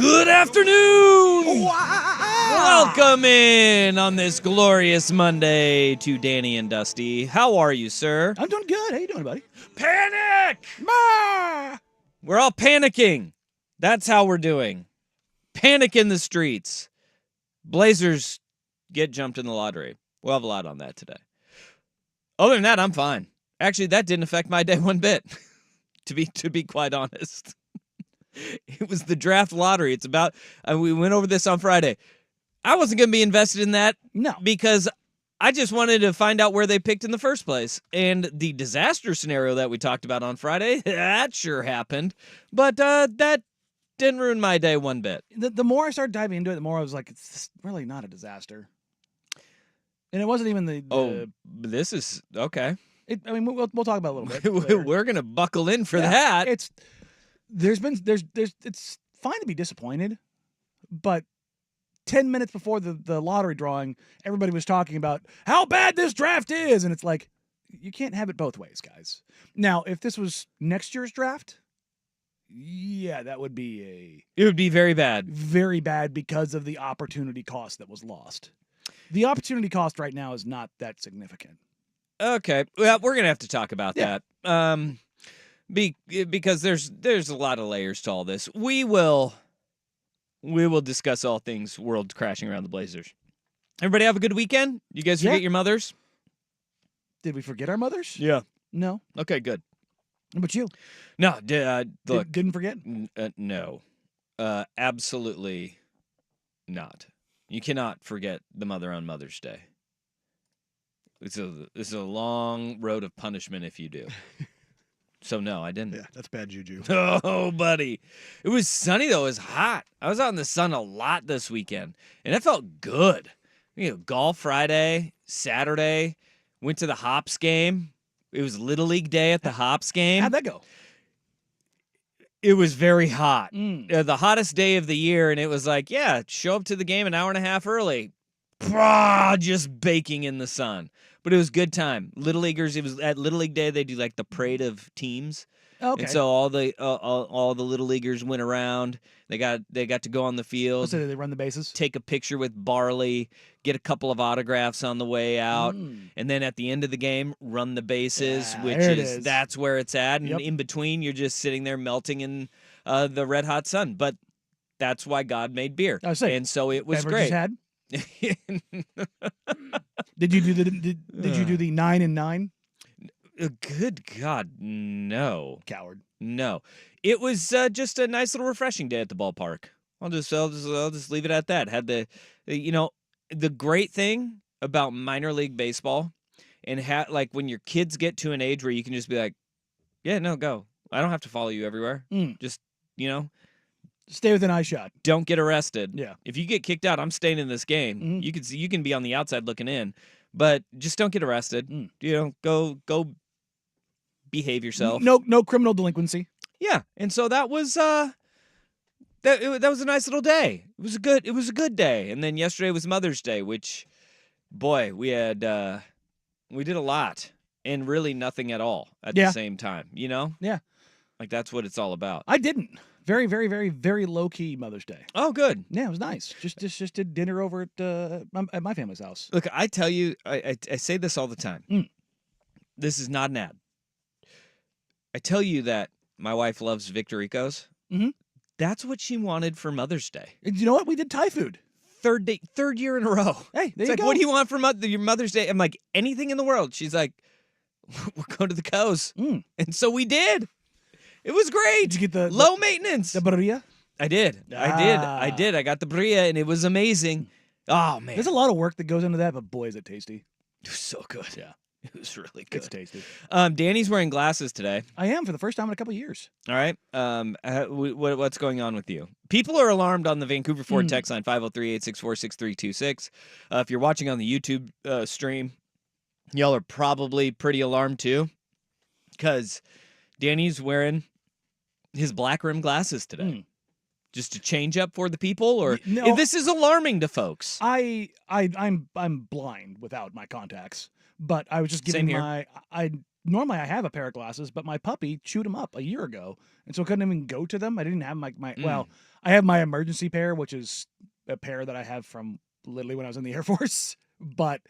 Good afternoon! Wow. Welcome in on this glorious Monday to Danny and Dusty. How are you, sir? I'm doing good. How you doing, buddy? Panic! Ma! We're all panicking. That's how we're doing. Panic in the streets. Blazers get jumped in the lottery. We'll have a lot on that today. Other than that, I'm fine. Actually, that didn't affect my day one bit, to be quite honest. It was the draft lottery. It's about, we went over this on Friday. I wasn't going to be invested in that. No. Because I just wanted to find out where they picked in the first place. And the disaster scenario that we talked about on Friday, that sure happened. But that didn't ruin my day one bit. The more I started diving into it, the more I was like, it's really not a disaster. And it wasn't even the this is, okay. We'll talk about it a little bit. We're going to buckle in for that. It's fine to be disappointed, but 10 minutes before the lottery drawing, everybody was talking about how bad this draft is, and it's like, you can't have it both ways, guys. Now, if this was next year's draft, yeah, that would be It would be very bad. very bad because of the opportunity cost that was lost. The opportunity cost right now is not that significant. Okay. Well, we're going to have to talk about Yeah. that. Because there's a lot of layers to all this. We will discuss all things world crashing around the Blazers. Everybody have a good weekend? You guys forget Yeah. your mothers? Did we forget our mothers? Yeah. No. Okay, good. How about you? No, look, Didn't forget? no. Absolutely not. You cannot forget the mother on Mother's Day. This is a long road of punishment if you do. So, no, I didn't. Yeah, that's bad juju. Oh, buddy. It was sunny, though. It was hot. I was out in the sun a lot this weekend, and it felt good. Golf Friday, Saturday, went to the Hops game. It was Little League Day at the Hops game. How'd that go? It was very hot. Mm. The hottest day of the year, and it was like, yeah, show up to the game an hour and a half early. Just baking in the sun. But it was good time. Little Leaguers, it was at Little League Day, they do like the parade of teams. Okay. And so all the Little Leaguers went around. They got to go on the field, So they run the bases? take a picture with Barley, get a couple of autographs on the way out, and then at the end of the game, run the bases, Yeah, which there it is is. that's where it's at. And Yep. in between, you're just sitting there melting in the red hot sun. But that's why God made beer. I see. And so it was Beverages great. had? Did you do the 9 and 9? Good God, no. Coward. No, it was just a nice little refreshing day at the ballpark. I'll just leave it at that. Had the great thing about minor league baseball, and like when your kids get to an age where you can just be like, yeah, no, go. I don't have to follow you everywhere. Just Stay within eye shot. don't get arrested. Yeah. If you get kicked out, I'm staying in this game. Mhm. You can be on the outside looking in, but just don't get arrested. Go behave yourself. No criminal delinquency. Yeah, and so that was that was a nice little day. It was a good day. And then yesterday was Mother's Day, which, boy, we did a lot and really nothing at all at the same time. Yeah. Like that's what it's all about. I didn't. Very, very, very, very low key Mother's Day. Oh, good. Yeah, it was nice. Just did dinner over at my family's house. Look, I tell you, I say this all the time. This is not an ad. I tell you that my wife loves Victoricos. Mhm. That's what she wanted for Mother's Day. And you know what? We did Thai food. Third year in a row. Hey, there It's you like, go. what do you want for your Mother's Day? I'm like, anything in the world. She's like, we're going to the coast. And so we did. It was great. Did you get the low maintenance? the barilla? I did. I did. I got the bria, and it was amazing. Oh, man. There's a lot of work that goes into that, but boy, is it tasty. It was so good. Yeah. It was really good. It's tasty. Danny's wearing glasses today. I am for the first time in a couple of years. All right. What's going on with you? People are alarmed on the Vancouver Ford text line 503-864-6326. If you're watching on the YouTube stream, y'all are probably pretty alarmed too, because Danny's wearing his black rim glasses today. Just to change up for the people, or No. this is alarming to folks. I'm blind without my contacts, but I was just Same giving here. normally I have a pair of glasses, but my puppy chewed them up a year ago, and so I couldn't even go to them. I didn't have my well, I have my emergency pair, which is a pair that I have from literally when I was in the Air Force, but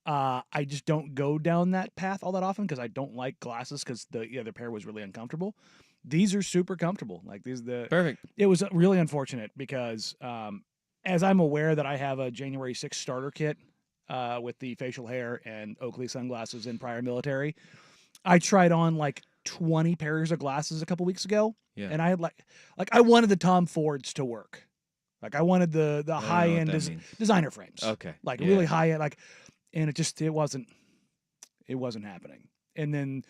I just don't go down that path all that often because I don't like glasses because the other pair was really uncomfortable. These are super comfortable. Like Perfect. It was really unfortunate because as I'm aware that I have a January 6th starter kit with the facial hair and Oakley sunglasses in prior military. I tried on like 20 pairs of glasses a couple weeks ago, and I had like I wanted the Tom Fords to work. Like I wanted the high end designer frames. Okay. Like really high end, and it wasn't happening. And then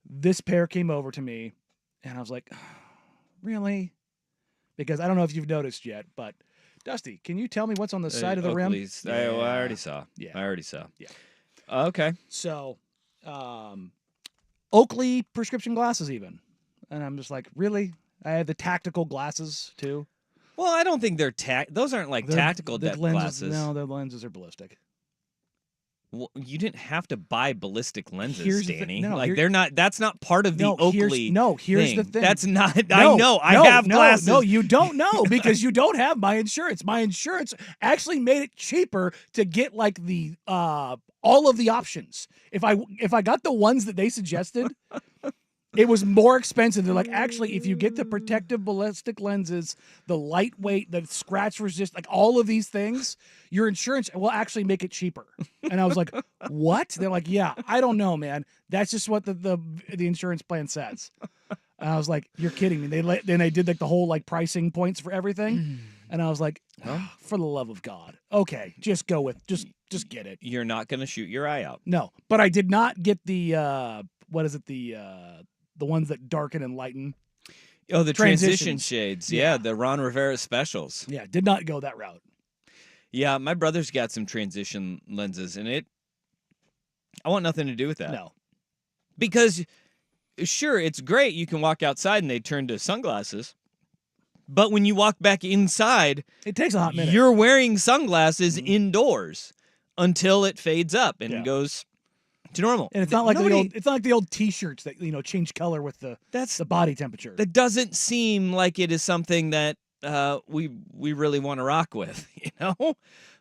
this pair came over to me, and I was like, really? Because I don't know if you've noticed yet, but Dusty, can you tell me what's on the side of the rim? I already saw. Yeah. I already saw. Yeah. Okay. So, Oakley prescription glasses even. And I'm just like, really? I have the tactical glasses too. Well, I don't think they're those aren't like tactical depth glasses. No, the lenses are ballistic. Well, you didn't have to buy ballistic lenses, Danny. They're not. That's not part of the Oakley. Here's the thing. That's not. I know. I have glasses. No, you don't know because you don't have my insurance. My insurance actually made it cheaper to get like the all of the options. If I got the ones that they suggested, it was more expensive. They're like, actually, if you get the protective ballistic lenses, the lightweight, the scratch resist, like all of these things, your insurance will actually make it cheaper. And I was like, what? They're like, yeah, I don't know, man. That's just what the insurance plan says. And I was like, you're kidding me. Then they did like the whole like pricing points for everything. And I was like, for the love of God. Okay, just go with just get it. You're not going to shoot your eye out. No, but I did not get the what is it, the ones that darken and lighten. Oh, the transition shades. Yeah, the Ron Rivera specials. Yeah, did not go that route. Yeah, my brother's got some transition lenses, and I want nothing to do with that. No. Because, sure, it's great. You can walk outside and they turn to sunglasses. But when you walk back inside, it takes a hot minute. You're wearing sunglasses indoors until it fades up and goes to normal. And it's not like the old T-shirts that change color with the body temperature. That doesn't seem like it is something that we really want to rock with,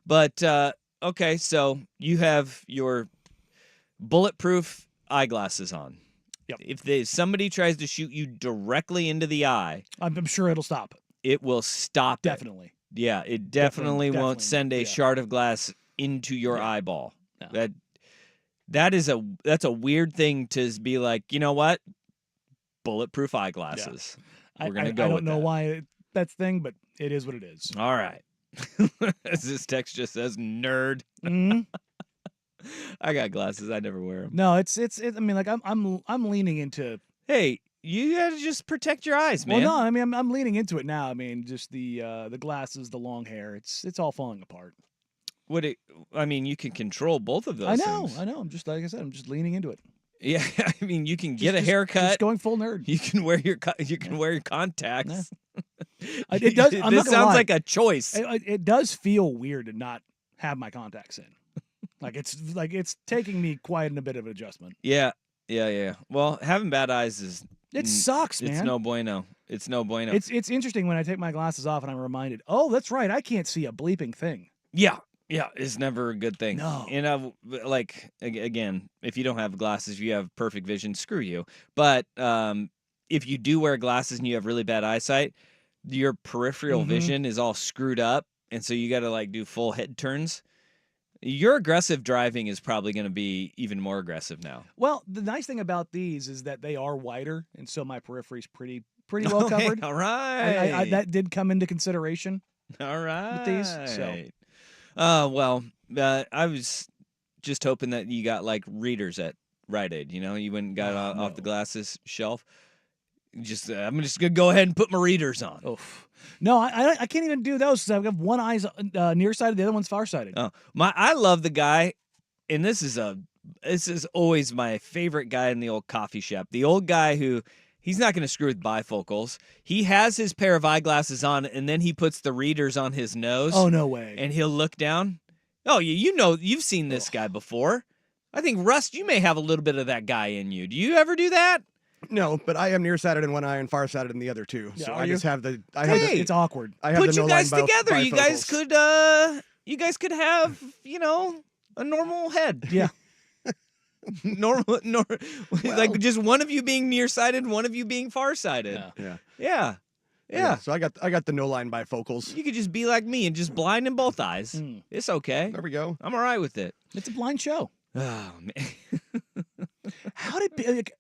But okay, so you have your bulletproof eyeglasses on. Yep. If somebody tries to shoot you directly into the eye, I'm sure it'll stop. It will stop. Definitely. Yeah, it definitely won't send a shard of glass into your eyeball. No. That's a weird thing to be like, you know what? Bulletproof eyeglasses. Yeah. We're gonna go. I don't know why that's the thing, but it is what it is. All right. As this text just says, nerd. Mm-hmm. I got glasses. I never wear them. No, it's. I mean, like I'm leaning into. Hey, you gotta just protect your eyes, man. Well, no, I mean I'm leaning into it now. I mean, just the glasses, the long hair. It's all falling apart. I mean, you can control both of those. I know. I'm just like I said. I'm just leaning into it. Yeah, I mean, you can get a haircut. Just going full nerd. You can wear your contacts. Yeah. It does. This sounds like a choice. It does feel weird to not have my contacts in. It's taking me quite a bit of an adjustment. Yeah. Well, having bad eyes sucks, man. It's no bueno. It's no bueno. It's interesting when I take my glasses off and I'm reminded, oh, that's right, I can't see a bleeping thing. Yeah, it's never a good thing. No. And again, if you don't have glasses, you have perfect vision, screw you. But if you do wear glasses and you have really bad eyesight, your peripheral vision is all screwed up, and so you got to do full head turns. Your aggressive driving is probably going to be even more aggressive now. Well, the nice thing about these is that they are wider, and so my periphery's pretty well covered. All right. That did come into consideration. All right. With these, so. Well, I was just hoping that you got readers at Rite Aid. You went and got off the glasses shelf. I'm just gonna go ahead and put my readers on. Oof. No, I can't even do those because I've got one eye's nearsighted, the other one's farsighted. Oh, I love the guy, and this is always my favorite guy in the old coffee shop. The old guy who he's not going to screw with bifocals. He has his pair of eyeglasses on, and then he puts the readers on his nose. Oh, no way! And he'll look down. Oh, you've seen this guy before. I think, Rust, you may have a little bit of that guy in you. Do you ever do that? No, but I am nearsighted in one eye and farsighted in the other two. Yeah, So are I you? just have the. Hey. It's awkward. I have Put the you no guys line together. You guys bifocals. could have, a normal head. Yeah. normal like just one of you being nearsighted, one of you being farsighted. Yeah. Yeah. So I got the no line bifocals. You could just be like me and just blind in both eyes. Mm. It's okay. There we go. I'm all right with it. It's a blind show. Oh man. How did like,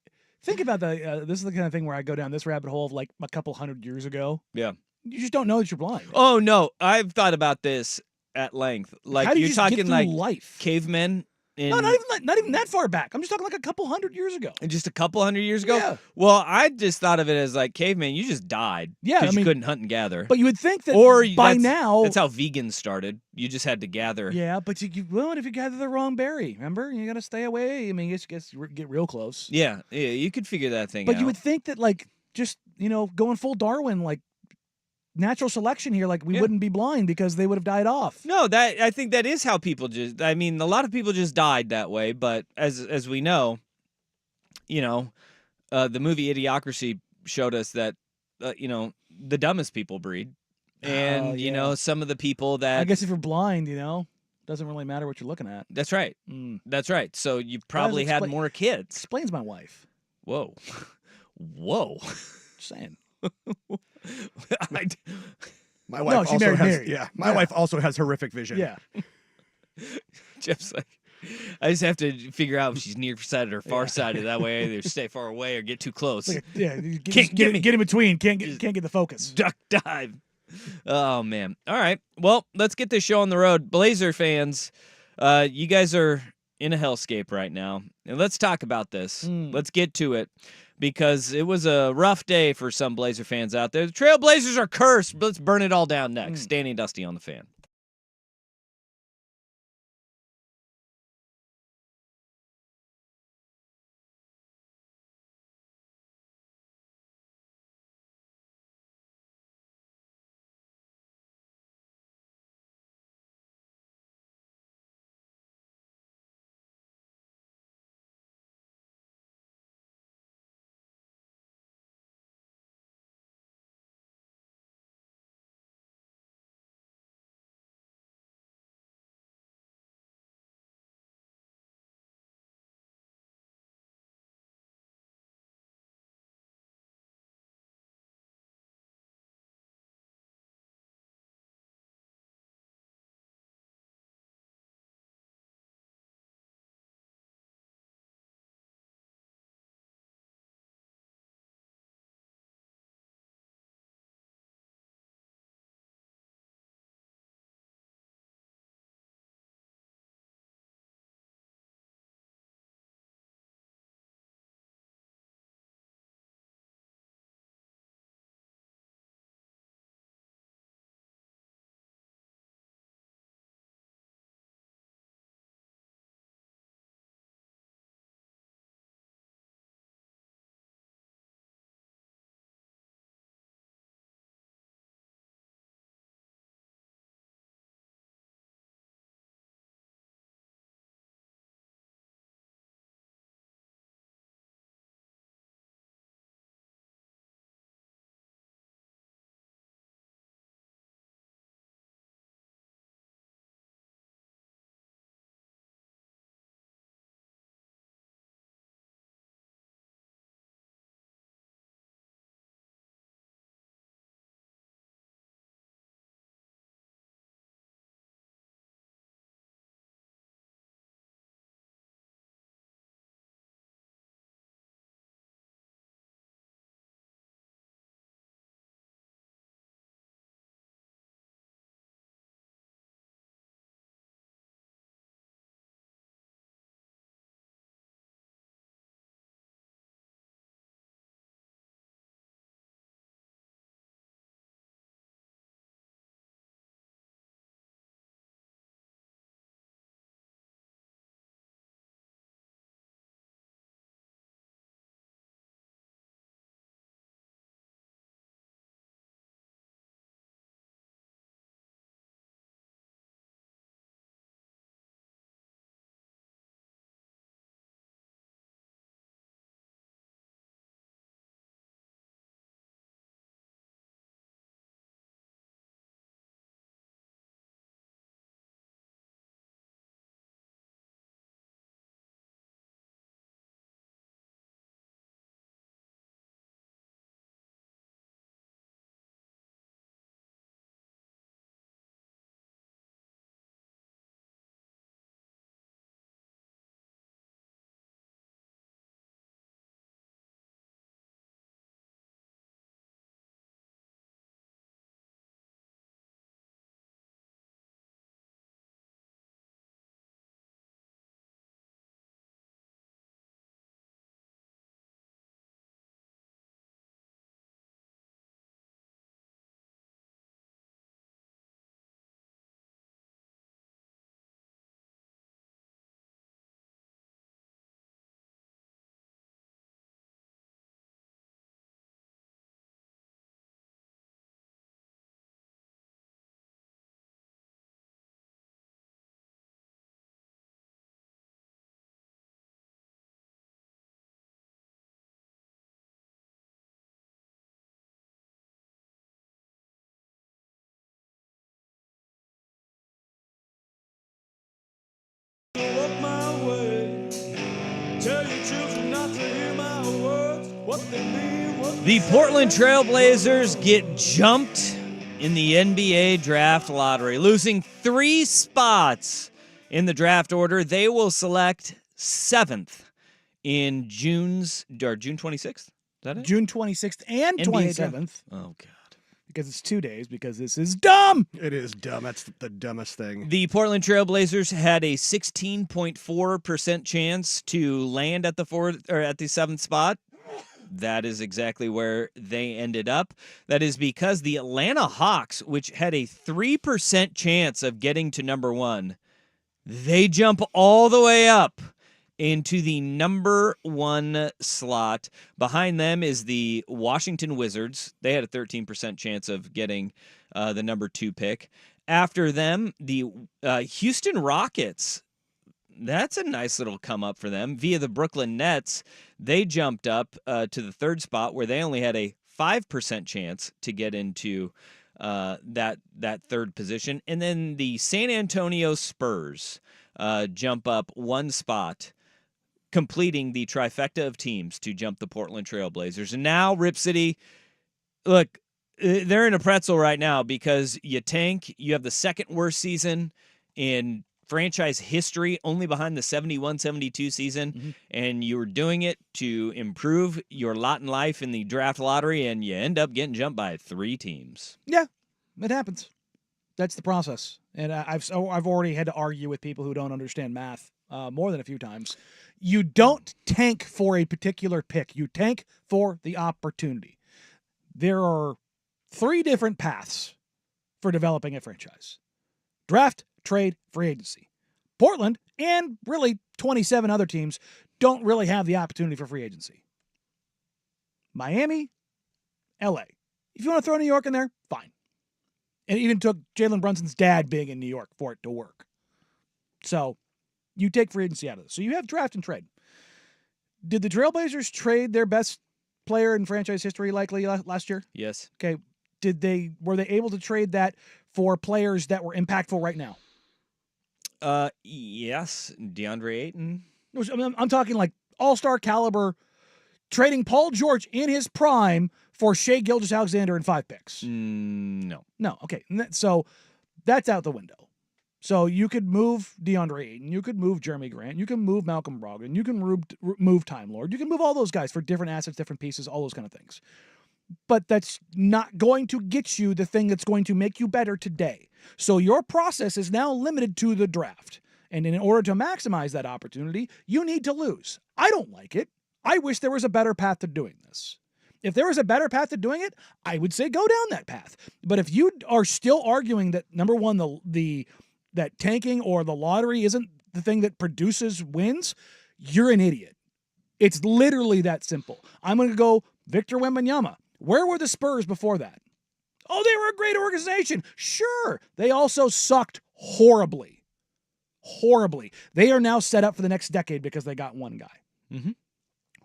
think about the this is the kind of thing where I go down this rabbit hole of like a couple hundred years ago. Yeah. You just don't know that you're blind. Oh no, I've thought about this at length. Like How do you you're just get talking through like life? cavemen in No, not even that far back. I'm just talking like a couple hundred years ago. just a couple hundred years ago. Yeah. Well, I just thought of it as like cavemen. You just died. Yeah, because I mean- you couldn't hunt and gather. But you would think that Or by that's- now. That's how vegans started. You just had to gather. Yeah, but if you gather the wrong berry, remember, you got to stay away. I mean, you guess get real close. Yeah, you could figure that thing But out. you would think that like just going full Darwin, like natural selection here, like we Yeah. wouldn't be blind because they would have died off. No, I think that is how people just. I mean, a lot of people just died that way. But as we know, the movie Idiocracy showed us that the dumbest people breed, and yeah. some of the people that. I guess if you're blind, doesn't really matter what you're looking at. That's right. Mm. That's right. So you probably had explain- more kids. Explains my wife. Whoa, whoa. Just saying. My wife she also married has. Mary. Yeah, my wife also has horrific vision. Yeah. Jeff's like, I just have to figure out if she's nearsighted or farsighted. That way, I either stay far away or get too close. You Can't get me. get in between. Can't get the focus. Duck dive. Oh man. All right. Well, let's get this show on the road. Blazer fans, you guys are in a hellscape right now. And let's talk about this. Let's get to it. Because it was a rough day for some Blazer fans out there. The Trailblazers are cursed. Let's burn it all down next. Danny and Dusty on the Fan. The Portland Trailblazers get jumped in the NBA draft lottery, losing 3 spots in the draft order. They will select 7th in June 26th. Is that it? June 26th and NBA draft. 27th. Oh, God. Because it's 2 days, because this is dumb. It is dumb. That's the dumbest thing. The Portland Trailblazers had a 16.4% chance to land at the 7th spot. That is exactly where they ended up. That is because the Atlanta Hawks, which had a 3% chance of getting to number 1, they jump all the way up into the number 1 slot. Behind them is the Washington Wizards. They had a 13% chance of getting the number 2 pick. After them, the Houston Rockets. That's a nice little come up for them. Via the Brooklyn Nets, they jumped up to the 3rd spot, where they only had a 5% chance to get into that 3rd position. And then the San Antonio Spurs jump up 1 spot, completing the trifecta of teams to jump the Portland Trailblazers. And now, Rip City, look, they're in a pretzel right now because you tank. You have the 2nd worst season in franchise history, only behind the 71-72 season, and you were doing it to improve your lot in life in the draft lottery, and you end up getting jumped by 3 teams. Yeah, it happens. That's the process. And I've already had to argue with people who don't understand math more than a few times. You don't tank for a particular pick. You tank for the opportunity. There are 3 different paths for developing a franchise: draft, trade, free agency. Portland, and really 27 other teams, don't really have the opportunity for free agency. Miami, LA. If you want to throw New York in there, fine. And it even took Jalen Brunson's dad being in New York for it to work. So you take free agency out of this. So you have draft and trade. Did the Trailblazers trade their best player in franchise history likely last year? Yes. Okay. Were they able to trade that for players that were impactful right now? Yes. DeAndre Ayton. I'm talking like all-star caliber, trading Paul George in his prime for Shai Gilgeous-Alexander and 5 picks. No. No. Okay. So that's out the window. So you could move DeAndre Ayton. You could move Jeremy Grant. You can move Malcolm Brogdon. You can move Time Lord. You can move all those guys for different assets, different pieces, all those kind of things. But that's not going to get you the thing that's going to make you better today. So your process is now limited to the draft. And in order to maximize that opportunity, you need to lose. I don't like it. I wish there was a better path to doing this. If there was a better path to doing it, I would say go down that path. But if you are still arguing that, number one, that tanking or the lottery isn't the thing that produces wins, you're an idiot. It's literally that simple. I'm going to go Victor Wembanyama. Where were the Spurs before that? Oh, they were a great organization. Sure. They also sucked horribly. Horribly. They are now set up for the next decade because they got one guy. Mm-hmm.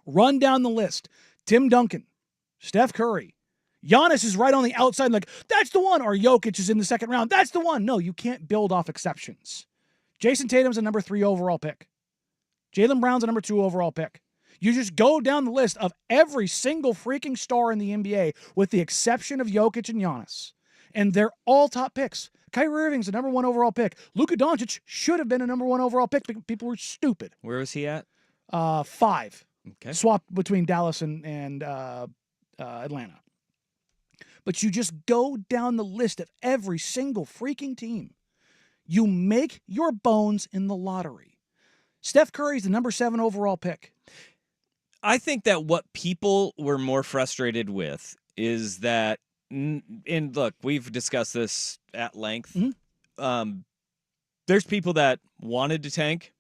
Run down the list. Tim Duncan, Steph Curry. Giannis is right on the outside like, that's the one. Or Jokic is in the 2nd round. That's the one. No, you can't build off exceptions. Jason Tatum's a number 3 overall pick. Jaylen Brown's a number 2 overall pick. You just go down the list of every single freaking star in the NBA with the exception of Jokic and Giannis. And they're all top picks. Kyrie Irving's a number 1 overall pick. Luka Doncic should have been a number 1 overall pick. People were stupid. Where was he at? 5. Okay. Swap between Dallas and Atlanta. But you just go down the list of every single freaking team. You make your bones in the lottery. Steph Curry's the number 7 overall pick. I think that what people were more frustrated with is that, and look, we've discussed this at length. Mm-hmm. There's people that wanted to tank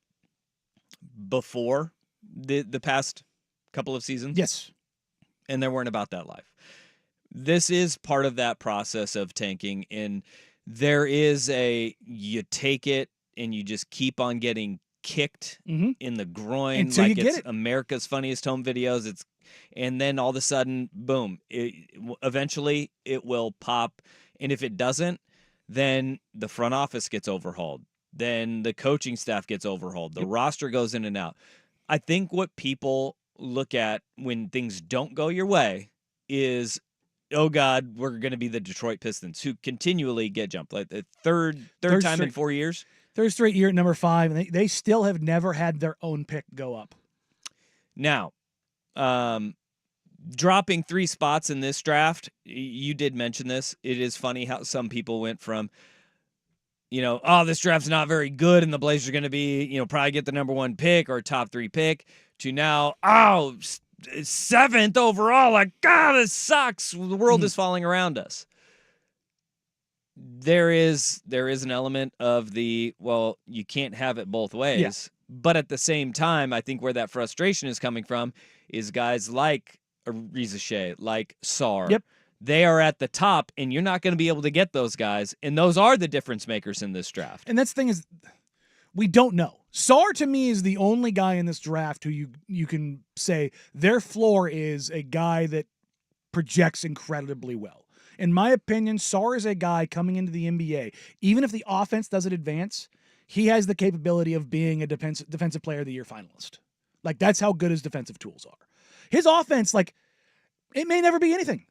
before the past couple of seasons. Yes. And they weren't about that life. This is part of that process of tanking, and there is you take it and you just keep on getting kicked in the groin until like you it's get it. America's Funniest Home Videos. And then all of a sudden, boom, eventually it will pop. And if it doesn't, then the front office gets overhauled. Then the coaching staff gets overhauled. The roster goes in and out. I think what people look at when things don't go your way is, oh God, we're going to be the Detroit Pistons, who continually get jumped. Like the third time in 4 years. Third straight year at number 5, and they still have never had their own pick go up. Now, dropping 3 spots in this draft, you did mention this. It is funny how some people went from, oh, this draft's not very good and the Blazers are going to be, probably get the number 1 pick or top 3 pick, to now, 7th overall. Like, God, this sucks. The world is falling around us. There is an element of the, well, you can't have it both ways. Yeah. But at the same time, I think where that frustration is coming from is guys like Ariza Shea, like Sarr. Yep. They are at the top, and you're not going to be able to get those guys. And those are the difference makers in this draft. And that's the thing is, we don't know. Sarr, to me, is the only guy in this draft who you can say their floor is a guy that projects incredibly well. In my opinion, Sarr is a guy coming into the NBA. Even if the offense doesn't advance, he has the capability of being a defensive player of the year finalist. Like, that's how good his defensive tools are. His offense, like, it may never be anything,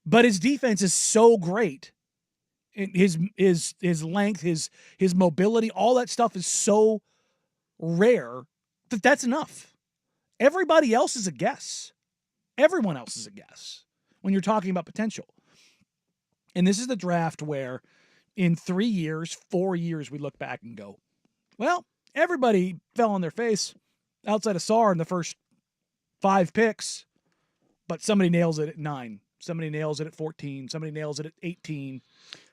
but his defense is so great. His length, his mobility, all that stuff is so rare that's enough. Everybody else is a guess. Everyone else is a guess when you're talking about potential. And this is the draft where in 3 years, 4 years, we look back and go, well, everybody fell on their face outside of Sarr in the first 5 picks, but somebody nails it at 9. Somebody nails it at 14. Somebody nails it at 18.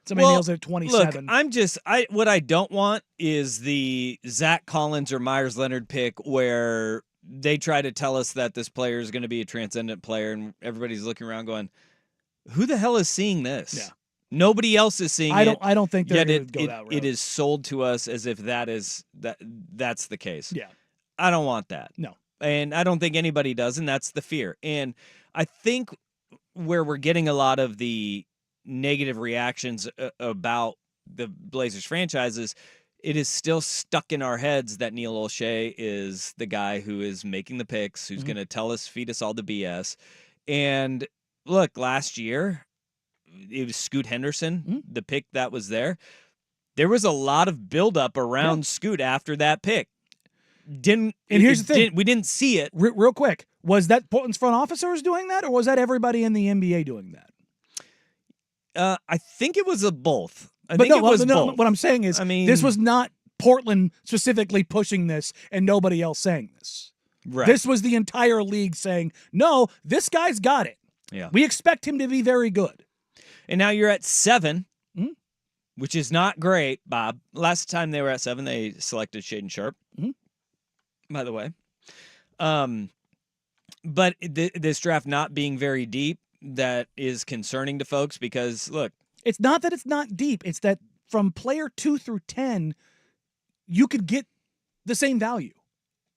Somebody nails it at 27. Look, what I don't want is the Zach Collins or Myers Leonard pick where they try to tell us that this player is going to be a transcendent player, and everybody's looking around going, who the hell is seeing this? Yeah. Nobody else is seeing it. I don't think they're going to go that route. It is sold to us as if that's the case. Yeah. I don't want that. No. And I don't think anybody does, and that's the fear. And I think where we're getting a lot of the negative reactions about the Blazers franchises, it is still stuck in our heads that Neil Olshey is the guy who is making the picks, who's going to feed us all the BS. And look, last year, it was Scoot Henderson, the pick that was there. There was a lot of buildup around Scoot after that pick. Here's the thing. We didn't see it. Real quick. Was that Portland's front officers doing that, or was that everybody in the NBA doing that? I think it was both. I think it was both. What I'm saying is, this was not Portland specifically pushing this and nobody else saying this. Right. This was the entire league saying, no, this guy's got it. Yeah. We expect him to be very good. And now you're at 7, which is not great, Bob. Last time they were at 7, they selected Shaedon Sharpe, by the way. But this draft not being very deep, that is concerning to folks because, look. It's not that it's not deep. It's that from player 2 through 10, you could get the same value.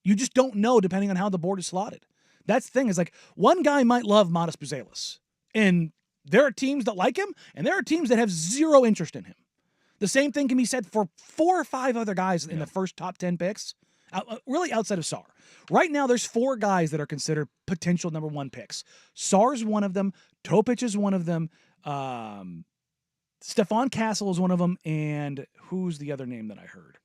You just don't know depending on how the board is slotted. That's the thing. Is like one guy might love Modest Buzelis, and there are teams that like him, and there are teams that have zero interest in him. The same thing can be said for 4 or 5 other guys in the first top 10 picks, really outside of Sarr. Right now, there's 4 guys that are considered potential number 1 picks. Sarr's one of them. Topic is one of them. Stephon Castle is one of them. And who's the other name that I heard?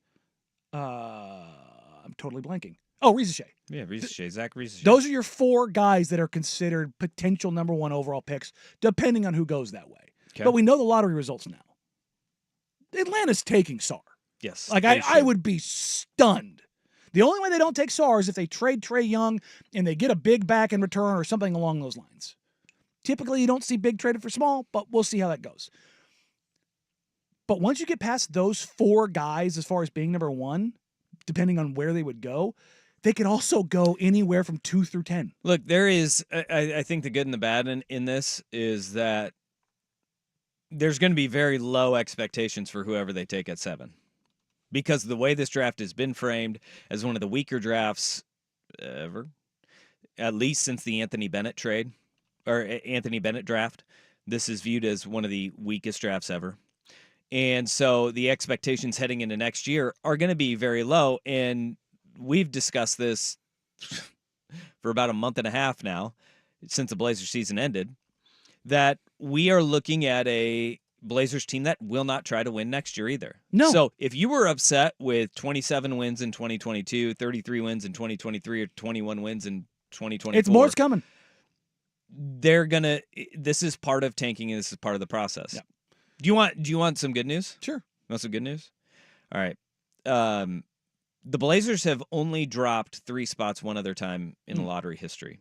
I'm totally blanking. Oh, Ariza Shea. Yeah, Zach Ariza Shea. Those are your 4 guys that are considered potential number 1 overall picks, depending on who goes that way. Okay. But we know the lottery results now. Atlanta's taking Sarr. Yes. Like, I would be stunned. The only way they don't take Sarr is if they trade Trae Young and they get a big back in return or something along those lines. Typically, you don't see big traded for small, but we'll see how that goes. But once you get past those 4 guys as far as being number 1, depending on where they would go, they could also go anywhere from 2 through 10. Look, there is, I think the good and the bad in this is that there's going to be very low expectations for whoever they take at 7. Because the way this draft has been framed as one of the weaker drafts ever, at least since the Anthony Bennett trade, or Anthony Bennett draft, this is viewed as one of the weakest drafts ever. And so the expectations heading into next year are going to be very low. And we've discussed this for about a month and a half now, since the Blazers season ended, that we are looking at a Blazers team that will not try to win next year either. No. So if you were upset with 27 wins in 2022, 33 wins in 2023, or 21 wins in 2024, It's more's coming. This is part of tanking, and this is part of the process. Yeah. Do you want some good news? Sure. You want some good news? All right. The Blazers have only dropped 3 spots one other time in the lottery history.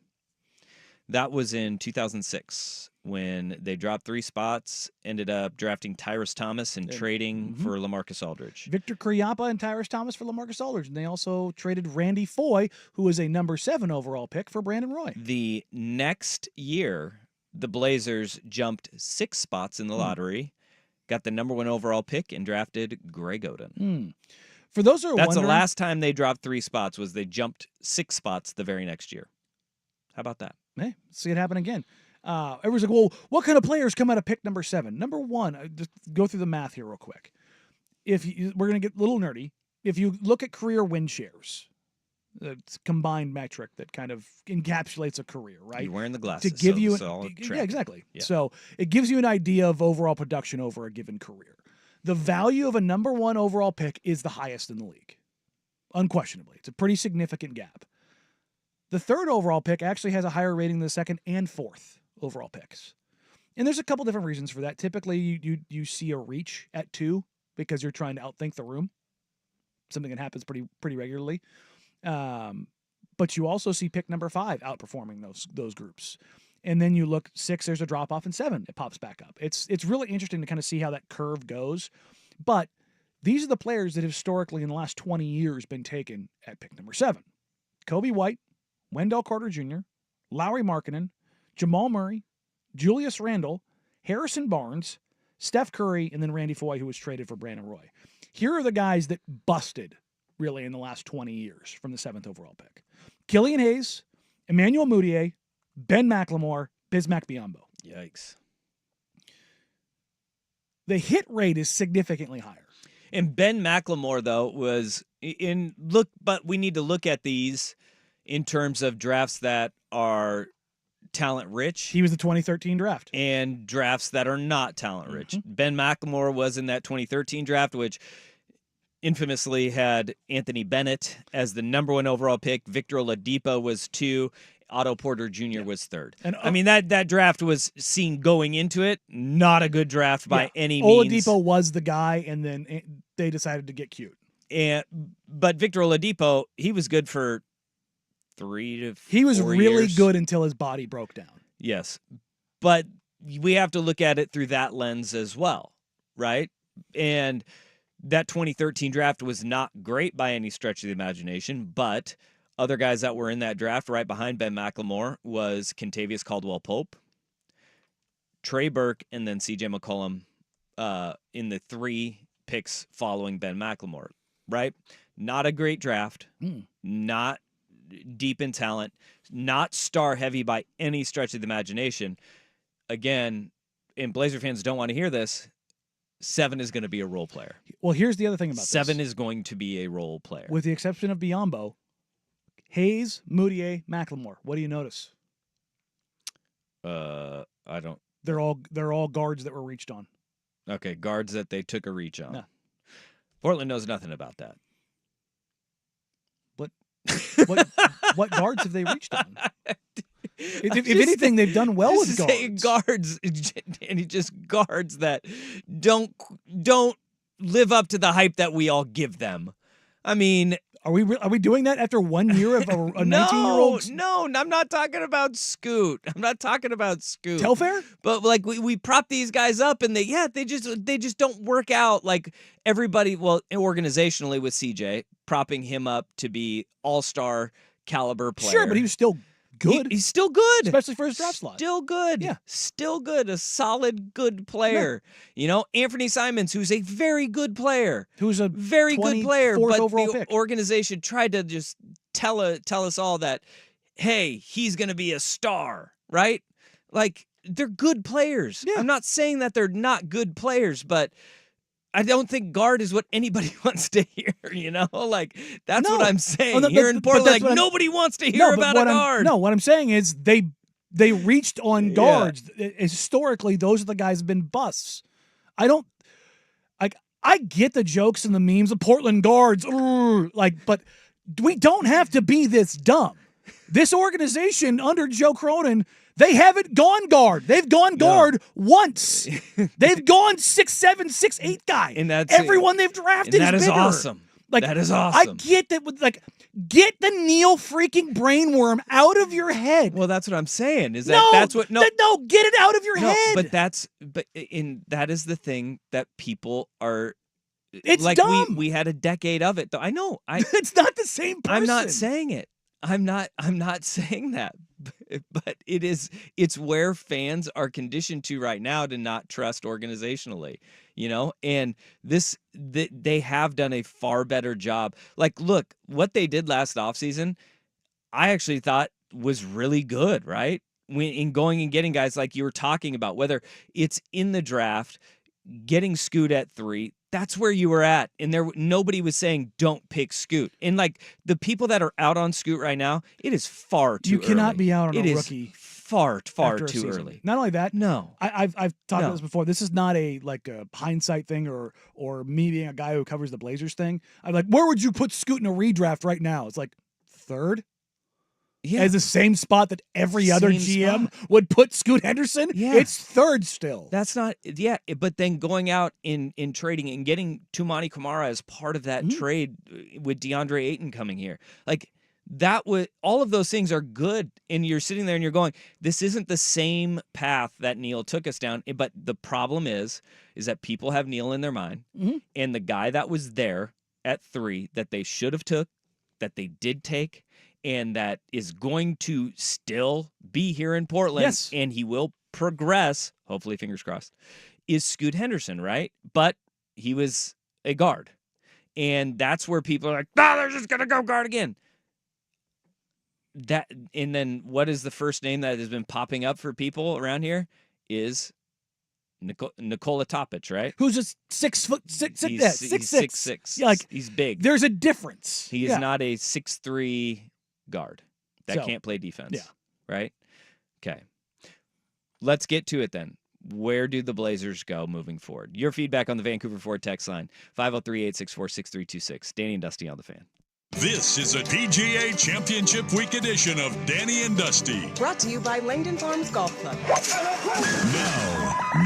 That was in 2006 when they dropped 3 spots, ended up drafting Tyrus Thomas and trading for LaMarcus Aldridge. Victor Kriapa and Tyrus Thomas for LaMarcus Aldridge. And they also traded Randy Foye, who was a number 7 overall pick, for Brandon Roy. The next year, the Blazers jumped 6 spots in the lottery, got the number 1 overall pick, and drafted Greg Oden. For those who are That's wondering, the last time they dropped 3 spots, was they jumped 6 spots the very next year. How about that? Hey, see it happen again. Everyone's like, well, what kind of players come out of pick number 7? Number 1, just go through the math here real quick. We're going to get a little nerdy. If you look at career win shares, it's a combined metric that kind of encapsulates a career, right? You're wearing the glasses. To give so you, it's all yeah, exactly. Yeah. So it gives you an idea of overall production over a given career. The value of a number 1 overall pick is the highest in the league, unquestionably. It's a pretty significant gap. The 3rd overall pick actually has a higher rating than the 2nd and 4th overall picks. And there's a couple different reasons for that. Typically, you see a reach at 2 because you're trying to outthink the room. Something that happens pretty regularly. But you also see pick number 5 outperforming those groups. And then you look 6, there's a drop off, and 7, it pops back up. It's really interesting to kind of see how that curve goes. But these are the players that historically in the last 20 years been taken at pick number 7. Kobe White, Wendell Carter Jr., Lauri Markkanen, Jamal Murray, Julius Randle, Harrison Barnes, Steph Curry, and then Randy Foye, who was traded for Brandon Roy. Here are the guys that busted, really, in the last 20 years from the 7th overall pick. Killian Hayes, Emmanuel Mudiay, Ben McLemore, Bismack Biyombo. Yikes. The hit rate is significantly higher. And Ben McLemore, though, but we need to look at these in terms of drafts that are talent rich. He was the 2013 draft. And drafts that are not talent rich. Ben McLemore was in that 2013 draft, which infamously had Anthony Bennett as the number 1 overall pick. Victor Oladipo was 2. Otto Porter Jr. was 3rd. And I mean, that draft was seen going into it. Not a good draft by any means. Oladipo was the guy, and then they decided to get cute. But Victor Oladipo, he was good for 3 to 4 He was really years. good until his body broke down. Yes. But we have to look at it through that lens as well, right? And that 2013 draft was not great by any stretch of the imagination, but other guys that were in that draft right behind Ben McLemore was Kentavious Caldwell-Pope, Trey Burke, and then C.J. McCollum in the 3 picks following Ben McLemore, right? Not a great draft, not deep in talent, not star-heavy by any stretch of the imagination. Again, and Blazer fans don't want to hear this, 7 is going to be a role player. Well, here's the other thing about 7 this. is going to be a role player. With the exception of Biyombo, Hayes, Mudiay, McLemore. What do you notice? I don't. They're all guards that were reached on. Okay, guards that they took a reach on. No. Portland knows nothing about that. What guards have they reached on? If anything, they've done well with guards, and just guards that don't live up to the hype that we all give them. I mean, are we doing that after 1 year of a 19-year-old? No, I'm not talking about Scoot. Telfair? But like we prop these guys up, and they just don't work out like everybody. Well, organizationally with CJ, propping him up to be all-star caliber player. Sure, but he was still good. He's still good. Especially for his draft slot. Still good. Yeah. Still good. A solid, good player. Yeah. You know, Anthony Simons, who's a very good player. Who's a very good player. But overall the pick. organization tried to just tell us all that, hey, he's going to be a star, right? Like, they're good players. Yeah. I'm not saying that they're not good players, but I don't think guard is what anybody wants to hear, Like, that's what No. I'm saying. Oh, no, Here but- in but Portland, that's what I'm- nobody wants to hear about a guard. What I'm saying is they reached on Yeah. guards. Historically, those are the guys who've been busts. I get the jokes and the memes of Portland guards, but we don't have to be this dumb. This organization under Joe Cronin, they haven't gone guard. They've gone guard once. They've gone 6'7", 6'8" guy. And that's everyone they've drafted. And that is is bigger. awesome. Like, that is awesome. I get that. Get the Neil freaking brainworm out of your head. Well, that's what I'm saying. Is that's what get it out of your head. But that is the thing that people are. It's like dumb. we had a decade of it. Though I know. It's not the same person. I'm not saying it. I'm not saying that. But it's where fans are conditioned to right now to not trust organizationally, and they have done a far better job. Like, look, what they did last offseason, I actually thought was really good, right? In going and getting guys like you were talking about, whether it's in the draft, getting Scoot at 3, that's where you were at. And nobody was saying, don't pick Scoot. And like the people that are out on Scoot right now, it is far too early. You cannot be out on a rookie. Far after a too season. early. Not only that, no. I've talked about this before. This is not a hindsight thing or me being a guy who covers the Blazers thing. I'm like, where would you put Scoot in a redraft right now? It's like 3rd. Yeah. As the same spot that every other GM spot. would put Scoot Henderson. Yeah. It's 3rd still. That's not but then going out in trading and getting Tumani Kamara as part of that trade with DeAndre Ayton coming here. Like that would all of those things are good, and you're sitting there and you're going, this isn't the same path that Neil took us down. But the problem is that people have Neil in their mind, and the guy that was there at 3 that they should have took, that they did take, and that is going to still be here in Portland, and he will progress, hopefully, fingers crossed, is Scoot Henderson, right? But he was a guard. And that's where people are like, they're just going to go guard again. And then what is the first name that has been popping up for people around here is Nikola Topic, right? Who's just 6'6". He's 6'6". Yeah, like, he's big. There's a difference. He is not a 6'3" guard that can't play defense. Yeah. Right? Okay. Let's get to it then. Where do the Blazers go moving forward? Your feedback on the Vancouver Ford text line, 503-864-6326. Danny and Dusty on the Fan. This is a PGA Championship Week edition of Danny and Dusty. Brought to you by Langdon Farms Golf Club.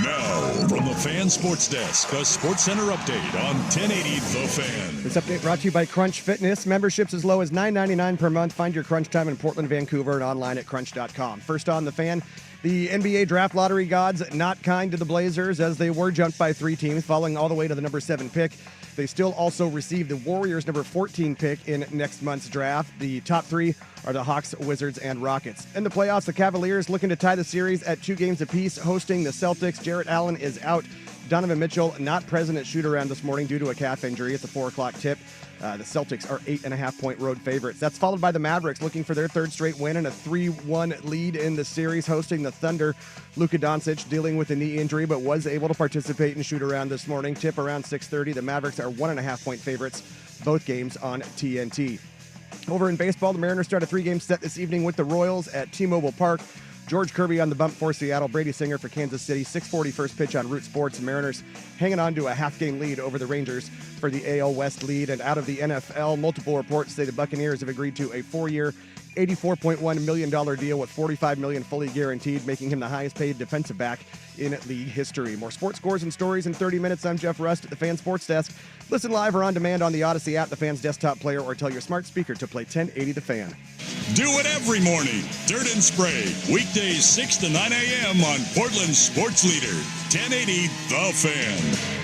Now, from the Fan Sports Desk, a SportsCenter update on 1080 The Fan. This update brought to you by Crunch Fitness. Memberships as low as $9.99 per month. Find your Crunch time in Portland, Vancouver, and online at crunch.com. First on the Fan, the NBA draft lottery gods not kind to the Blazers as they were jumped by 3 teams, falling all the way to the number 7 pick. They still also received the Warriors' number 14 pick in next month's draft. The top 3 are the Hawks, Wizards, and Rockets. In the playoffs, the Cavaliers looking to tie the series at 2 games apiece, hosting the Celtics. Jarrett Allen is out. Donovan Mitchell not present at shoot-around this morning due to a calf injury. It's a 4 o'clock tip. The Celtics are 8.5-point road favorites. That's followed by the Mavericks looking for their 3rd straight win and a 3-1 lead in the series, hosting the Thunder. Luka Doncic dealing with a knee injury but was able to participate in shoot-around this morning. Tip around 6:30. The Mavericks are 1.5-point favorites, both games on TNT. Over in baseball, the Mariners start a 3-game set this evening with the Royals at T-Mobile Park. George Kirby on the bump for Seattle. Brady Singer for Kansas City. 6:40 first pitch on Root Sports. Mariners hanging on to a half-game lead over the Rangers for the AL West lead. And out of the NFL, multiple reports say the Buccaneers have agreed to a 4-year, $84.1 million deal with $45 million fully guaranteed, making him the highest-paid defensive back in league history. More sports scores and stories in 30 minutes. I'm Jeff Rust at the Fan Sports Desk. Listen live or on demand on the Odyssey app, the Fan's desktop player, or tell your smart speaker to play 1080 The Fan. Do it every morning. Dirt and Spray. Weekdays 6 to 9 a.m. on Portland's Sports Leader. 1080 The Fan.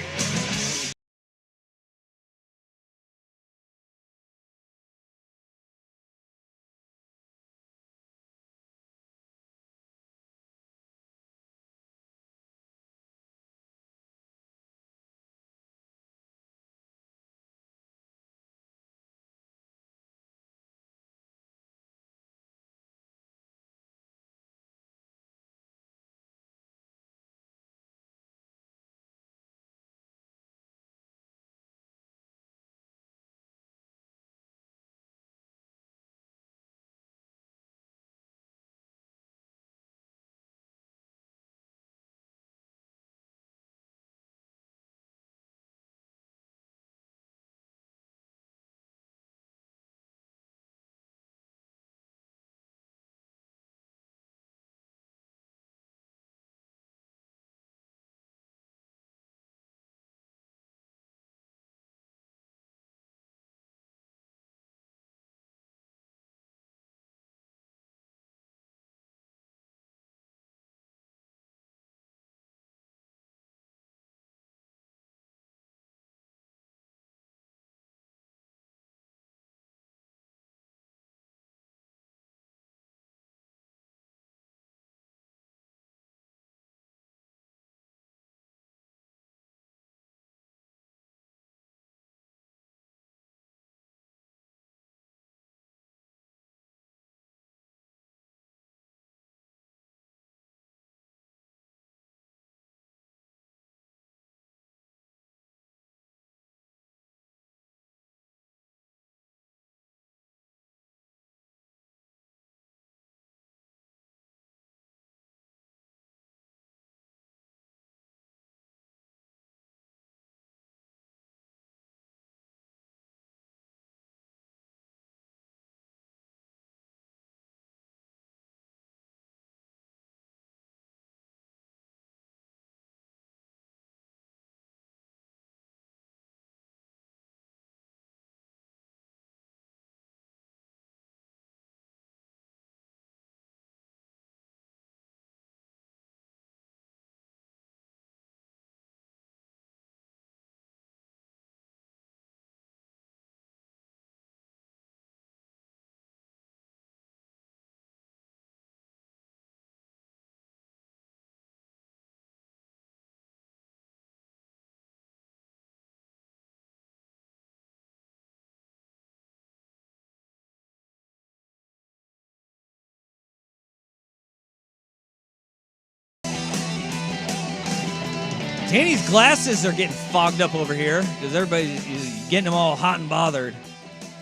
Danny's glasses are getting fogged up over here because everybody's getting them all hot and bothered.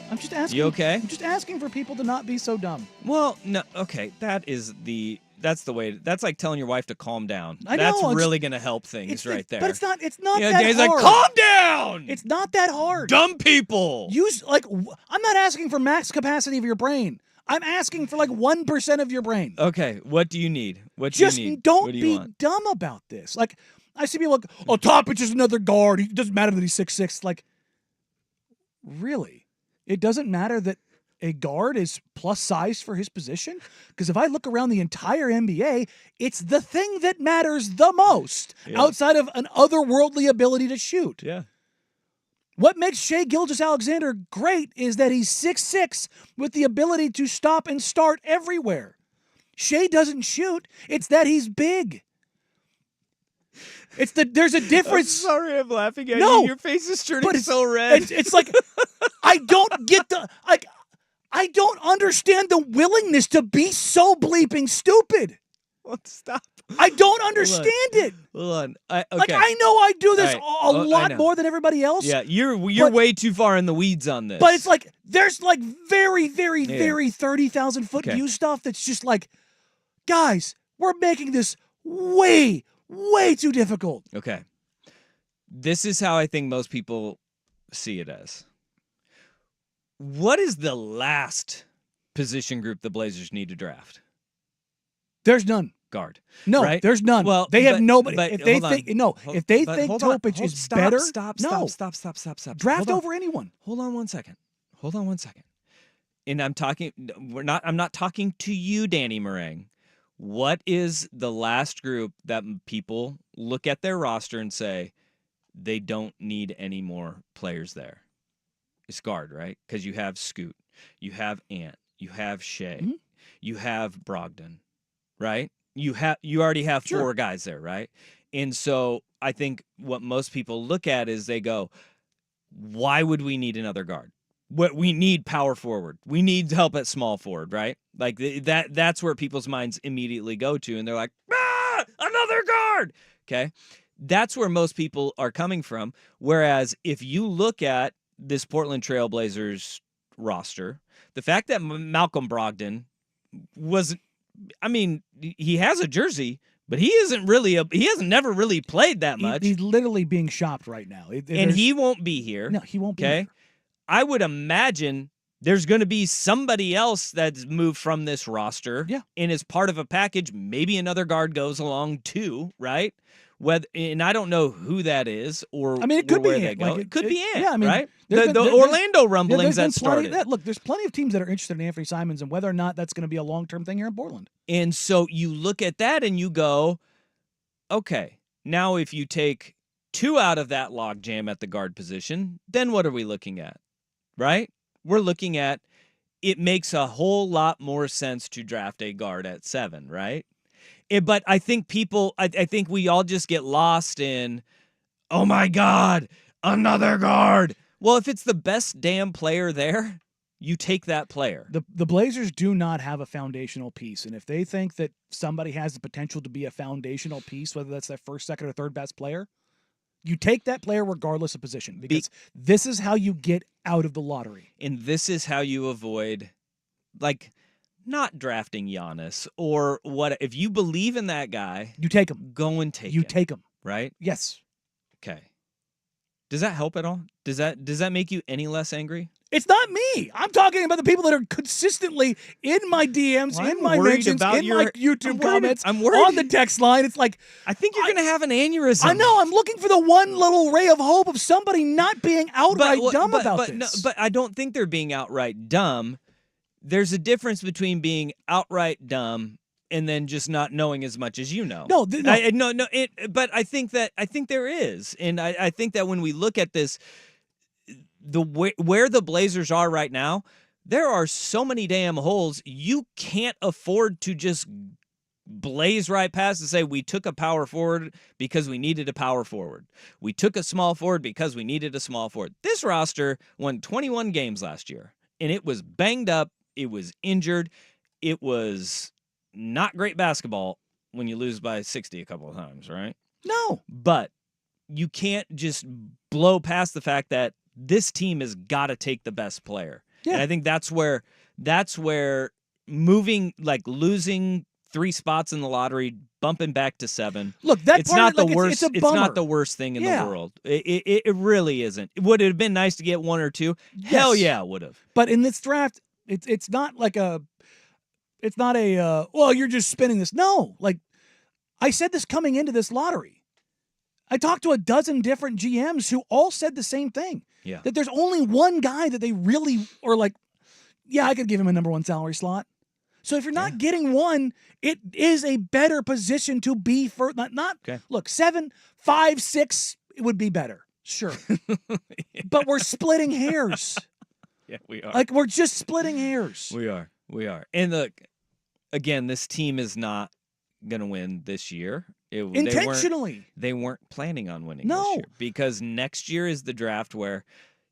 I'm just asking. You okay? I'm just asking for people to not be so dumb. Well, no, okay. That's the way. That's like telling your wife to calm down. I know, That's it's- really going to help things right there. But it's not Yeah, that Danny's hard. like, calm down! It's not that hard. Dumb people! I'm not asking for max capacity of your brain. I'm asking for like 1% of your brain. Okay, what do you need? What do Just you need? don't What do you be want? dumb about this. Like, I see people like, oh, Topic is another guard. It doesn't matter that he's 6'6". Like, really? It doesn't matter that a guard is plus size for his position? Because if I look around the entire NBA, it's the thing that matters the most outside of an otherworldly ability to shoot. Yeah. What makes Shai Gilgeous-Alexander great is that he's 6'6" with the ability to stop and start everywhere. Shai doesn't shoot. It's that he's big. There's a difference. I'm sorry, I'm laughing at No, you. Your face is turning but so red. It's like I don't get I don't understand the willingness to be so bleeping stupid. Well, stop. I don't understand it. Hold on. Okay. Like, I know I do this All right. a I lot know. more than everybody else. Yeah, you're but- way too far in the weeds on this. But it's like there's like very, very, Yeah. very 30,000-foot Okay. view stuff that's just like, guys, we're making this way, way too difficult. Okay. This is how I think most people see it as. What is the last position group the Blazers need to draft? There's none. Guard. No, right? there's none. Well, they have but- nobody. but If they hold on. think if they think hold on. Topic is Stop, better, Stop. no. Hold Draft on. over anyone. Hold on one second. And I'm not talking to you, Danny Meringue. What is the last group that people look at their roster and say they don't need any more players there? It's guard, right? Because you have Scoot, you have Ant, you have Shea, Mhm. you have Brogdon, right? You already have Sure. four guys there, right? And so I think what most people look at is they go, why would we need another guard? What we need power forward. We need help at small forward, right? Like that's where people's minds immediately go to, and they're like, another guard. Okay. That's where most people are coming from. Whereas if you look at this Portland Trail Blazers roster, the fact that Malcolm Brogdon he has a jersey, but he hasn't never really played that much. He's literally being shopped right now. And he won't be here. No, he won't be. Okay. here. I would imagine there's going to be somebody else that's moved from this roster. Yeah. And as part of a package, maybe another guard goes along too, right? And I don't know who that is or I mean, it could where be they Ant. go. Like, it could be Ant, yeah, I mean, right? there's The been- Orlando Yeah, rumblings there's that been plenty. started. Look, there's plenty of teams that are interested in Anthony Simons and whether or not that's going to be a long-term thing here in Portland. And so you look at that and you go, okay, now if you take two out of that logjam at the guard position, then what are we looking at, right? We're looking at it makes a whole lot more sense to draft a guard at 7, right? But I think I think we all just get lost in, oh my God, another guard. Well, if it's the best damn player there, you take that player. The Blazers do not have a foundational piece, and if they think that somebody has the potential to be a foundational piece, whether that's their first, second, or third best player, you take that player regardless of position because this is how you get out of the lottery. And this is how you avoid, like, not drafting Giannis or what. If you believe in that guy, You take him. go and take You him, take him. right? Yes. Okay. Does that help at all? Does that make you any less angry? It's not me. I'm talking about the people that are consistently in my DMs, Well, in I'm my worried mentions, about in my YouTube I'm worried- comments, I'm worried- on the text line. It's like, I think you're going to have an aneurysm. I know, I'm looking for the one little ray of hope of somebody not being outright dumb about No, this. but I don't think they're being outright dumb. There's a difference between being outright dumb and then just not knowing as much as you know. No. But I think there is, and I think that when we look at this, where the Blazers are right now, there are so many damn holes. You can't afford to just blaze right past and say we took a power forward because we needed a power forward. We took a small forward because we needed a small forward. This roster won 21 games last year, and it was banged up. It was injured. It was not great basketball when you lose by 60 a couple of times, right? No. But you can't just blow past the fact that this team has got to take the best player. Yeah. And I think that's where losing 3 spots in the lottery, bumping back to 7. Look, that it's part not of it, like, the worst. it's a It's bummer. not the worst thing in Yeah. the world. It really isn't. Would it have been nice to get 1 or 2? Hell Yes. yeah, it would have. But in this draft, it's not like it's not a well, you're just spinning this. No, like I said this coming into this lottery. I talked to a dozen different GMs who all said the same thing. Yeah. That there's only one guy that they really are like, yeah, I could give him a number 1 salary slot. So if you're not getting one, it is a better position to be for not Okay. Look, 7, 5, 6, it would be better. Sure. But we're splitting hairs. Yeah, we are. Like we're just splitting hairs. We are. And look, again, this team is not going to win this year. Intentionally. They weren't planning on winning No. this year because next year is the draft where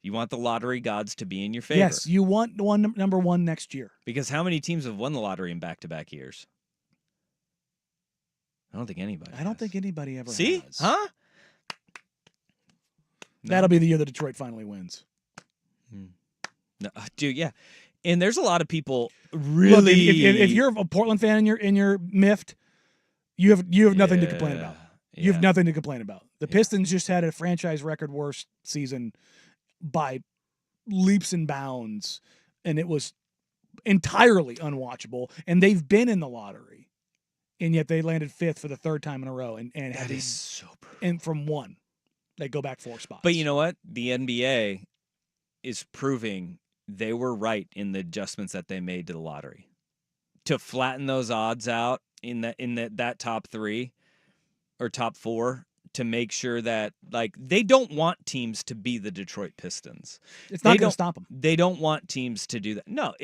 you want the lottery gods to be in your favor. Yes, you want number 1 next year. Because how many teams have won the lottery in back-to-back years? I don't think anybody. I don't think anybody ever See? has. Huh? That'll be the year that Detroit finally wins. No, dude, yeah. And there's a lot of people really. Look, if you're a Portland fan and you're miffed, you have nothing to complain about. You have nothing to complain about. The Pistons just had a franchise record worst season by leaps and bounds, and it was entirely unwatchable. And they've been in the lottery, and yet they landed 5th for the 3rd time in a row. And That is so brutal. and from 1, they go back 4 spots. But you know what? The NBA is proving they were right in the adjustments that they made to the lottery to flatten those odds out in that top 3 or top 4 to make sure that like they don't want teams to be the Detroit Pistons. it's not going to stop them. They don't want teams to do that. No,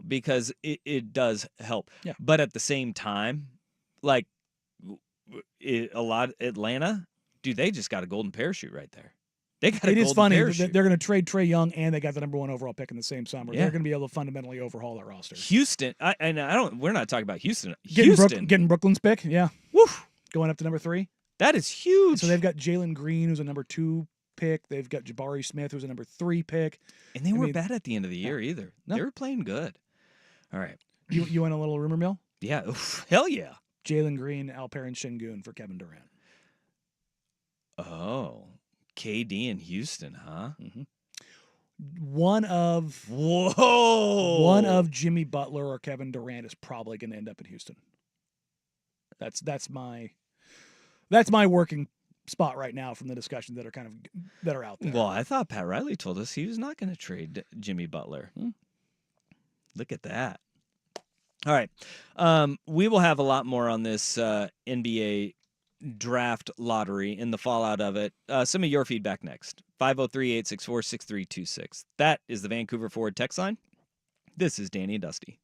because it does help. Yeah. But at the same time, like Atlanta, dude, they just got a golden parachute right there. They got a It golden is funny that parachute. they're going to trade Trae Young, and they got the number 1 overall pick in the same summer. Yeah. They're going to be able to fundamentally overhaul their roster. Houston, we're not talking about Houston. Getting Brooklyn's pick, yeah. Woof, Going up to number 3. that is huge. So they've got Jalen Green, who's a number 2 pick. They've got Jabari Smith, who's a number 3 pick. and they I weren't mean, bad at the end of the year either. No. They were playing good. All right. You want a little rumor mill? Yeah. Oof, hell yeah. Jalen Green, Alperen Şengün for Kevin Durant. Oh, KD in Houston, huh? One of Jimmy Butler or Kevin Durant is probably going to end up in Houston. That's my working spot right now from the discussions that are out there. Well, I thought Pat Riley told us he was not going to trade Jimmy Butler. Look at that. All right. We will have a lot more on this NBA draft lottery and the fallout of it. Some of your feedback next. 503-864-6326. That is the Vancouver Forward text line. This is Danny and Dusty.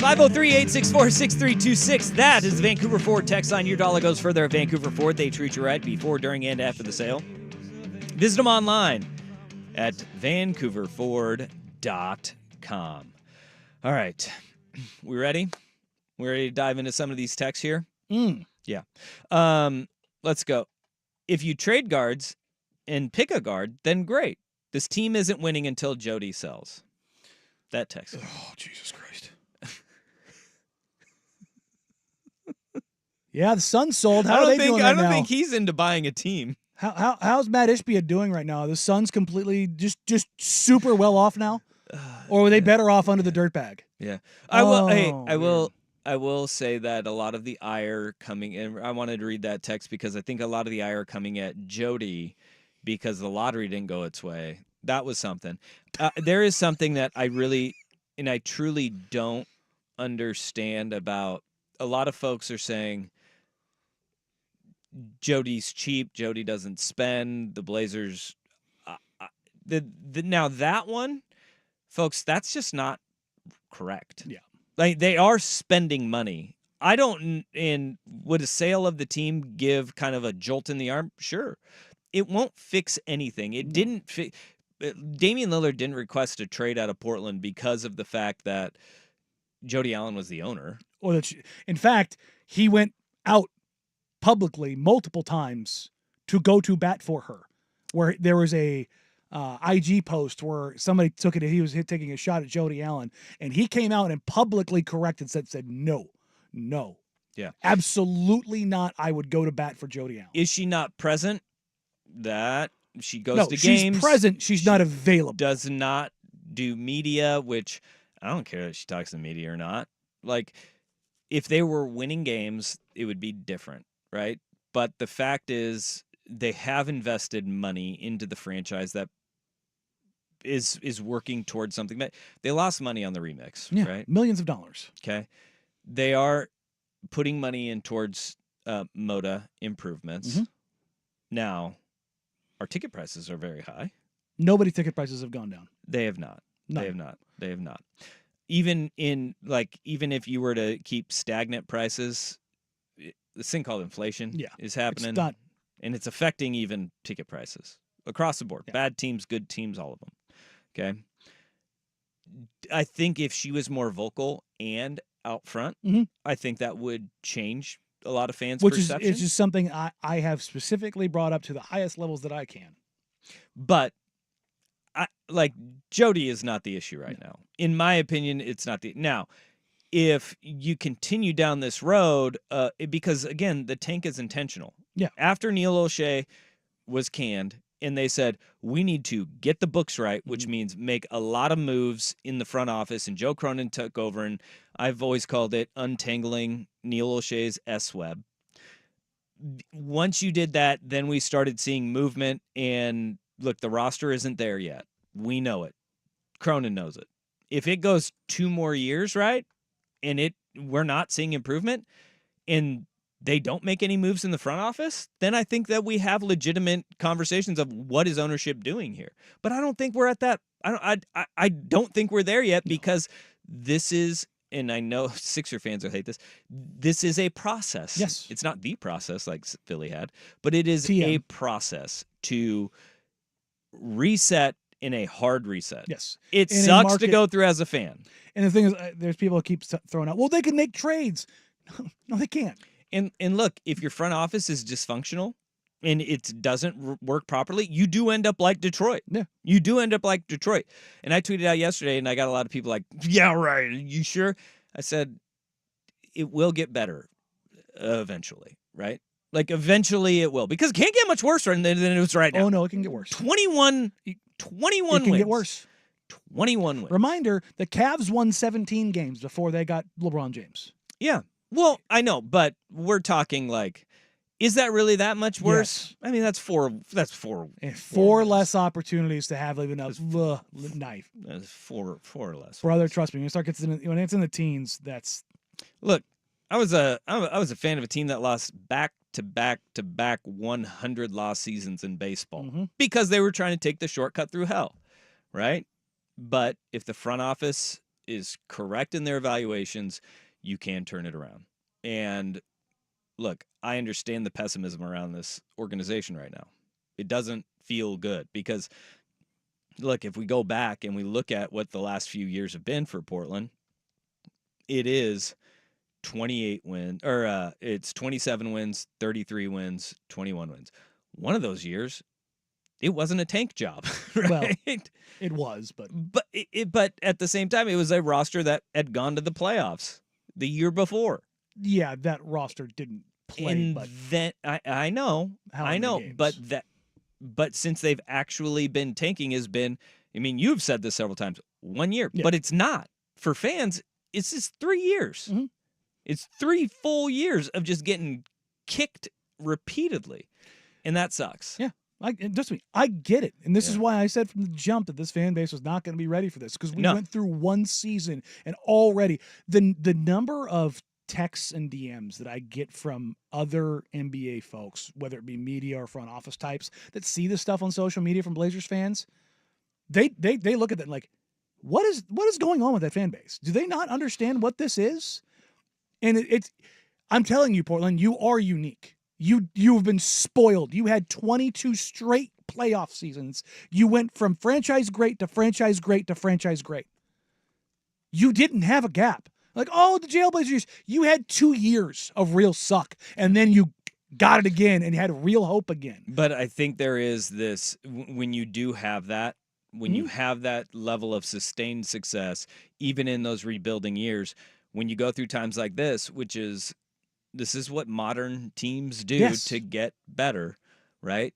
503-864-6326. That is the Vancouver Ford text line. Your dollar goes further at Vancouver Ford. They treat you right before, during, and after the sale. Visit them online at vancouverford.com. All right. We ready? We ready to dive into some of these texts here? Yeah. Let's go. If you trade guards and pick a guard, then great. This team isn't winning until Jody sells. That text. Oh, Jesus Christ. Yeah, the Suns sold. How are they doing right now? I don't think he's into buying a team. How's Matt Ishbia doing right now? The Suns completely just super well off now, or were they better off under the dirt bag? Yeah, I will say that a lot of the ire coming in. I wanted to read that text because I think a lot of the ire coming at Jody because the lottery didn't go its way. That was something. There is something that I truly don't understand about. A lot of folks are saying Jody's cheap. Jody doesn't spend. The Blazers. Now that one, folks, that's just not correct. Yeah, like they are spending money. I don't. And would a sale of the team give kind of a jolt in the arm? Sure, it won't fix anything. It didn't. Damian Lillard didn't request a trade out of Portland because of the fact that Jody Allen was the owner. Or that, in fact, he went out publicly multiple times to go to bat for her, where there was a IG post where somebody took it. He was taking a shot at Jody Allen, and he came out and publicly corrected, said no, yeah, absolutely not. I would go to bat for Jody Allen. Is she not present? That she goes to games. She's present. She's not available. Does not do media, which I don't care if she talks to media or not. Like, if they were winning games, it would be different, right? But the fact is, they have invested money into the franchise that is working towards something. They lost money on the remix, right? Millions of dollars. Okay. They are putting money in towards Moda improvements. Mm-hmm. Now, our ticket prices are very high. Nobody's ticket prices have gone down. They have not. No. They have not. Even if you were to keep stagnant prices, this thing called inflation is happening. It's not. And it's affecting even ticket prices across the board. Yeah. Bad teams, good teams, all of them. Okay. I think if she was more vocal and out front, I think that would change a lot of fans' perception. Which is something I have specifically brought up to the highest levels that I can. But Jody is not the issue right now. In my opinion, it's not now. If you continue down this road, because again, the tank is intentional. Yeah. After Neil O'Shea was canned, and they said we need to get the books right, which means make a lot of moves in the front office. And Joe Cronin took over, and I've always called it untangling Neil O'Shea's S-web. Once you did that, then we started seeing movement. And look, the roster isn't there yet. We know it. Cronin knows it. If it goes 2 more years, right, and we're not seeing improvement, and they don't make any moves in the front office, then I think that we have legitimate conversations of what is ownership doing here. But I don't think we're at that. I don't think we're there yet because this is, and I know Sixer fans will hate this, this is a process. Yes. It's not the process like Philly had, but it is a process to reset in a hard reset. Yes. It sucks to go through as a fan. And the thing is, there's people who keep throwing out, well, they can make trades. No, they can't. And look, if your front office is dysfunctional and it doesn't work properly, you do end up like Detroit. Yeah. You do end up like Detroit. And I tweeted out yesterday, and I got a lot of people like, yeah, right. You sure? I said, it will get better eventually, right? Like, eventually it will. Because it can't get much worse than it is right now. Oh, no, it can get worse. 21 it wins. can get worse. 21 wins. Reminder, the Cavs won 17 games before they got LeBron James. Yeah. Well, I know, but we're talking like, is that really that much worse? Yes. I mean, that's four. And four less opportunities to have even a knife. That's four less. Brother, trust me, when it's in the teens, that's. Look, I was a fan of a team that lost back to back 100 loss seasons in baseball because they were trying to take the shortcut through hell, right? But if the front office is correct in their evaluations, you can turn it around. And look, I understand the pessimism around this organization right now. It doesn't feel good because, look, if we go back and we look at what the last few years have been for Portland, it is 28 wins, or it's 27 wins, 33 wins, 21 wins. One of those years, it wasn't a tank job, right? Well, it was, but but at the same time, it was a roster that had gone to the playoffs the year before. yeah, that roster didn't play. And but then I know, how many games? but since they've actually been tanking has been, I mean, you've said this several times, 1 year, Yeah. but it's not for fans. It's just 3 years. Mhm. It's 3 full years of just getting kicked repeatedly, and that sucks. Yeah. Just me, I get it, and this is Yeah. why I said from the jump that this fan base was not going to be ready for this because we No. went through one season and already the number of texts and DMs that I get from other NBA folks, whether it be media or front office types that see this stuff on social media from Blazers fans, they look at that and like, what is going on with that fan base? Do they not understand what this is? And it's I'm telling you, Portland, you are unique. You've been spoiled. You had 22 straight playoff seasons. You went from franchise great to franchise great to franchise great. You didn't have a gap. Like, oh, the Jailblazers years. You had 2 years of real suck, and then you got it again and had real hope again. But I think there is this when you do have that, when you have that level of sustained success, even in those rebuilding years, when you go through times like this, this is what modern teams do Yes. to get better, right?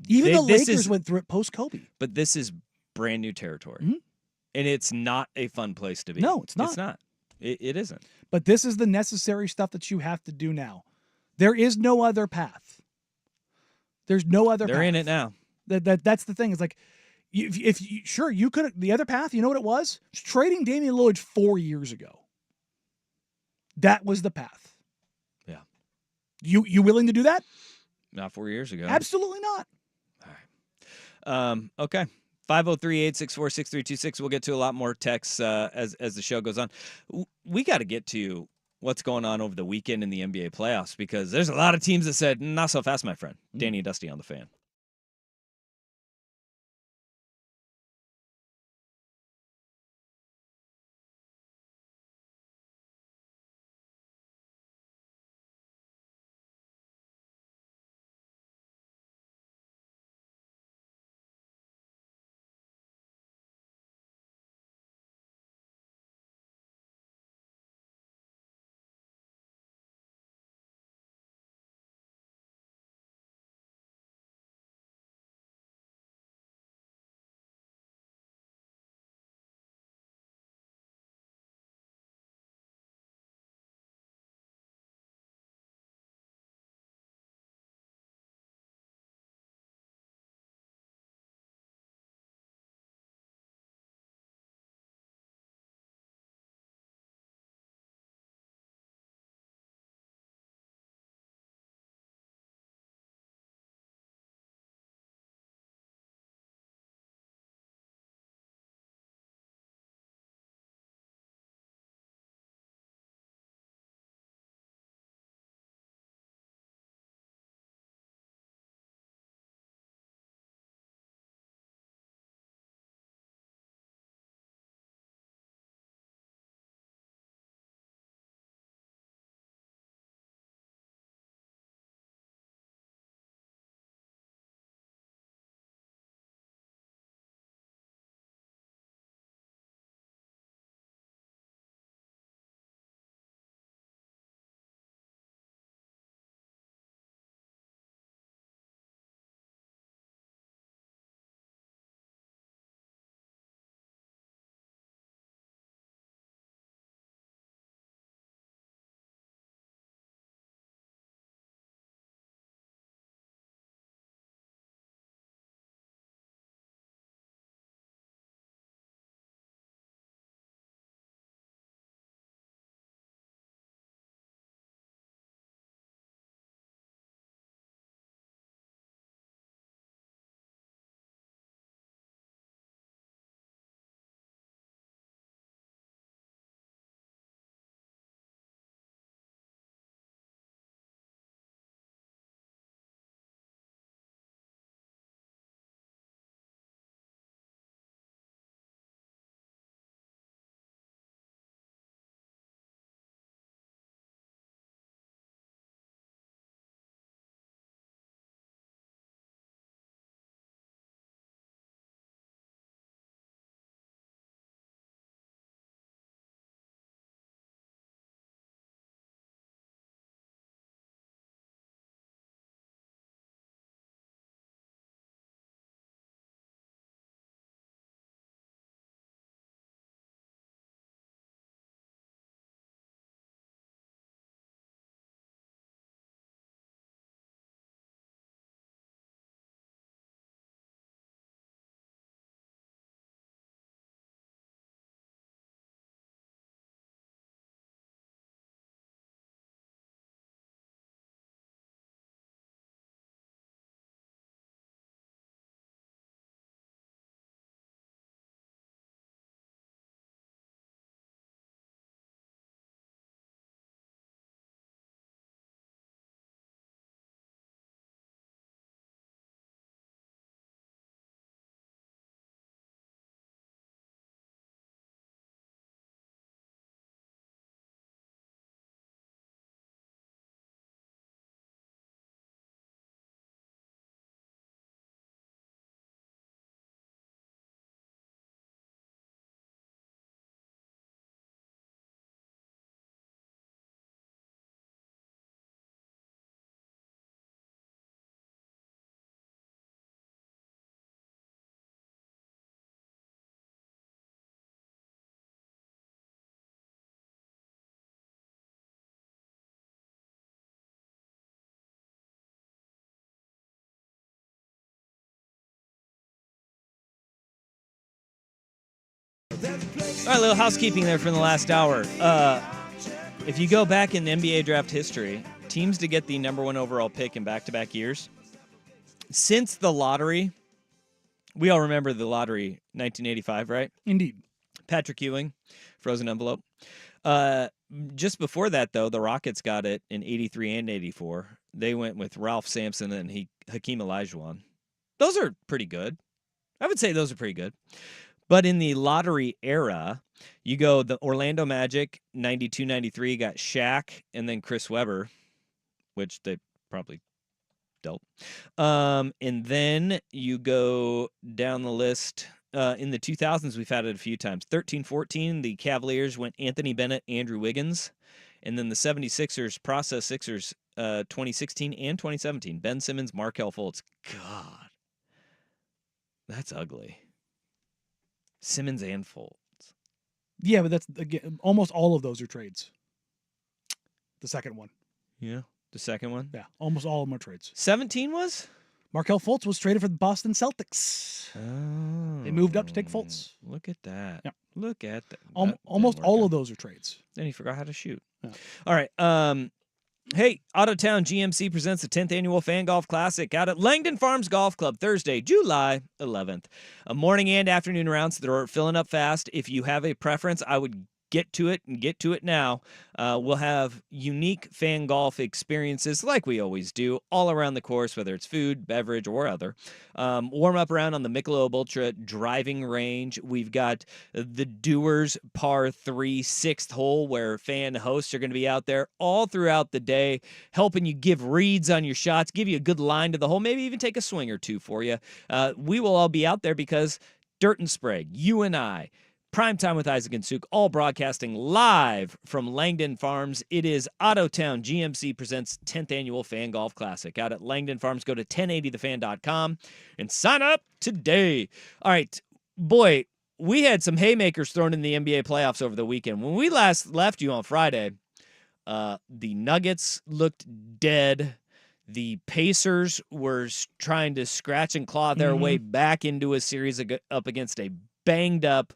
Even the This Lakers is- went through it post-Kobe. But this is brand new territory. Mhm. And it's not a fun place to be. No, it's not. It's not. It isn't. But this is the necessary stuff that you have to do now. There is no other path. There's no other path. They're in it now. That's the thing. It's like, if you, sure, you could, the other path, you know what it was? It's trading Damian Lillard 4 years ago. That was the path. Yeah. You willing to do that? Not 4 years ago. Absolutely not. Okay. 503-864-6326. We'll get to a lot more texts as the show goes on. We got to get to what's going on over the weekend in the NBA playoffs because there's a lot of teams that said, not so fast, my friend. Danny and Dusty on the Fan. All right, a little housekeeping there from the last hour. If you go back in NBA draft history, teams to get the number 1 overall pick in back-to-back years, since the lottery, we all remember the lottery, 1985, right? Indeed. Patrick Ewing, frozen envelope. Just before that, though, the Rockets got it in 83 and 84. They went with Ralph Sampson and Hakeem Olajuwon. Those are pretty good. I would say those are pretty good. But in the lottery era, you go the Orlando Magic, 92-93, got Shaq and then Chris Webber, which they probably dealt. And then you go down the list. In the 2000s, we've had it a few times. 13-14, the Cavaliers went Anthony Bennett, Andrew Wiggins. And then the 76ers, process Sixers, 2016 and 2017. Ben Simmons, Markelle Fultz. God, that's ugly. Simmons and Fultz. Yeah, but that's, again, almost all of those are trades. The second one. Yeah, the second one? Yeah, almost all of them are trades. 17 was? Markelle Fultz was traded for the Boston Celtics. Oh. They moved up to take Fultz. Look at that. Yeah. Look at that. Almost all of those are trades. Then he forgot how to shoot. Yeah. All right. Hey, Autotown GMC presents the 10th Annual Fan Golf Classic out at Langdon Farms Golf Club Thursday, July 11th. A morning and afternoon rounds that are filling up fast. If you have a preference, I would get to it now. We'll have unique fan golf experiences like we always do all around the course, whether it's food, beverage, or other. Warm up around on the Michelob Ultra driving range. We've got the Doers Par 3 6th hole where fan hosts are going to be out there all throughout the day helping you give reads on your shots, give you a good line to the hole, maybe even take a swing or two for you. We will all be out there because Dirt and Sprague, you and I, Primetime with Isaac and Suk, all broadcasting live from Langdon Farms. It is Autotown GMC presents 10th Annual Fan Golf Classic out at Langdon Farms. Go to 1080thefan.com and sign up today. All right, boy, we had some haymakers thrown in the NBA playoffs over the weekend. When we last left you on Friday, the Nuggets looked dead. The Pacers were trying to scratch and claw their way back into a series up against a banged-up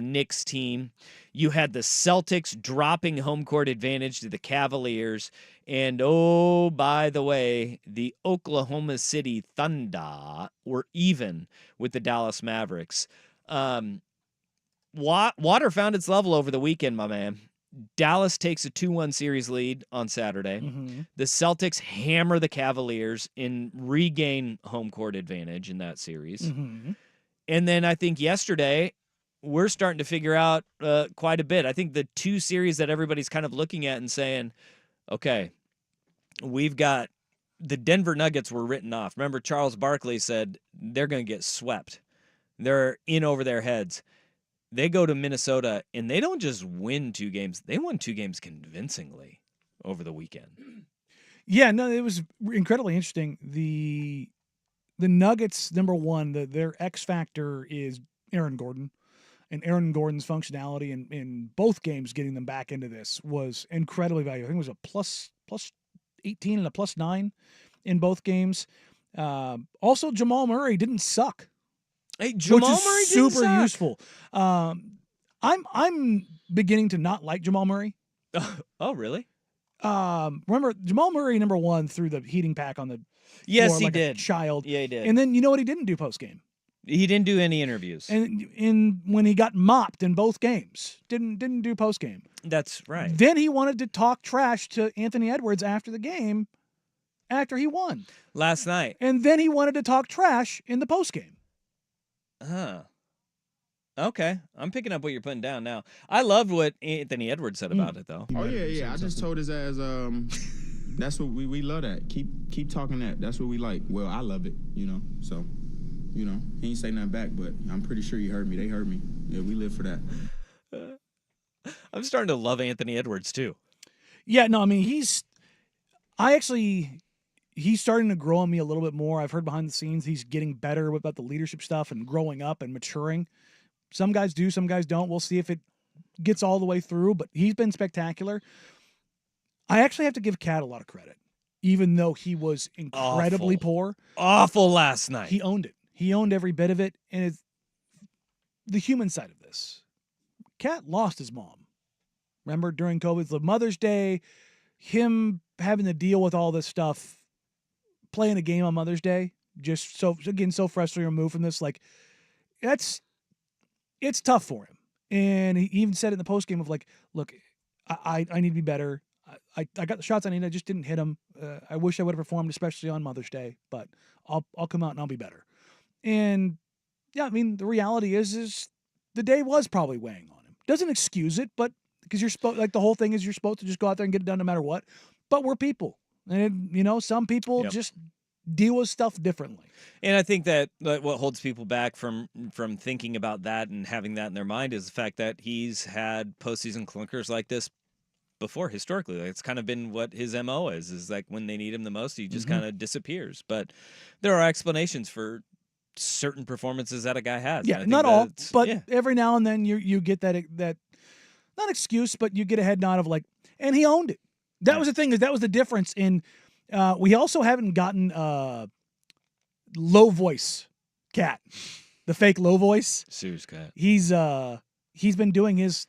Knicks team. You had the Celtics dropping home court advantage to the Cavaliers. And, oh, by the way, the Oklahoma City Thunder were even with the Dallas Mavericks. Water found its level over the weekend, my man. Dallas takes a 2-1 series lead on Saturday. The Celtics hammer the Cavaliers and regain home court advantage in that series. And then I think yesterday, we're starting to figure out quite a bit. I think the two series that everybody's kind of looking at and saying, okay, we've got the Denver Nuggets were written off. Remember, Charles Barkley said they're going to get swept. They're in over their heads. They go to Minnesota, and they don't just win 2 games. They won 2 games convincingly over the weekend. Yeah, no, it was incredibly interesting. The Nuggets, number one, their X factor is Aaron Gordon. And Aaron Gordon's functionality in both games getting them back into this was incredibly valuable. I think it was a plus 18 and a plus 9 in both games. Also, Jamal Murray didn't suck. Hey, Jamal Murray didn't super suck. useful. I'm beginning to not like Jamal Murray. Oh, really? Remember, Jamal Murray, number one, threw the heating pack on the floor He like did. a child. Yeah, he did. And then you know what he didn't do post game? He didn't do any interviews. And when he got mopped in both games, didn't do post game. That's right. Then he wanted to talk trash to Anthony Edwards after the game, after he won. Last night. And then he wanted to talk trash in the post game. Huh. Okay. I'm picking up what you're putting down now. I loved what Anthony Edwards said about it, though. Oh, yeah. I just told his ass, that's what we love that. Keep talking that. That's what we like. Well, I love it, so... he ain't say nothing back, but I'm pretty sure he heard me. They heard me. Yeah, we live for that. I'm starting to love Anthony Edwards, too. Yeah, no, I mean, he's starting to grow on me a little bit more. I've heard behind the scenes he's getting better about the leadership stuff and growing up and maturing. Some guys do, some guys don't. We'll see if it gets all the way through, but he's been spectacular. I actually have to give Cat a lot of credit, even though he was incredibly poor. Awful last night. He owned it. He owned every bit of it, and it's the human side of this. Cat lost his mom. Remember during COVID, the Mother's Day, him having to deal with all this stuff, playing a game on Mother's Day, just so frustrating removed from this. Like, it's tough for him. And he even said it in the post game of like, look, I need to be better. I got the shots I need. I just didn't hit them. I wish I would have performed, especially on Mother's Day, but I'll come out and I'll be better. And yeah, I mean, the reality is the day was probably weighing on him. Doesn't excuse it, but because you're supposed, like the whole thing is you're supposed to just go out there and get it done no matter what. But we're people, and some people just deal with stuff differently. And I think that what holds people back from thinking about that and having that in their mind is the fact that he's had postseason clunkers like this before historically. Like, it's kind of been what his MO is like when they need him the most, he just kind of disappears. But there are explanations for certain performances that a guy has. Yeah, not all, but every now and then you get that not excuse, but you get a head nod of like, and he owned it. That was the thing, is that was the difference in we also haven't gotten low voice Cat. The fake low voice. Serious Cat. He's been doing his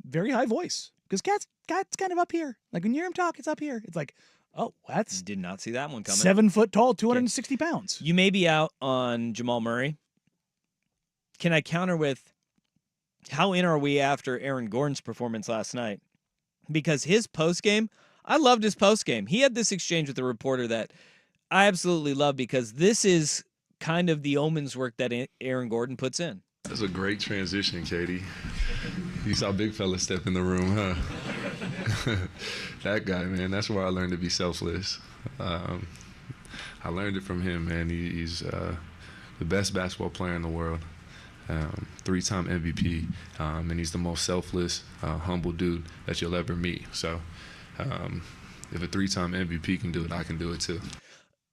very high voice. Because Cat's kind of up here. Like when you hear him talk, it's up here. It's like, oh, that's did not see that one coming. 7 foot tall, 260 pounds. You may be out on Jamal Murray. Can I counter with how in are we after Aaron Gordon's performance last night? Because his postgame, I loved his postgame. He had this exchange with the reporter that I absolutely love, because this is kind of the omens work that Aaron Gordon puts in. That's a great transition, Katie. You saw big fella step in the room, huh? That guy, man, that's where I learned to be selfless. I learned it from him, man. He's the best basketball player in the world, 3-time MVP, and he's the most selfless, humble dude that you'll ever meet. So if a 3-time MVP can do it, I can do it too.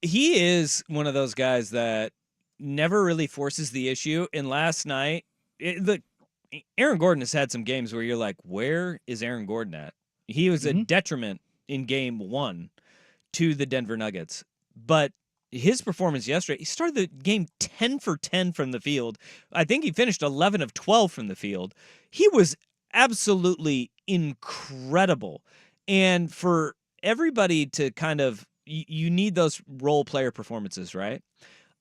He is one of those guys that never really forces the issue. And last night, Aaron Gordon has had some games where you're like, where is Aaron Gordon at? He was a detriment in game 1 to the Denver Nuggets. But his performance yesterday, he started the game 10 for 10 from the field. I think he finished 11 of 12 from the field. He was absolutely incredible. And for everybody to kind of, you need those role player performances, right?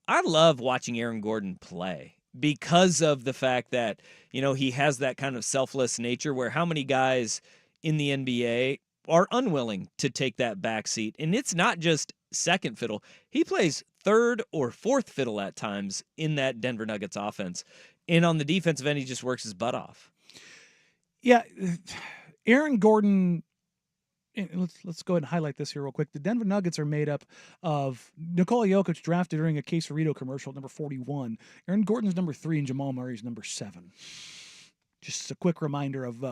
I love watching Aaron Gordon play because of the fact that, he has that kind of selfless nature where how many guys in the NBA are unwilling to take that back seat. And it's not just second fiddle. He plays third or fourth fiddle at times in that Denver Nuggets offense. And on the defensive end, he just works his butt off. Yeah, Aaron Gordon, and let's go ahead and highlight this here real quick. The Denver Nuggets are made up of Nikola Jokic, drafted during a Quesarito commercial at number 41. Aaron Gordon's number 3 and Jamal Murray's number 7. Just a quick reminder of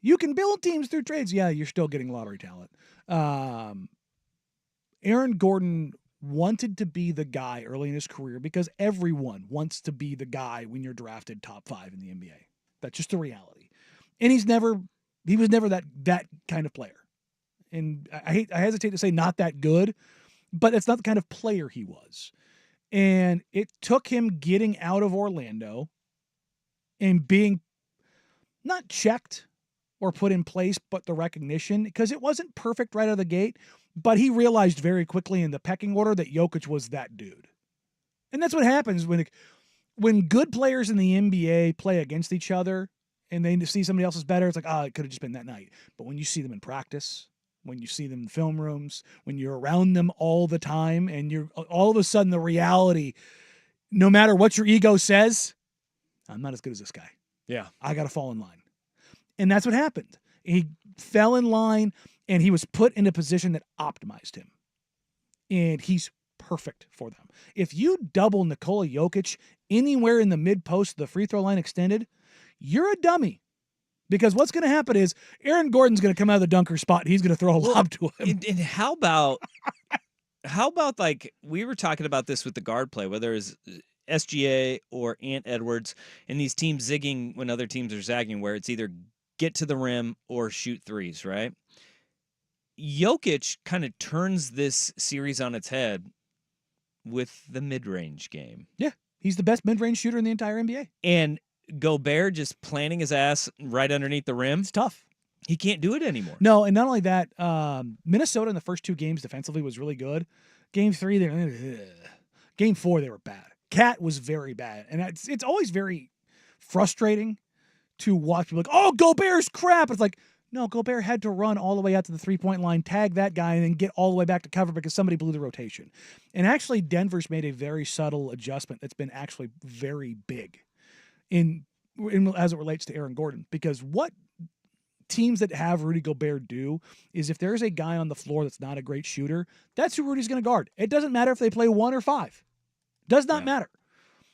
you can build teams through trades. Yeah, you're still getting lottery talent. Aaron Gordon wanted to be the guy early in his career because everyone wants to be the guy when you're drafted top 5 in the NBA. That's just the reality. And he was never that kind of player. And I hesitate to say not that good, but it's not the kind of player he was. And it took him getting out of Orlando and being not checked or put in place, but the recognition, because it wasn't perfect right out of the gate, but he realized very quickly in the pecking order that Jokic was that dude. And that's what happens when good players in the NBA play against each other and they see somebody else is better. It's like, it could have just been that night. But when you see them in practice, when you see them in film rooms, when you're around them all the time, and you're all of a sudden the reality, no matter what your ego says, I'm not as good as this guy. Yeah. I got to fall in line. And that's what happened. He fell in line and he was put in a position that optimized him. And he's perfect for them. If you double Nikola Jokic anywhere in the mid post of the free throw line extended, you're a dummy. Because what's going to happen is Aaron Gordon's going to come out of the dunker spot and he's going to throw a lob to him. And how about like we were talking about this with the guard play, whether it's SGA or Ant Edwards, and these teams zigging when other teams are zagging, where it's either get to the rim or shoot threes, right? Jokic kind of turns this series on its head with the mid-range game. Yeah, he's the best mid-range shooter in the entire NBA. And Gobert just planting his ass right underneath the rim. It's tough. He can't do it anymore. No, and not only that, Minnesota in the first 2 games defensively was really good. Game 3, Game 4, they were bad. Cat was very bad, and it's always very frustrating to watch people like, oh, Gobert's crap. It's like, no, Gobert had to run all the way out to the 3-point line, tag that guy, and then get all the way back to cover because somebody blew the rotation. And actually, Denver's made a very subtle adjustment that's been actually very big in as it relates to Aaron Gordon, because what teams that have Rudy Gobert do is if there's a guy on the floor that's not a great shooter, that's who Rudy's going to guard. It doesn't matter if they play 1 or 5. Does not matter.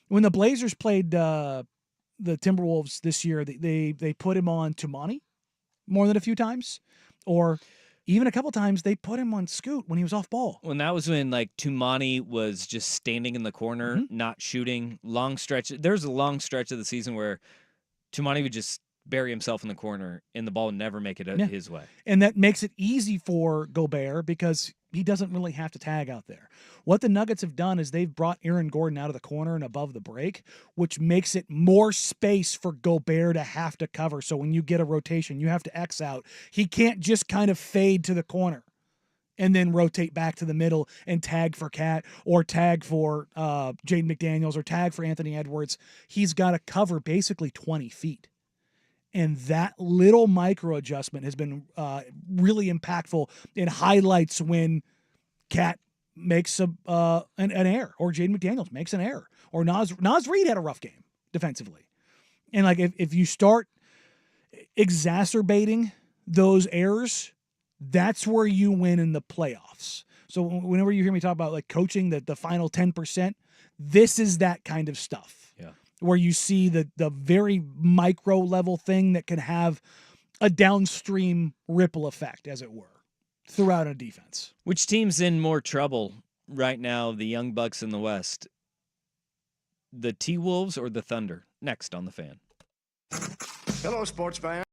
When the Blazers played the Timberwolves this year, they put him on Tumani more than a few times, or even a couple times they put him on Scoot when he was off ball. When that was when like Tumani was just standing in the corner, not shooting. Long stretch. There's a long stretch of the season where Tumani would just bury himself in the corner and the ball would never make it his way. And that makes it easy for Gobert because he doesn't really have to tag out there. What the Nuggets have done is they've brought Aaron Gordon out of the corner and above the break, which makes it more space for Gobert to have to cover. So when you get a rotation, you have to X out. He can't just kind of fade to the corner and then rotate back to the middle and tag for Cat or tag for Jaden McDaniels or tag for Anthony Edwards. He's got to cover basically 20 feet. And that little micro adjustment has been really impactful in highlights when Cat makes an error, or Jaden McDaniels makes an error, or Naz Reid had a rough game defensively. And like if you start exacerbating those errors, that's where you win in the playoffs. So whenever you hear me talk about like coaching the final 10%, this is that kind of stuff. Where you see the very micro level thing that can have a downstream ripple effect, as it were, throughout a defense. Which team's in more trouble right now, the Young Bucks in the West? The T-Wolves or the Thunder? Next on The Fan. Hello, sports fans.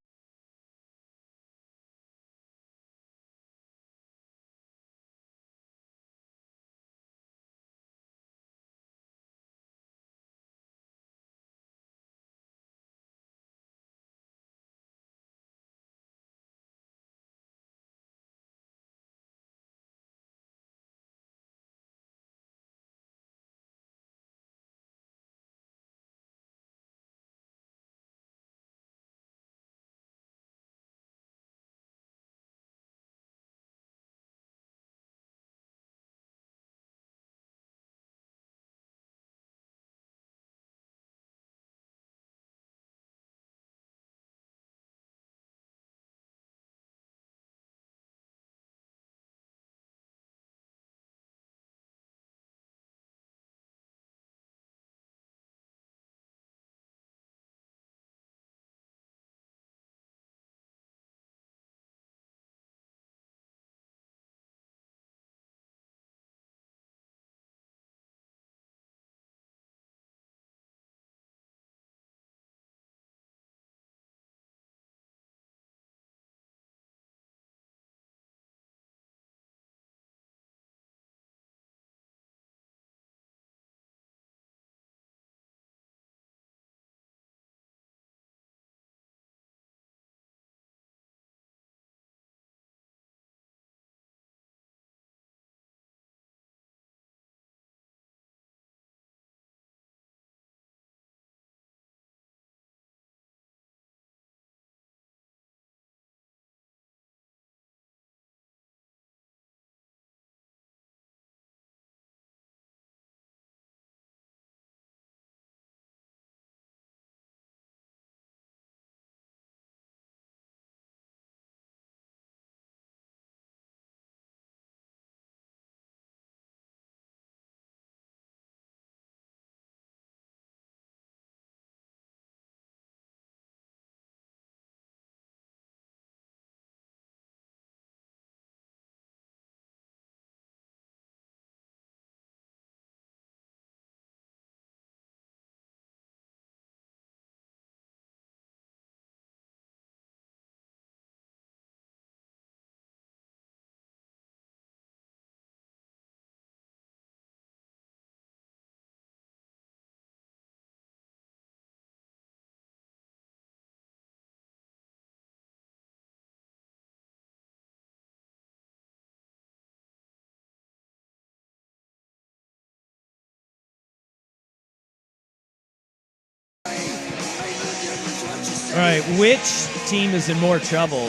All right, which team is in more trouble?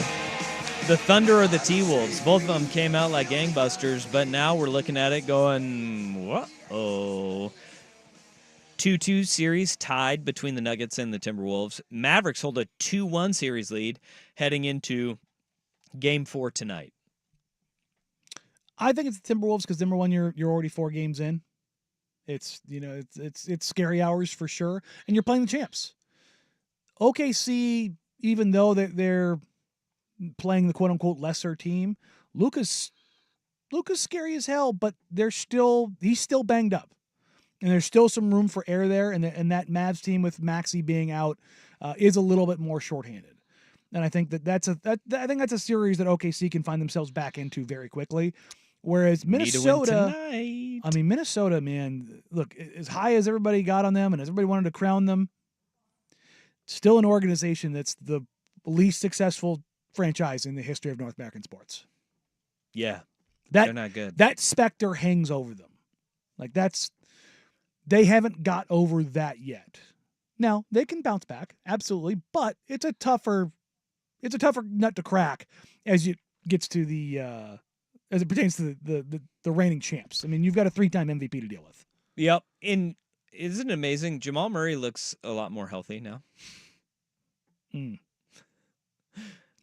The Thunder or the T-Wolves? Both of them came out like gangbusters, but now we're looking at it going, whoa. 2-2 series tied between the Nuggets and the Timberwolves. Mavericks hold a 2-1 series lead heading into Game 4 tonight. I think it's the Timberwolves because number one, you're already 4 games in. It's scary hours for sure, and you're playing the champs. OKC, even though they're playing the quote unquote lesser team, Luka's scary as hell, but he's still banged up. And there's still some room for error there, and that Mavs team with Maxey being out is a little bit more shorthanded. And I think that's a series that OKC can find themselves back into very quickly. Whereas Minnesota, Minnesota, man, look, as high as everybody got on them and as everybody wanted to crown them, still an organization that's the least successful franchise in the history of North American sports. Yeah, they're not good. That specter hangs over them. They haven't got over that yet. Now, they can bounce back, absolutely, but it's a tougher nut to crack as it gets to as it pertains to the reigning champs. I mean, you've got a 3-time MVP to deal with. Yep. And isn't it amazing? Jamal Murray looks a lot more healthy now.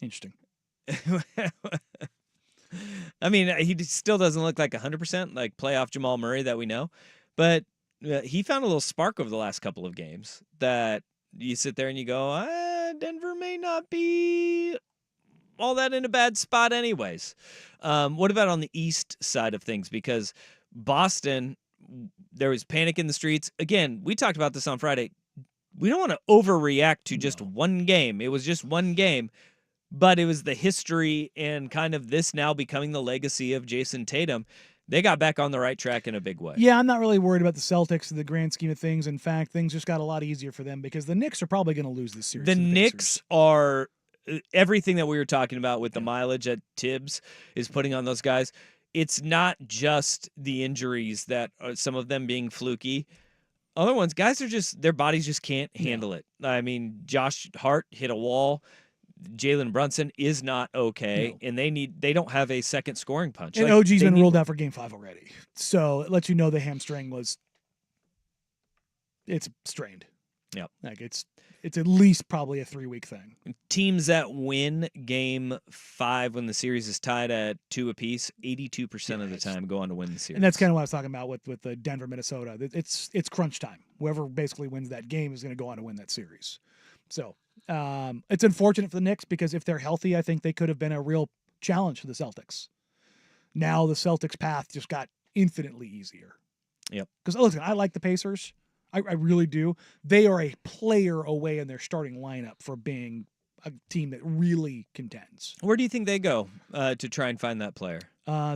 Interesting. I mean, he still doesn't look like 100% like playoff Jamal Murray that we know, but he found a little spark over the last couple of games that you sit there and you go, Denver may not be all that in a bad spot anyways. What about on the East side of things? Because Boston, there was panic in the streets. Again, we talked about this on Friday. We don't want to overreact to just one game. It was just one game, but it was the history and kind of this now becoming the legacy of Jason Tatum. They got back on the right track in a big way. Yeah, I'm not really worried about the Celtics in the grand scheme of things. In fact, things just got a lot easier for them because the Knicks are probably going to lose this series. The Knicks are everything that we were talking about with the mileage that Tibbs is putting on those guys. It's not just the injuries that are some of them being fluky. Other ones, guys are just, their bodies just can't handle it. I mean, Josh Hart hit a wall. Jalen Brunson is not okay, and they don't have a second scoring punch. And OG's been ruled out for Game 5 already, so it lets you know the hamstring it's strained. Yep, like it's at least probably a 3-week thing. Teams that win Game 5 when the series is tied at 2 apiece, 82% of the time go on to win the series. And that's kind of what I was talking about with the Denver Minnesota. It's crunch time. Whoever basically wins that game is going to go on to win that series. So. It's unfortunate for the Knicks because if they're healthy, I think they could have been a real challenge for the Celtics. Now the Celtics' path just got infinitely easier. Yep. Because listen, I like the Pacers. I really do. They are a player away in their starting lineup for being a team that really contends. Where do you think they go to try and find that player?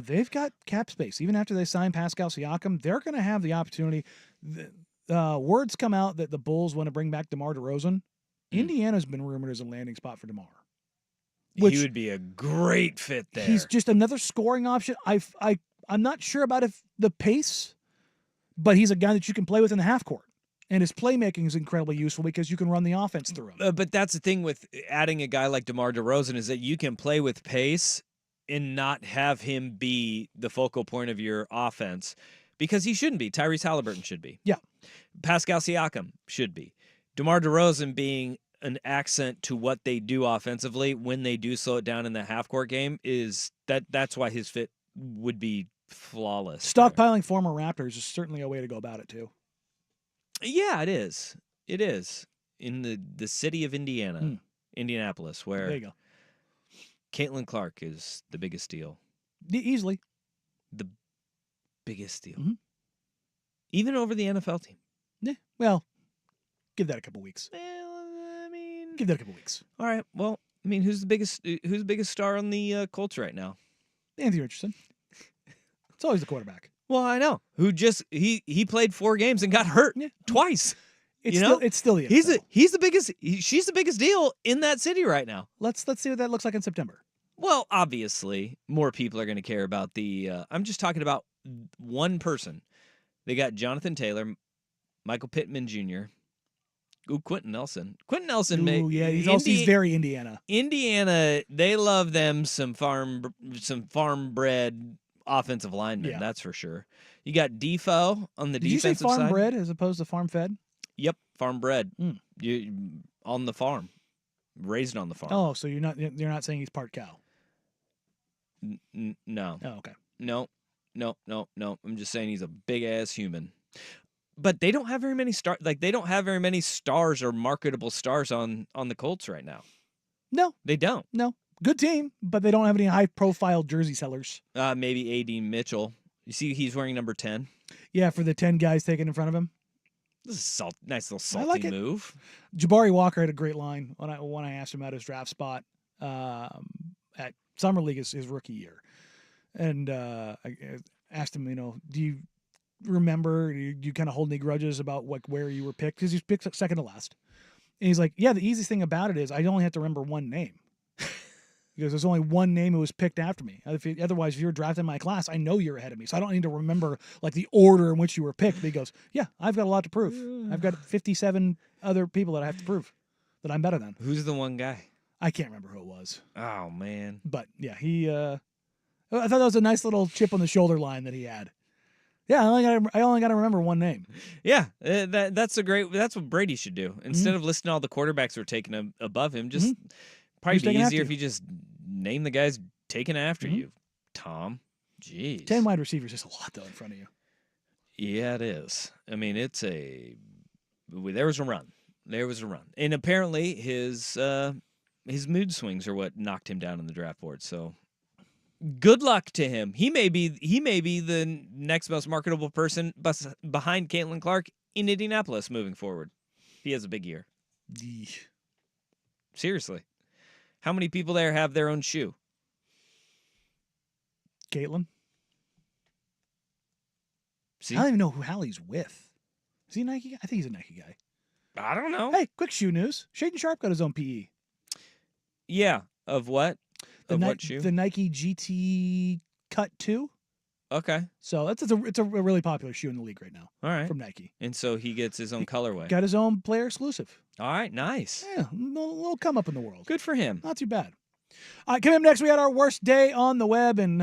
They've got cap space. Even after they sign Pascal Siakam, they're going to have the opportunity. Words come out that the Bulls want to bring back DeMar DeRozan. Indiana's been rumored as a landing spot for DeMar. He would be a great fit there. He's just another scoring option. I'm not sure about the pace, but he's a guy that you can play with in the half court. And his playmaking is incredibly useful because you can run the offense through him. But that's the thing with adding a guy like DeMar DeRozan is that you can play with pace and not have him be the focal point of your offense because he shouldn't be. Tyrese Halliburton should be. Yeah. Pascal Siakam should be. DeMar DeRozan being an accent to what they do offensively when they do slow it down in the half-court game that's why his fit would be flawless. Stockpiling former Raptors is certainly a way to go about it, too. Yeah, it is. It is. In the city of Indiana, Indianapolis, where there you go. Caitlin Clark is the biggest deal. Easily. The biggest deal. Mm-hmm. Even over the NFL team. Yeah, well, give that a couple weeks. Well, I mean, give that a couple weeks. All right. Well, I mean, who's the biggest star on the Colts right now? Anthony Richardson. It's always the quarterback. Well, I know. Who just he played 4 games and got hurt twice. It's still the NFL. He's the biggest. She's the biggest deal in that city right now. Let's see what that looks like in September. Well, obviously, more people are going to care about the. I'm just talking about one person. They got Jonathan Taylor, Michael Pittman Jr., Ooh, Quentin Nelson. Quentin Nelson. Ooh, yeah, he's very Indiana. Indiana, they love them some farm bred offensive linemen. Yeah. That's for sure. You got Defoe on the Did you say defensive farm side. bred as opposed to farm fed? Yep, farm bred. Mm. You on the farm, raised on the farm. Oh, so you're not saying he's part cow? No. Oh, okay. No. I'm just saying he's a big ass human. But they don't have very many they don't have very many stars or marketable stars on the Colts right now. No, they don't. No, good team, but they don't have any high profile jersey sellers. Maybe A.D. Mitchell. You see, he's wearing number 10. Yeah, for the 10 guys taken in front of him. This is nice little salty like it. move. Jabari Walker had a great line when I asked him about his draft spot at Summer League his rookie year, and I asked him, do you remember? Do you kind of hold any grudges about where you were picked? Because you picked second to last, and he's like, yeah. The easiest thing about it is I only have to remember one name. Because there's only one name who was picked after me. Otherwise, if you're drafted in my class, I know you're ahead of me. So I don't need to remember the order in which you were picked. But he goes, yeah, I've got a lot to prove. I've got 57 other people that I have to prove that I'm better than. Who's the one guy? I can't remember who it was. Oh, man. But yeah, I thought that was a nice little chip on the shoulder line that he had. Yeah, I only got to remember one name. Yeah, that's what Brady should do. Instead of listing all the quarterbacks who are taken above him, just probably be easier if you just name the guys taken after you. Tom. Jeez. 10 wide receivers is a lot, though, in front of you. Yeah, it is. I mean, there was a run. And apparently his mood swings are what knocked him down on the draft board. So good luck to him. He may be the next most marketable person behind Caitlin Clark in Indianapolis moving forward. He has a big year. Seriously. How many people there have their own shoe? Caitlin. See? I don't even know who Hallie's with. Is he a Nike guy? I think he's a Nike guy. I don't know. Hey, quick shoe news. Shaden Sharp got his own PE. Yeah. Of what? What shoe? The Nike GT Cut 2. Okay. So it's a really popular shoe in the league right now. All right. From Nike. And so he gets his own colorway. Got his own player exclusive. All right. Nice. Yeah, a little come up in the world. Good for him. Not too bad. All right, coming up next, we got our worst day on the web, and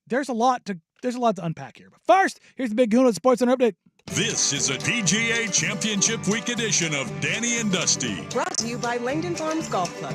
there's a lot to unpack here. But first, here's the Big Kahuna SportsCenter update. This is a PGA Championship Week edition of Danny and Dusty. Brought to you by Langdon Farms Golf Club.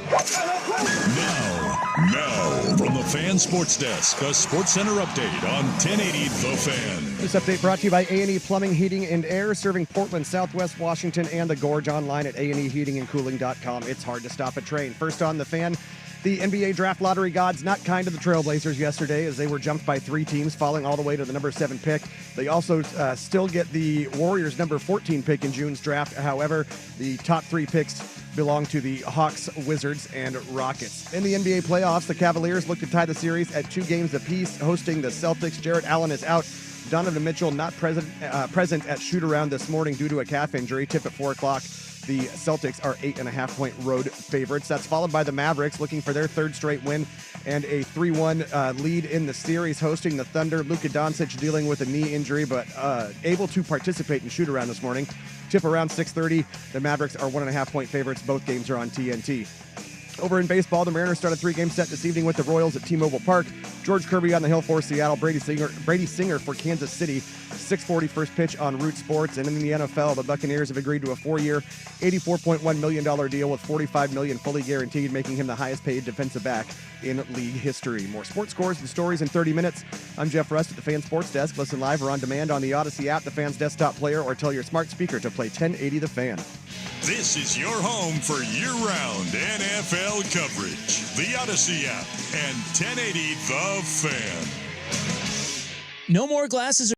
Now, from the Fan Sports Desk, a SportsCenter update on 1080 The Fan. This update brought to you by A&E Plumbing, Heating, and Air, serving Portland, Southwest Washington, and the Gorge, online at aneheatingandcooling.com. It's hard to stop a train. First on The Fan, the NBA draft lottery gods not kind to the Trailblazers yesterday as they were jumped by 3 teams, falling all the way to the number 7 pick. They also still get the Warriors' number 14 pick in June's draft. However, the top 3 picks belong to the Hawks, Wizards, and Rockets. In the NBA playoffs, the Cavaliers look to tie the series at 2 games apiece, hosting the Celtics. Jarrett Allen is out. Donovan Mitchell not present at shoot-around this morning due to a calf injury. Tip at 4 o'clock. The Celtics are 8.5-point road favorites. That's followed by the Mavericks looking for their 3rd straight win and a 3-1 lead in the series, hosting the Thunder. Luka Doncic dealing with a knee injury, but able to participate in shoot-around this morning. Tip around 6:30. The Mavericks are 1.5-point favorites. Both games are on TNT. Over in baseball, the Mariners start a 3-game set this evening with the Royals at T-Mobile Park. George Kirby on the hill for Seattle. Brady Singer for Kansas City. 6:40 first pitch on Root Sports. And in the NFL, the Buccaneers have agreed to a 4-year, $84.1 million deal with $45 million fully guaranteed, making him the highest paid defensive back in league history. More sports scores and stories in 30 minutes. I'm Jeff Rust at the Fan Sports Desk. Listen live or on demand on the Odyssey app, the Fan's desktop player, or tell your smart speaker to play 1080 The Fan. This is your home for year-round NFL coverage. The Odyssey app and 1080 The Fan. No more glasses.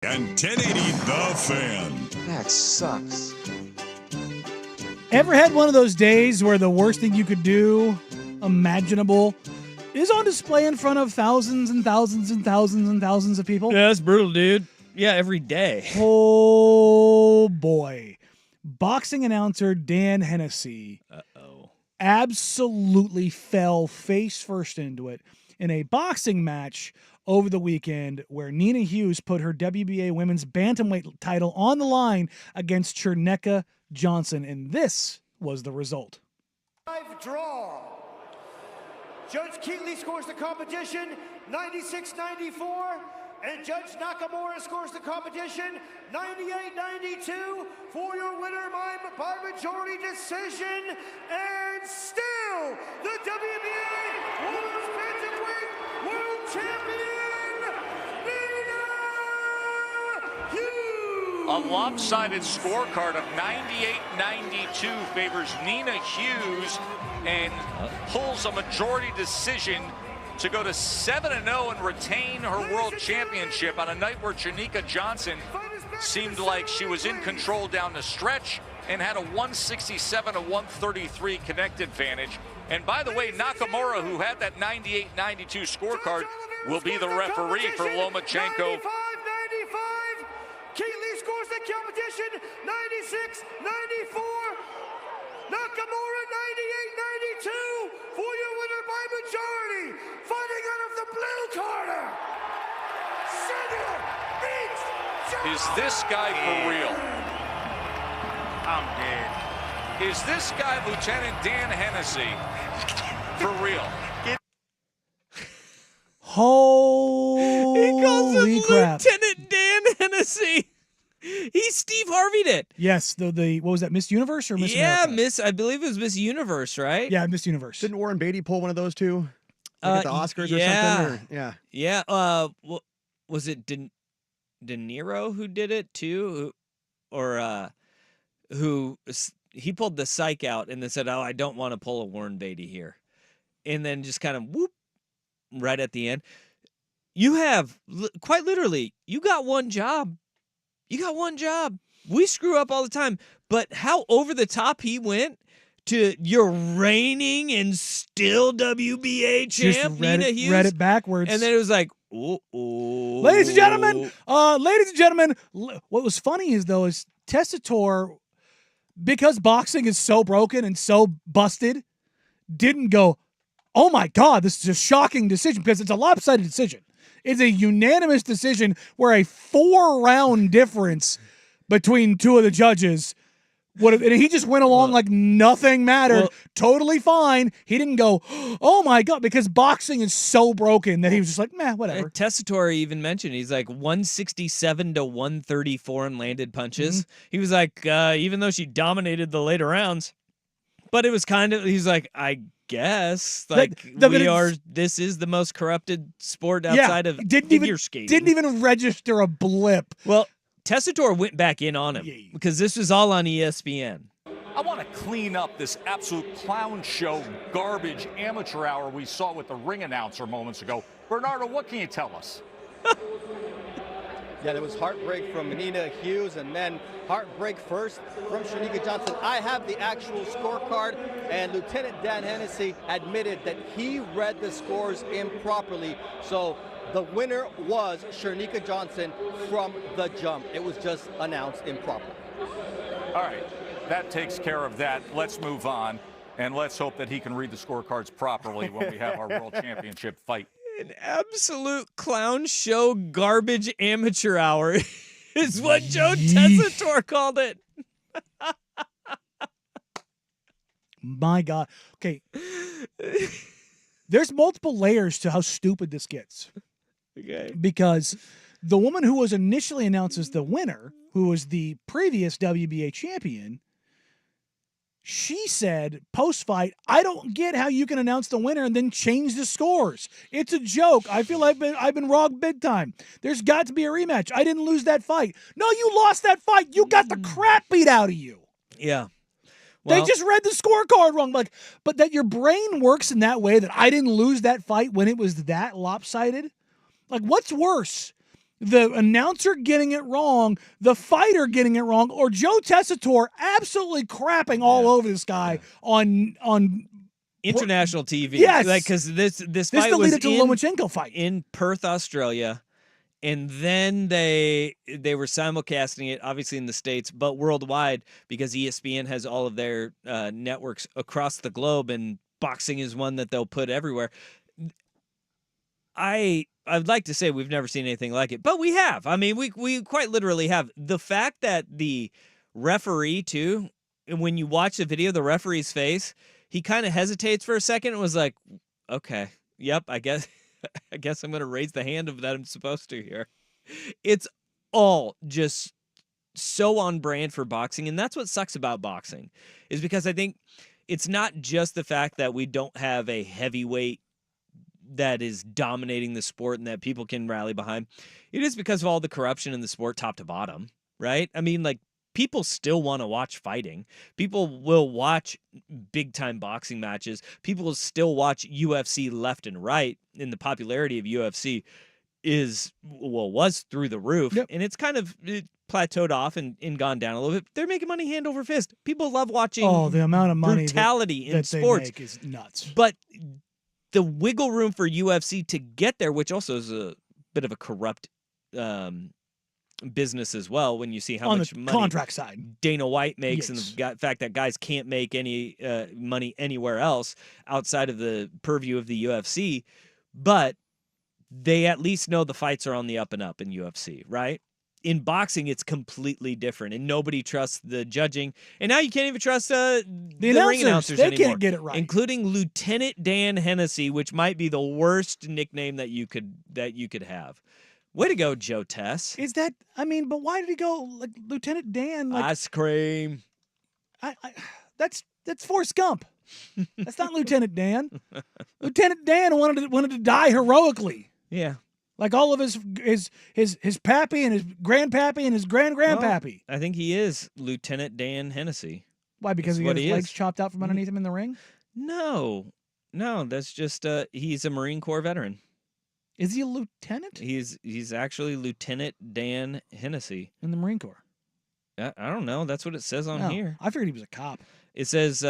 And 1080 The Fan. That sucks. Ever had one of those days where the worst thing you could do, imaginable, is on display in front of thousands and thousands and thousands and thousands of people? Yeah, that's brutal, dude. Yeah, every day. Oh, boy. Boxing announcer Dan Hennessy absolutely fell face first into it in a boxing match over the weekend where Nina Hughes put her WBA women's bantamweight title on the line against Cherneka Johnson, and this was the result. Draw. Judge Keatley scores the competition 96-94, and Judge Nakamura scores the competition 98-92 for your winner by majority decision, and still the WBA Women's Bantamweight World Champion, Nina Hughes. A lopsided scorecard of 98-92 favors Nina Hughes and pulls a majority decision to go to 7-0 and retain her world championship on a night where Cherneka Johnson seemed like she was in control down the stretch and had a 167-133 connect advantage. And by the way, Nakamura, who had that 98-92 scorecard, will be the referee for Lomachenko. 95-95. Keatley scores the competition 96-94. Nakamura 98-92 for your winner by majority. Fighting out of the blue corner, Cedric beats. Is this guy for real? I'm dead. Is this guy Lieutenant Dan Hennessy for real? Holy He calls him crap. Lieutenant Dan Hennessy. He Steve Harvey'd it. Yes, the what was that, Miss Universe or Miss America? I believe it was Miss Universe, right? Yeah, Miss Universe. Didn't Warren Beatty pull one of those too? Like at the Oscars or something? Or, yeah. Yeah. Was it De Niro who did it too? Who he pulled the psych out and then said, "Oh, I don't want to pull a Warren Beatty here," and then just kind of whoop right at the end. You have quite literally, you got one job. You got one job. We screw up all the time, but how over the top he went to your reigning and still WBA champ, Nina Hughes. Read it backwards. And then it was like, ooh. Ladies and gentlemen, what was funny is Tessitore, because boxing is so broken and so busted, didn't go, oh my God, this is a shocking decision, because it's a lopsided decision. It's a unanimous decision where a 4-round difference between two of the judges would have, and he just went along like nothing mattered, totally fine. He didn't go, oh my God, because boxing is so broken that he was just like, meh, whatever. Tessitore even mentioned he's like 167-134 in landed punches. He was like, even though she dominated the later rounds, but it was kind of, he's like, I guess this is the most corrupted sport outside of figure skating. Didn't even register a blip. Well, Tessitore went back in on him because this was all on ESPN. I want to clean up this absolute clown show garbage amateur hour we saw with the ring announcer moments ago. Bernardo, what can you tell us? Yeah, there was heartbreak from Nina Hughes, and then heartbreak first from Cherneka Johnson. I have the actual scorecard, and Lieutenant Dan Hennessy admitted that he read the scores improperly. So the winner was Cherneka Johnson from the jump. It was just announced improperly. All right, that takes care of that. Let's move on, and let's hope that he can read the scorecards properly when we have our World Championship fight. An absolute clown show garbage amateur hour is what Joe Tessitore called it. My God. Okay. There's multiple layers to how stupid this gets. Okay. Because the woman who was initially announced as the winner, who was the previous WBA champion, she said post-fight, I don't get how you can announce the winner and then change the scores. It's a joke. I feel like I've been robbed big time. There's got to be a rematch. I didn't lose that fight. No, you lost that fight. You got the crap beat out of you. Yeah. Well, they just read the scorecard wrong. But that your brain works in that way that I didn't lose that fight when it was that lopsided. Like, what's worse? the announcer getting it wrong, the fighter getting it wrong, or Joe Tessitore absolutely crapping all over this guy on international TV. Yes, like because this fight the was lead up to the Lomachenko fight in Perth, Australia, and then they were simulcasting it, obviously in the States, but worldwide because ESPN has all of their networks across the globe, and boxing is one that they'll put everywhere. I'd like to say we've never seen anything like it, but we have. I mean, we quite literally have. The fact that the referee, too, when you watch the video, the referee's face, he kind of hesitates for a second and was like, okay, yep, I guess I'm going to raise the hand of that I'm supposed to here. It's all just so on brand for boxing, and that's what sucks about boxing, is because I think it's not just the fact that we don't have a heavyweight that is dominating the sport and that people can rally behind. It is because of all the corruption in the sport, top to bottom, right? I mean, like, people still want to watch fighting. People will watch big-time boxing matches. People will still watch UFC left and right, and the popularity of UFC was through the roof. Yep. And it's kind of plateaued off and gone down a little bit. They're making money hand over fist. People love watching the amount of money brutality in that sports. they make is nuts. But the wiggle room for UFC to get there, which also is a bit of a corrupt business as well, when you see how on much the money contract side Dana White makes, Yes. and the fact that guys can't make any money anywhere else outside of the purview of the UFC, but they at least know the fights are on the up and up in UFC, right? In boxing, it's completely different, and nobody trusts the judging. And now you can't even trust the ring announcers they anymore, can't get it right, including Lieutenant Dan Hennessy, which might be the worst nickname that you could have. Way to go, Joe Tess. Is that? I mean, but why did he go like Lieutenant Dan? Like, Ice cream. That's Forrest Gump. That's not Lieutenant Dan. Lieutenant Dan wanted to die heroically. Yeah. Like all of his pappy and his grandpappy and his grandpappy. Well, I think he is Lieutenant Dan Hennessy. Why? Because he got his legs chopped out from underneath him in the ring? No, that's just he's a Marine Corps veteran. Is he a lieutenant? He's actually Lieutenant Dan Hennessy in the Marine Corps. I don't know. That's what it says on here. I figured he was a cop. It says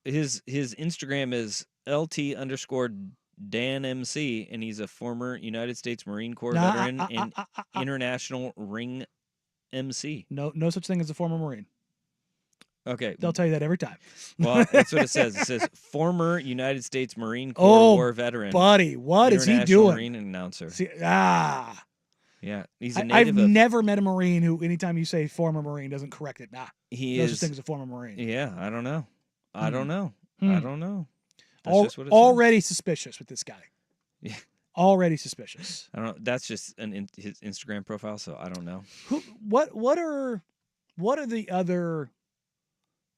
his Instagram is LT_DanMC, and he's a former United States Marine Corps veteran and international ring MC. No such thing as a former Marine. Okay. They'll tell you that every time. Well, that's what it says. It says former United States Marine Corps War veteran. Buddy, what is he doing? Marine announcer. Yeah, he's a native. I've never met a Marine who, anytime you say former Marine, doesn't correct it. Nah, he no is. such thing as a former Marine. Yeah, I don't know. I don't know. That's just what it already suspicious with this guy. Yeah. Already suspicious. I don't know. That's just his Instagram profile, so I don't know. What are the other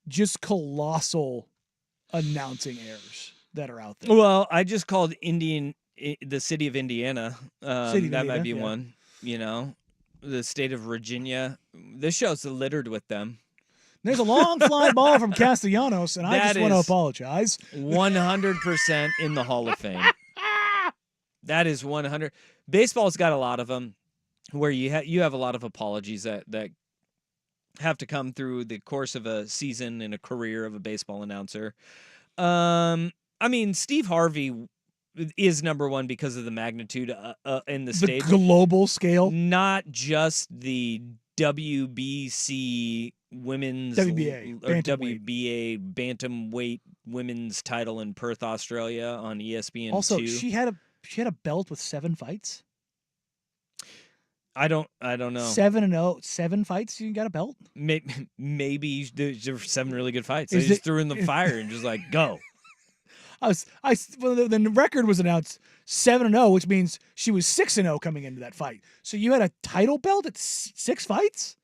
just colossal announcing errors that are out there? Well, I just called the city of Indiana. That might be one. You know, the state of Virginia. This show's littered with them. There's a long fly ball from Castellanos, and I just want to apologize. 100% in the Hall of Fame. That is 100. Baseball's got a lot of them, where you have a lot of apologies that have to come through the course of a season and a career of a baseball announcer. I mean, Steve Harvey is number one because of the magnitude in the stage, the global scale, not just the WBC women's WBA bantamweight women's title in Perth, Australia on ESPN. Also, she had a belt with 7 fights. I don't know. 7-0, 7 fights. You got a belt? Maybe there were 7 really good fights. They just threw in the fire and just like go. The record was announced 7-0, which means she was 6-0 coming into that fight. So you had a title belt at 6 fights?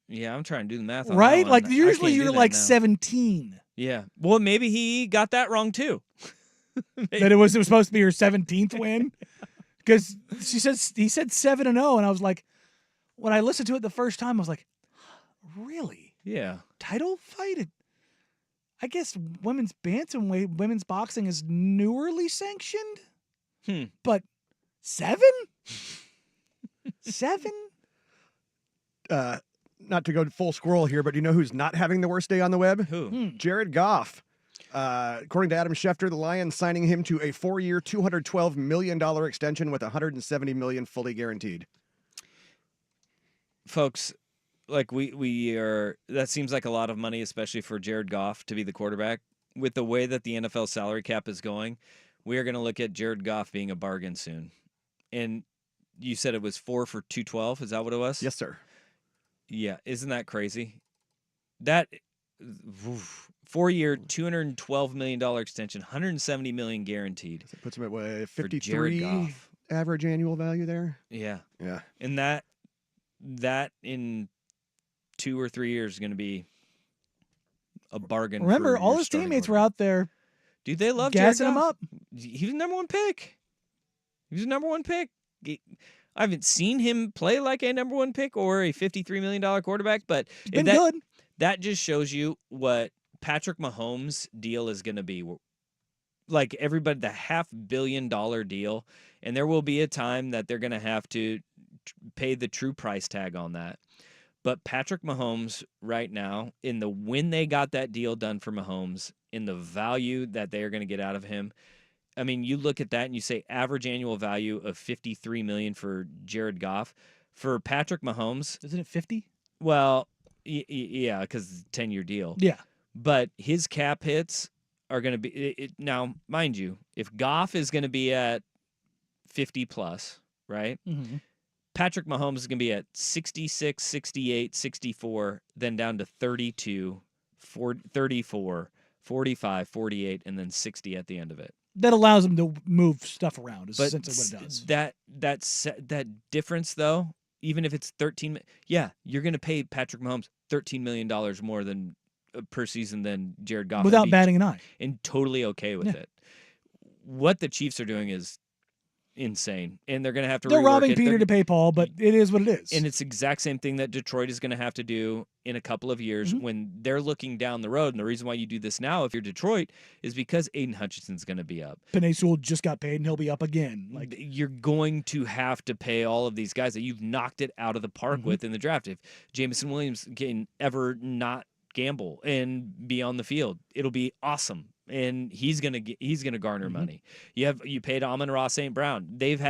Yeah, I'm trying to do the math on right? that one. Like usually you're like now. 17. Yeah. Well, maybe he got that wrong too. That it was supposed to be her 17th win. Because he said 7-0, and I was like, when I listened to it the first time, I was like, Yeah. Title fight? I guess women's bantamweight, women's boxing is newerly sanctioned. Hmm. But 7? 7? Not to go full squirrel here, but you know who's not having the worst day on the web? Who? Jared Goff. According to Adam Schefter, the Lions signing him to a 4-year, $212 million extension with $170 million fully guaranteed. Folks, like we are, that seems like a lot of money, especially for Jared Goff to be the quarterback. With the way that the NFL salary cap is going, we are going to look at Jared Goff being a bargain soon. And you said it was 4 for 212. Is that what it was? Yes, sir. Yeah. Isn't that crazy? That 4-year, $212 million extension, $170 million guaranteed. That puts him at what, Jared 53 Goff. average annual value there? Yeah. Yeah. And that in 2 or 3 years is going to be a bargain. Remember, for all your his starting teammates were out there Dude, they love gassing Jared him Goff. up. He was the number one pick. He was the number one pick. I haven't seen him play like a number one pick or a $53 million quarterback, but Been good. That just shows you what Patrick Mahomes' deal is going to be. Like everybody, the $500 million deal, and there will be a time that they're going to have to pay the true price tag on that. But Patrick Mahomes right now, when they got that deal done for Mahomes, in the value that they are going to get out of him, I mean, you look at that and you say average annual value of $53 million for Jared Goff. For Patrick Mahomes, Isn't it 50? well, yeah, because it's a 10-year deal. Yeah. But his cap hits are going to be now, mind you, if Goff is going to be at 50 plus, right? Mm-hmm. Patrick Mahomes is going to be at 66, 68, 64, then down to 32, 34, 45, 48, and then 60 at the end of it. That allows him to move stuff around, is But essentially what it does. that difference, though, even if it's 13, yeah, you're going to pay Patrick Mahomes $13 million more than per season than Jared Goff. Without batting an eye. And totally okay with it. What the Chiefs are doing is insane, and they're going to have to They're rework robbing it. Peter to pay Paul, but it is what it is. And it's the exact same thing that Detroit is going to have to do in a couple of years when they're looking down the road. And the reason why you do this now, if you're Detroit, is because Aiden Hutchinson's going to be up. Penei Sewell just got paid, and he'll be up again. Like you're going to have to pay all of these guys that you've knocked it out of the park with in the draft. If Jameson Williams can ever not gamble and be on the field, it'll be awesome. And he's gonna garner money. You paid Amon-Ra St. Brown. They've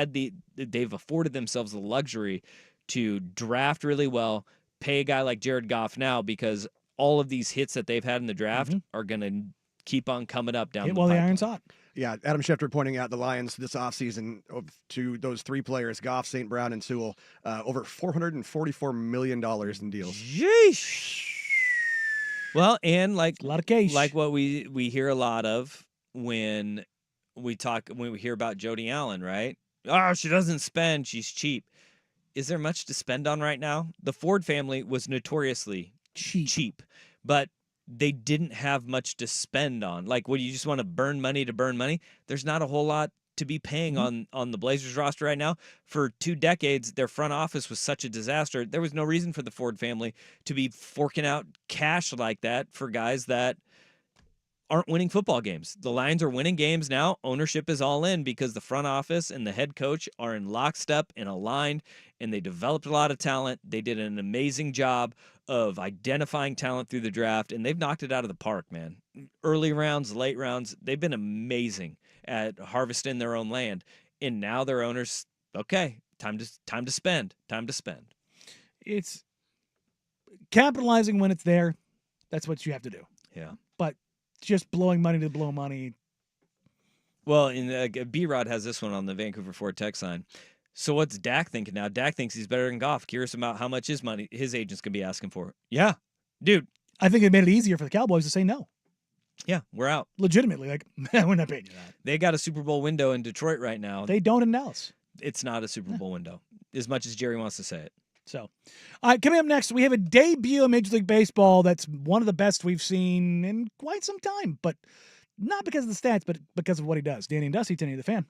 afforded themselves the luxury to draft really well, pay a guy like Jared Goff now because all of these hits that they've had in the draft are gonna keep on coming up down the while the pipeline. iron's hot. Yeah, Adam Schefter pointing out the Lions this offseason to those 3 players, Goff, St. Brown, and Sewell, over $444 million in deals. Yeesh. Well, and like a lot of cash. Like what we hear a lot of when we hear about Jody Allen, right? Oh, she doesn't spend, she's cheap. Is there much to spend on right now? The Ford family was notoriously cheap, but they didn't have much to spend on. Like, what, you just want to burn money to burn money? There's not a whole lot to be paying on the Blazers roster right now. For 2 decades, their front office was such a disaster. There was no reason for the Ford family to be forking out cash like that for guys that aren't winning football games. The Lions are winning games now. Ownership is all in because the front office and the head coach are in lockstep and aligned, and they developed a lot of talent. They did an amazing job of identifying talent through the draft, and they've knocked it out of the park, man. Early rounds, late rounds, they've been amazing at harvesting their own land. And now their owners, okay, time to spend. It's capitalizing when it's there. That's what you have to do. Yeah. But just blowing money to blow money. Well, B-Rod has this one on the Vancouver Ford text line. So what's Dak thinking now? Dak thinks he's better than Goff. Curious about how much his agent's going to be asking for. Yeah. Dude. I think it made it easier for the Cowboys to say no. Yeah, we're out. Legitimately, like, we're not paying you that. They got a Super Bowl window in Detroit right now. They don't in Dallas. It's not a Super Bowl window, as much as Jerry wants to say it. So, all right, coming up next, we have a debut in Major League Baseball that's one of the best we've seen in quite some time, but not because of the stats, but because of what he does. Danny and Dusty, 1080 The Fan.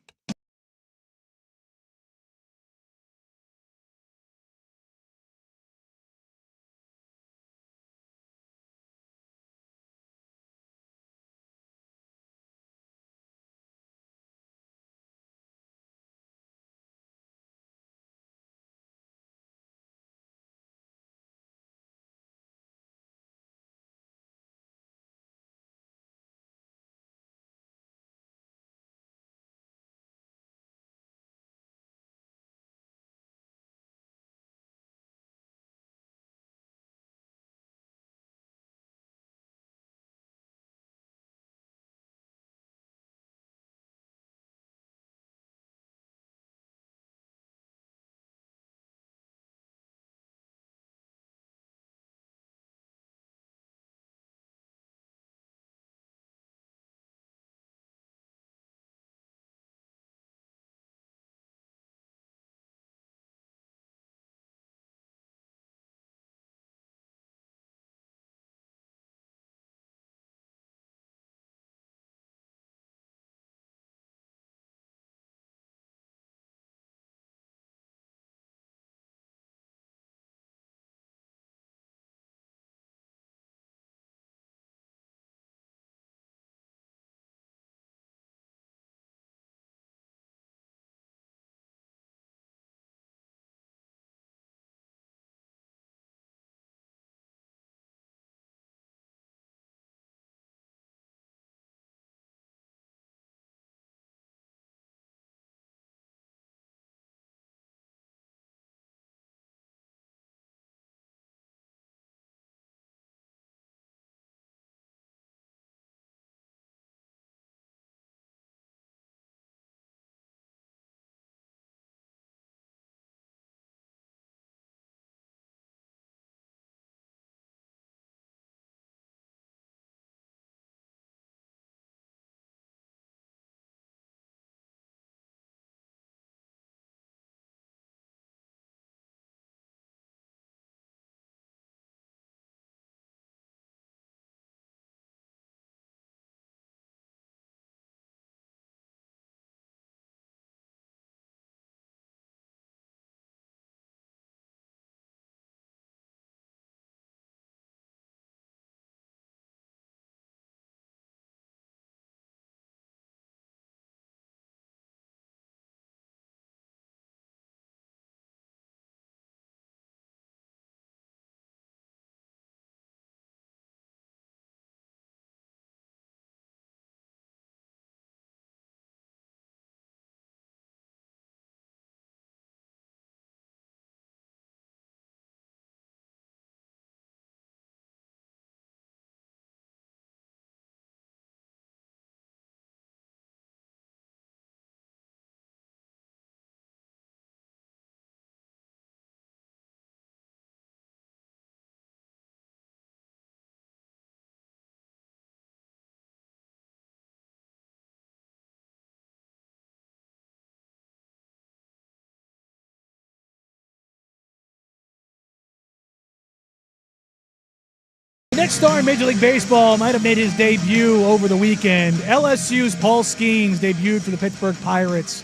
Next star in Major League Baseball might have made his debut over the weekend. LSU's Paul Skeens debuted for the Pittsburgh Pirates.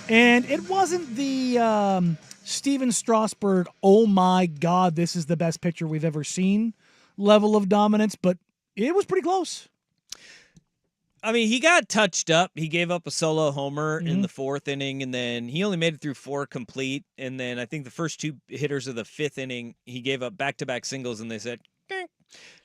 And it wasn't the Steven Strasburg, oh my God, this is the best pitcher we've ever seen level of dominance, but it was pretty close. I mean, he got touched up. He gave up a solo homer in the 4th inning, and then he only made it through 4 complete. And then I think the first 2 hitters of the 5th inning, he gave up back-to-back singles, and they said,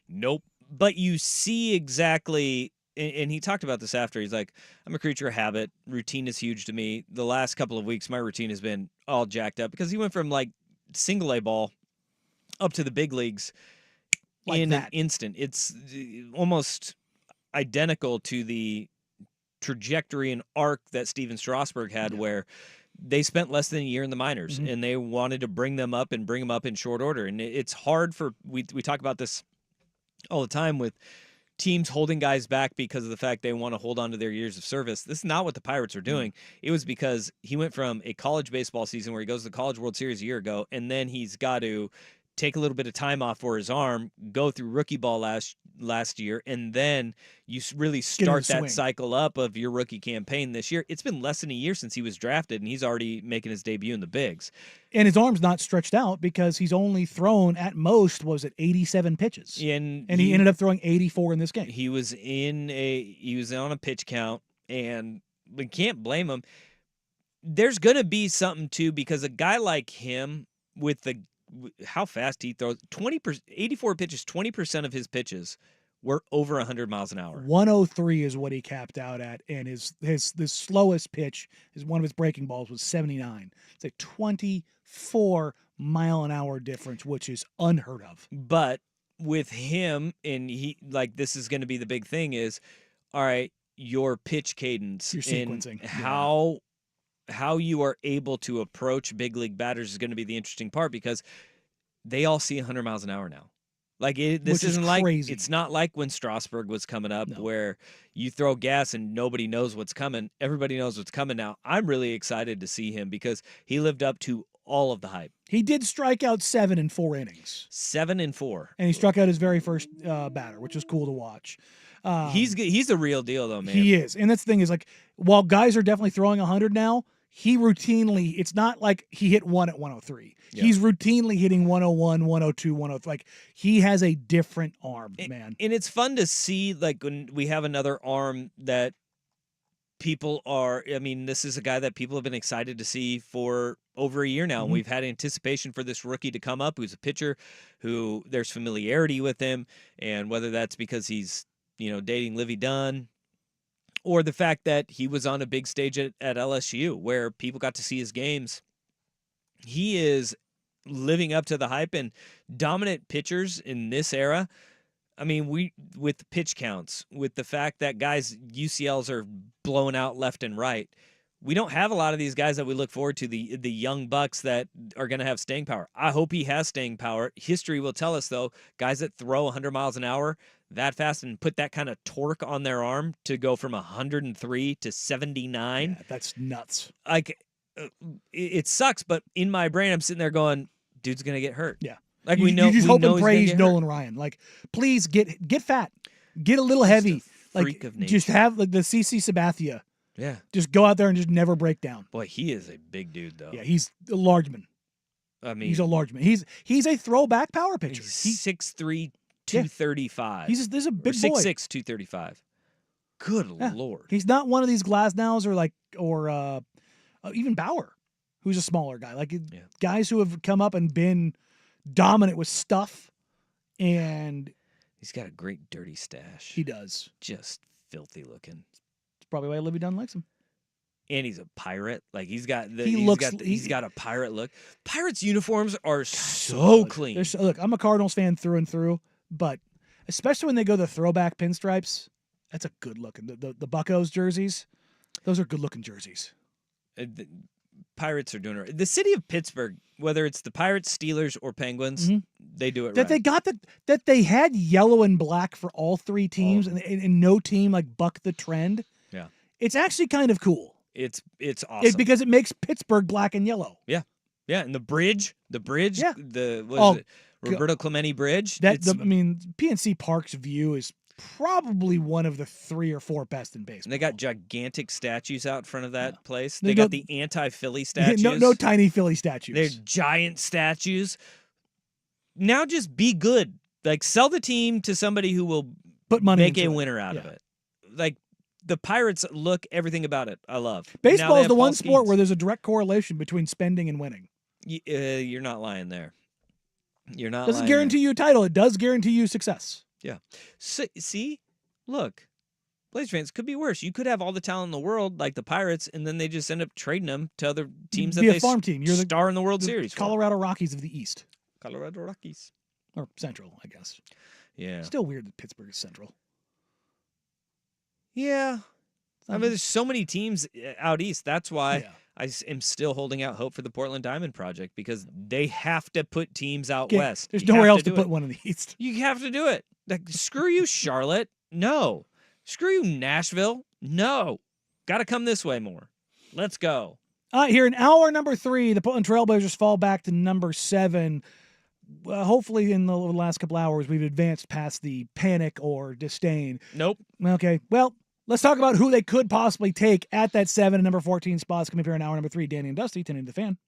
nope. But you see exactly, and he talked about this after. He's like, I'm a creature of habit. Routine is huge to me. The last couple of weeks, my routine has been all jacked up because he went from like single A ball up to the big leagues in an instant. It's almost identical to the trajectory and arc that Steven Strasburg had, where they spent less than a year in the minors and they wanted to bring them up in short order. And it's hard for, we talk about this all the time with teams holding guys back because of the fact they want to hold on to their years of service. This is not what the Pirates are doing. It was because he went from a college baseball season where he goes to the College World Series a year ago, and then he's got to take a little bit of time off for his arm, go through rookie ball last year, and then you really start that cycle up of your rookie campaign this year. It's been less than a year since he was drafted, and he's already making his debut in the bigs. And his arm's not stretched out because he's only thrown at most, 87 pitches. And he ended up throwing 84 in this game. He was on a pitch count, and we can't blame him. There's going to be something too, because a guy like him with how fast he throws, 84 pitches, 20% of his pitches were over 100 miles an hour. 103 is what he capped out at, and his slowest pitch, one of his breaking balls, was 79. It's a 24 mile an hour difference, which is unheard of. But with him, and this is going to be the big thing is, all right, your pitch cadence, your sequencing, and how you are able to approach big league batters is going to be the interesting part, because they all see 100 miles an hour now. This isn't like crazy. It's not like when Strasburg was coming up, where you throw gas and nobody knows what's coming. Everybody knows what's coming now. I'm really excited to see him because he lived up to all of the hype. He did strike out 7 in 4 innings. 7 in 4. And he struck out his very first batter, which was cool to watch. He's a real deal, though, man. He is. And that's the thing is, while guys are definitely throwing 100 now, he routinely, it's not like he hit one at 103. Yep. He's routinely hitting 101, 102, 103. He has a different arm, man. And it's fun to see, when we have another arm that people are, this is a guy that people have been excited to see for over a year now. And we've had anticipation for this rookie to come up, who's a pitcher who there's familiarity with him. And whether that's because he's, dating Livy Dunn, or the fact that he was on a big stage at LSU where people got to see his games. He is living up to the hype, and dominant pitchers in this era. With the pitch counts, with the fact that guys' UCLs are blowing out left and right, we don't have a lot of these guys that we look forward to, the young bucks that are going to have staying power. I hope he has staying power. History will tell us, though, guys that throw 100 miles an hour that fast and put that kind of torque on their arm to go from 103 to 79. Yeah, that's nuts. It sucks, but in my brain, I'm sitting there going, dude's going to get hurt. Yeah. We know. You just hope and praise Nolan hurt. Ryan. Please get fat. Get a little heavy. Freak of nature. Just have the CC Sabathia. Yeah. Just go out there and just never break down. Boy, he is a big dude, though. Yeah, he's a large man. He's a large man. He's a throwback power pitcher. He's 6'3", 235. He's a big boy. 6'6", 235. Good Lord. He's not one of these Glasnows or even Bauer, who's a smaller guy. Guys who have come up and been dominant with stuff, and he's got a great dirty stash. He does. Just filthy looking. It's probably why Livy Dunn likes him. And he's a pirate. He's got a pirate look. Pirates uniforms are so clean. Look, I'm a Cardinals fan through and through, but especially when they go the throwback pinstripes, that's a good looking. The Buccos jerseys, those are good looking jerseys. The Pirates are doing it right. The city of Pittsburgh, whether it's the Pirates, Steelers, or Penguins, they do it right. They got that they had yellow and black for all 3 teams, and no team bucked the trend. Yeah, it's actually kind of cool. It's awesome because it makes Pittsburgh black and yellow. Yeah, and the bridge. Yeah. Roberto Clemente Bridge. PNC Park's view is probably one of the 3 or 4 best in baseball. They got gigantic statues out front of that place. They They got the anti-Philly statues. No tiny Philly statues. They're giant statues. Now just be good. Like, sell the team to somebody who will put money make into a winner out of it. Like, the Pirates look everything about it. I love. Baseball is the one sport where there's a direct correlation between spending and winning. You're not lying there. You're not. Doesn't guarantee you a title. It does guarantee you success. Yeah. So, see, look, Blazer fans, could be worse. You could have all the talent in the world, like the Pirates, and then they just end up trading them to other teams that Be they a farm team. You're star in the World Series. Colorado Rockies of the East. Colorado Rockies. Or Central, I guess. Yeah. Still weird that Pittsburgh is Central. Yeah. I mean, there's so many teams out east. That's why I am still holding out hope for the Portland Diamond Project, because they have to put teams out west. There's nowhere else to put one in the east. You have to do it. Like, screw you, Charlotte. No. Screw you, Nashville. No. Got to come this way more. Let's go. Here in hour number 3, the Portland Trailblazers fall back to number 7. Hopefully in the last couple hours, we've advanced past the panic or disdain. Nope. Okay. Well, let's talk about who they could possibly take at that 7 and number 14 spots. Coming up here in hour number 3, Danny and Dusty, 10 into the Fan.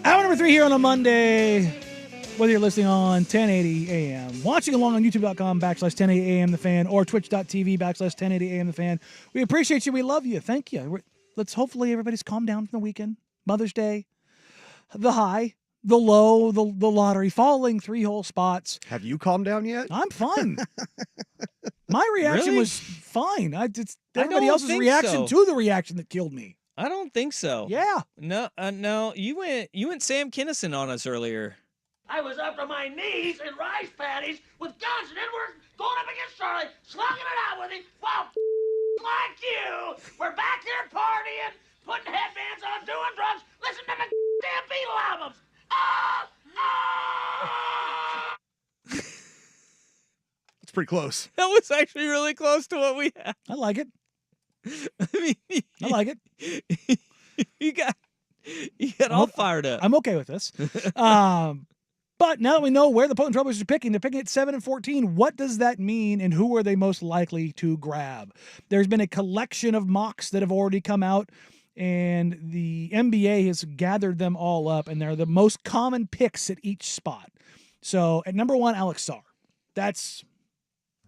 Hour number 3 here on a Monday. Whether you're listening on 1080 AM, watching along on youtube.com/1080 AM The Fan, or twitch.tv/1080 AM The Fan. We appreciate you. We love you. Thank you. Let's hopefully everybody's calmed down from the weekend. Mother's Day, the high, the low, the lottery, falling 3 whole spots. Have you calmed down yet? I'm fine. My reaction Really? was fine. It's I everybody don't else's think reaction so. to the reaction that killed me. I don't think so. Yeah. No. You went Sam Kinison on us earlier. I was up to my knees in rice patties with guns, and then we're going up against Charlie, slugging it out with him. Well, like you, we're back here partying, putting headbands on, doing drugs, listening to the damn Beatle albums. It's pretty close. That was actually really close to what we had. I like it. I mean, I like it. You got all fired up. I'm okay with this. But now that we know where the Portland Trailblazers are picking, they're picking at 7 and 14. What does that mean, and who are they most likely to grab? There's been a collection of mocks that have already come out, and the NBA has gathered them all up, and they're the most common picks at each spot. So at number 1, Alex Sarr. That's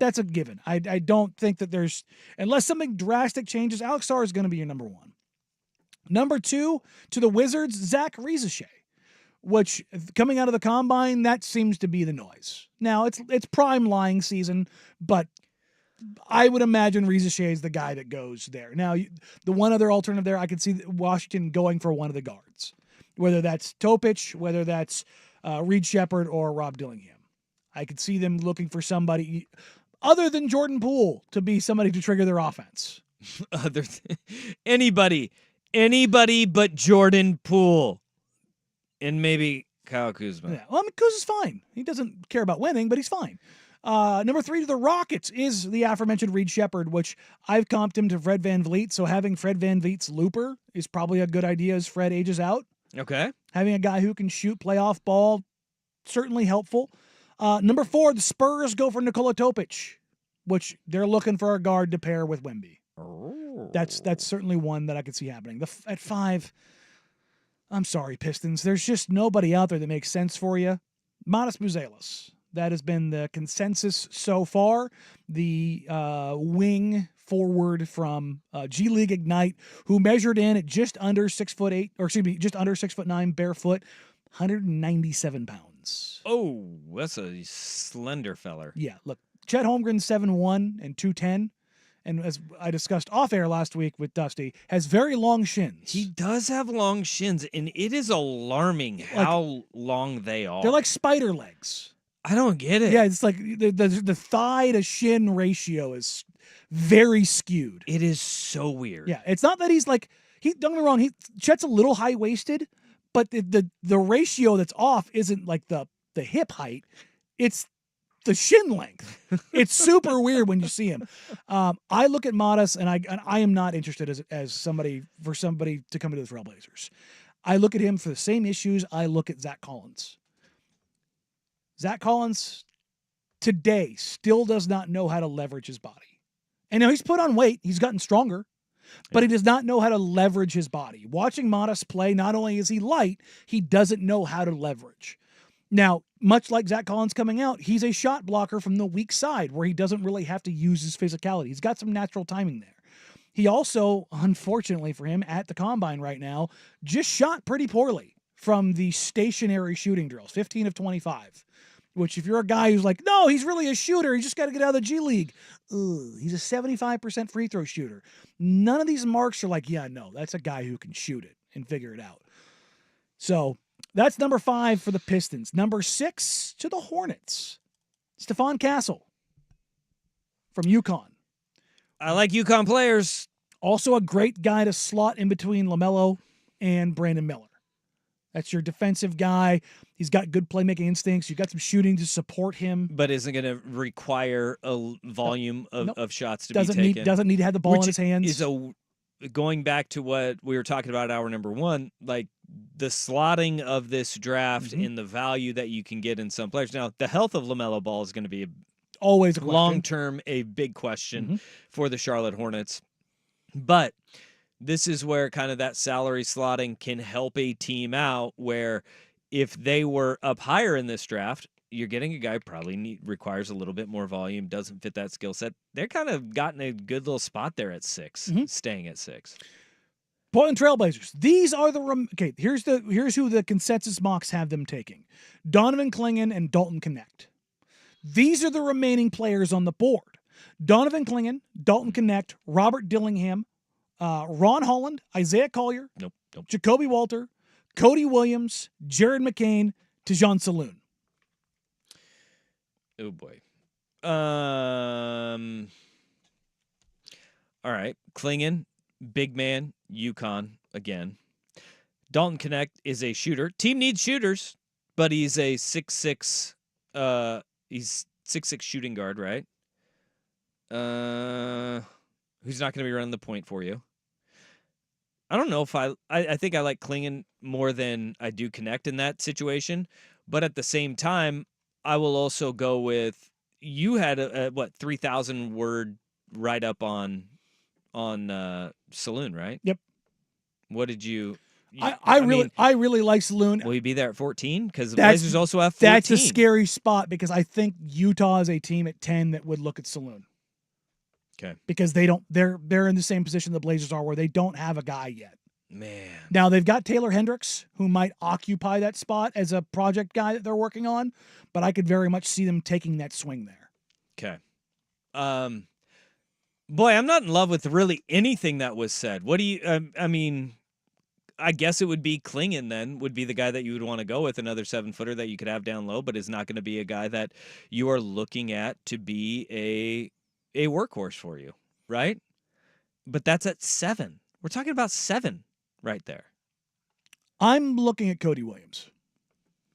a given. I don't think that there's, unless something drastic changes, Alex Sarr is going to be your number 1. Number 2, to the Wizards, Zach Rieseshay, which coming out of the combine, that seems to be the noise. Now, it's prime lying season, but I would imagine Rieseshay is the guy that goes there. Now, the one other alternative there, I could see Washington going for one of the guards, whether that's Topic, whether that's Reed Shepherd or Rob Dillingham. I could see them looking for somebody other than Jordan Poole to be somebody to trigger their offense. Anybody but Jordan Poole. And maybe Kyle Kuzma. Yeah. Well, I mean, Kuzma's fine. He doesn't care about winning, but he's fine. Number 3 to the Rockets is the aforementioned Reed Shepherd, which I've comped him to Fred VanVleet. So having Fred VanVleet's looper is probably a good idea as Fred ages out. Okay. Having a guy who can shoot playoff ball, certainly helpful. Number 4, the Spurs go for Nikola Topic, which they're looking for a guard to pair with Wemby. Oh. That's certainly one that I could see happening. At 5, I'm sorry, Pistons. There's just nobody out there that makes sense for you. Matas Buzelis. That has been the consensus so far. The wing forward from G League Ignite, who measured in at just under 6'8", or excuse me, just under 6'9", barefoot, 197 pounds. Oh, that's a slender feller. Yeah, look, Chet Holmgren 7'1" and 210. And as I discussed off air last week with Dusty, has very long shins. He does have long shins, and it is alarming how long they are. They're like spider legs. I don't get it. Yeah, it's like the thigh to shin ratio is very skewed. It is so weird. Yeah, it's not that he's like don't get me wrong. Chet's a little high waisted, but the ratio that's off isn't like the hip height. It's the shin length. It's super weird when you see him. I look at Matas, and I am not interested as somebody to come into the Trailblazers. I look at him for the same issues I look at Zach Collins. Zach Collins today still does not know how to leverage his body. And now he's put on weight. He's gotten stronger, but he does not know how to leverage his body. Watching Matas play, not only is he light, he doesn't know how to leverage. Now, much like Zach Collins coming out, he's a shot blocker from the weak side where he doesn't really have to use his physicality. He's got some natural timing there. He also, unfortunately for him, at the combine right now, just shot pretty poorly from the stationary shooting drills, 15 of 25. Which, if you're a guy who's like, no, he's really a shooter, he just got to get out of the G League. He's a 75% free throw shooter. None of these marks are like, yeah, no, that's a guy who can shoot it and figure it out. So that's number 5 for the Pistons. Number 6 to the Hornets. Stephon Castle from UConn. I like UConn players. Also a great guy to slot in between LaMelo and Brandon Miller. That's your defensive guy. He's got good playmaking instincts. You've got some shooting to support him. But isn't going to require a volume of shots to doesn't be taken. Doesn't need to have the ball in his hands. Going back to what we were talking about hour number 1, like the slotting of this draft and the value that you can get in some players. Now, the health of LaMelo Ball is going to be always a long-term a big question for the Charlotte Hornets. But This is where kind of that salary slotting can help a team out, where if they were up higher in this draft, you're getting a guy probably requires a little bit more volume, doesn't fit that skill set. They're kind of gotten a good little spot there at 6, staying at 6. Portland Trailblazers. These are the okay. Here's who the consensus mocks have them taking: Donovan Clingan and Dalton Connect. These are the remaining players on the board: Donovan Clingan, Dalton Connect, Robert Dillingham, Ron Holland, Isaiah Collier, nope. Jacoby Walter, Cody Williams, Jared McCain, Tejan Saloon. Oh boy. All right, Clingan, big man, UConn again. Dalton Connect is a shooter. Team needs shooters, but he's a 6'6". He's 6'6" shooting guard, right? Who's not going to be running the point for you? I don't know if I think I like Clingan more than I do Connect in that situation, but at the same time, I will also go with, you had a 3,000 word write up on Saloon, right? Yep. What did you? I really like Saloon. Will he be there at 14? Because the Blazers also have 14. That's a scary spot because I think Utah is a team at 10 that would look at Saloon. Okay. Because they're in the same position the Blazers are, where they don't have a guy yet. Man. Now they've got Taylor Hendricks, who might occupy that spot as a project guy that they're working on, but I could very much see them taking that swing there. Okay. Boy, I'm not in love with really anything that was said. What do you? I mean, I guess it would be Clingan then, would be the guy that you would want to go with, another 7-footer that you could have down low, but is not going to be a guy that you are looking at to be a workhorse for you, right? But that's at 7. We're talking about 7 right there. I'm looking at Cody Williams.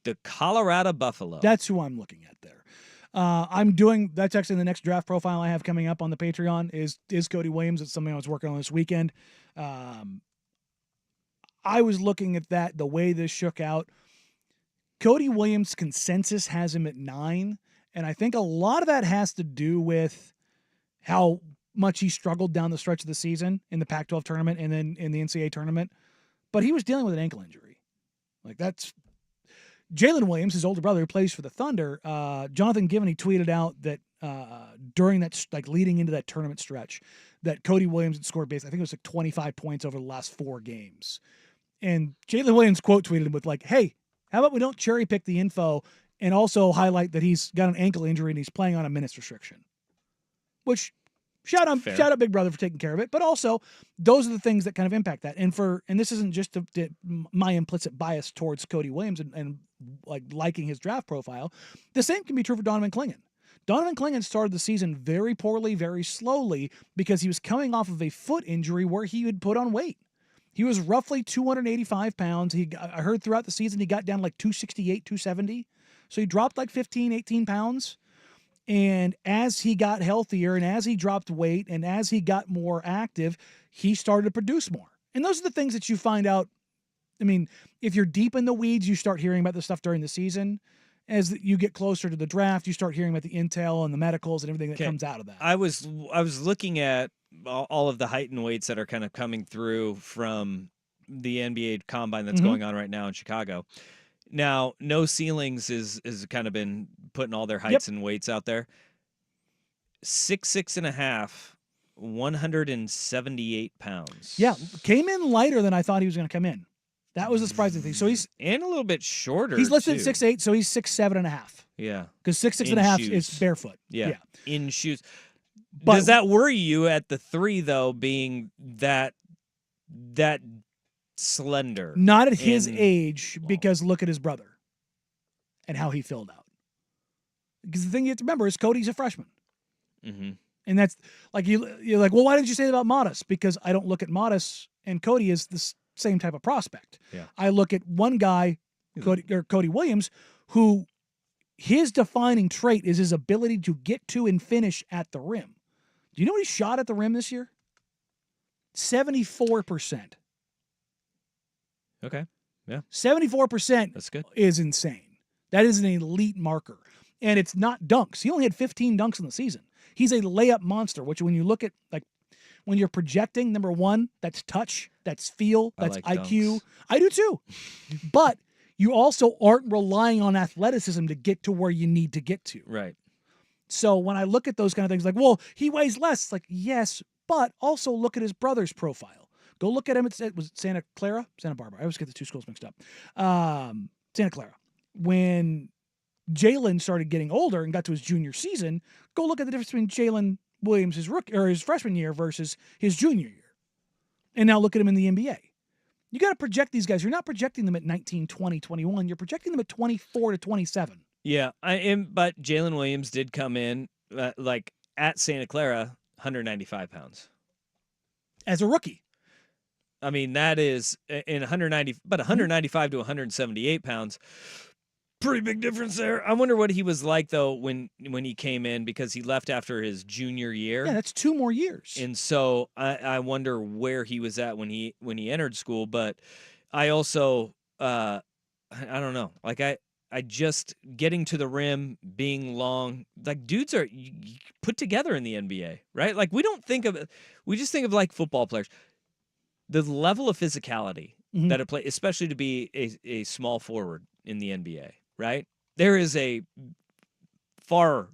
The Colorado Buffalo. That's who I'm looking at there. That's actually the next draft profile I have coming up on the Patreon is Cody Williams. It's something I was working on this weekend. I was looking at that, the way this shook out. Cody Williams' consensus has him at 9, and I think a lot of that has to do with how much he struggled down the stretch of the season in the Pac-12 tournament and then in the NCAA tournament. But he was dealing with an ankle injury. Like, that's Jalen Williams, his older brother who plays for the Thunder. Jonathan Givney tweeted out that during that, like leading into that tournament stretch, that Cody Williams had scored I think it was like 25 points over the last 4 games. And Jalen Williams quote tweeted him with like, "Hey, how about we don't cherry pick the info and also highlight that he's got an ankle injury and he's playing on a minutes restriction." Which, shout out Big Brother for taking care of it, but also those are the things that kind of impact that. And this isn't just my implicit bias towards Cody Williams and like liking his draft profile. The same can be true for Donovan Clingan. Donovan Clingan started the season very poorly, very slowly, because he was coming off of a foot injury where he had put on weight. He was roughly 285 pounds. I heard throughout the season he got down like 268, 270. So he dropped like 15, 18 pounds. And as he got healthier and as he dropped weight and as he got more active, he started to produce more. And those are the things that you find out. I mean, if you're deep in the weeds, you start hearing about this stuff during the season. As you get closer to the draft, you start hearing about the intel and the medicals and everything that comes out of that. I was looking at all of the height and weights that are kind of coming through from the NBA combine that's going on right now in Chicago. Now, No Ceilings is kind of been putting all their heights and weights out there. 6'6.5", 178 pounds. Yeah, came in lighter than I thought he was going to come in. That was a surprising thing. So he's and a little bit shorter. He's listed too. at 6'8", so he's 6'7.5". Yeah, because 6'6.5" is barefoot. Yeah, in shoes. But does that worry you at the 3 though, being that slender? Not at his age, because look at his brother and how he filled out. Because the thing you have to remember is Cody's a freshman. Mm-hmm. And that's like, you're like, well, why didn't you say that about Modest? Because I don't look at Modest and Cody as the same type of prospect. Yeah. I look at one guy, Cody Williams, who his defining trait is his ability to get to and finish at the rim. Do you know what he shot at the rim this year? 74%. Okay. Yeah. 74%. That's good. Is insane. That is an elite marker. And it's not dunks. He only had 15 dunks in the season. He's a layup monster, which when you look at, like, when you're projecting, number one, that's touch, that's feel, that's I like IQ. dunks. I do too. But you also aren't relying on athleticism to get to where you need to get to. Right. So when I look at those kind of things, like, well, he weighs less. It's like, yes, but also look at his brother's profile. Go look at him. It was Santa Clara, Santa Barbara. I always get the two schools mixed up. Santa Clara. When Jalen started getting older and got to his junior season, go look at the difference between Jalen Williams, his freshman year versus his junior year. And now look at him in the NBA. You got to project these guys. You're not projecting them at 19, 20, 21. You're projecting them at 24 to 27. Yeah, I am. But Jalen Williams did come in at Santa Clara, 195 pounds as a rookie. I mean, that is in 195 to 178 pounds. Pretty big difference there. I wonder what he was like though when he came in, because he left after his junior year. Yeah, that's 2 more years. And so I wonder where he was at when he entered school. But I also I don't know. Like I just getting to the rim, being long, like dudes are put together in the NBA, right? Like we just think of like football players. The level of physicality that it plays, especially to be a small forward in the NBA, right? There is a far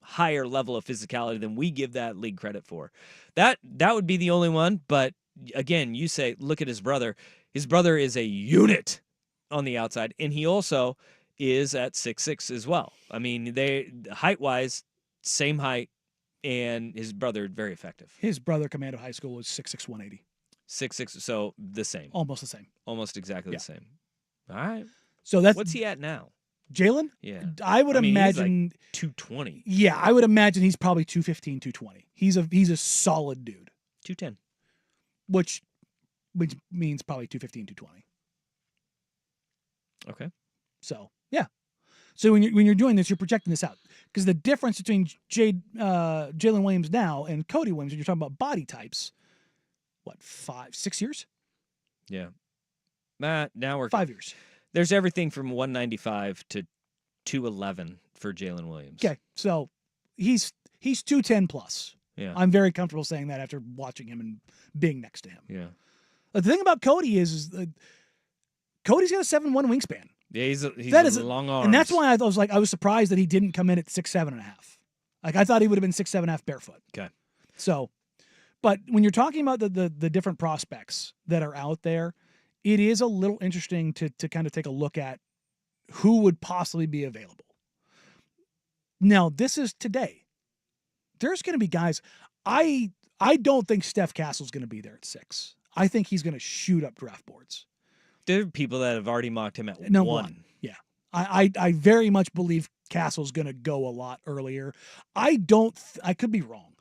higher level of physicality than we give that league credit for. That would be the only one. But again, you say, look at his brother. His brother is a unit on the outside, and he also is at 6'6" as well. I mean, they height-wise, same height, and his brother very effective. His brother coming out of high school was 6'6", 180. 6'6", so the same. Almost the same. Almost exactly the same. All right. So that's what's he at now? Jalen? Yeah. I mean, imagine he's like 220. Yeah, I would imagine he's probably 215, 220. He's a solid dude. 210. Which means probably 215, 220. Okay. So, yeah. So when you're doing this, you're projecting this out. Because the difference between Jalen Williams now and Cody Williams, when you're talking about body types, what, 6 years? Yeah. Now we're 5 years. There's everything from 195 to 211 for Jalen Williams. Okay, so he's 210 plus. Yeah. I'm very comfortable saying that after watching him and being next to him. Yeah. The thing about Cody is Cody's got a 7'1" wingspan. Yeah, he's long arms. And that's why I was surprised that he didn't come in at 6'7.5". Like I thought he would have been 6'7.5" barefoot. Okay. So, but when you're talking about the different prospects that are out there, it is a little interesting to kind of take a look at who would possibly be available. Now, this is today. There's going to be guys. I don't think Steph Castle's going to be there at 6. I think he's going to shoot up draft boards. There are people that have already mocked him at No, 1. Yeah. I very much believe Castle's going to go a lot earlier. I could be wrong.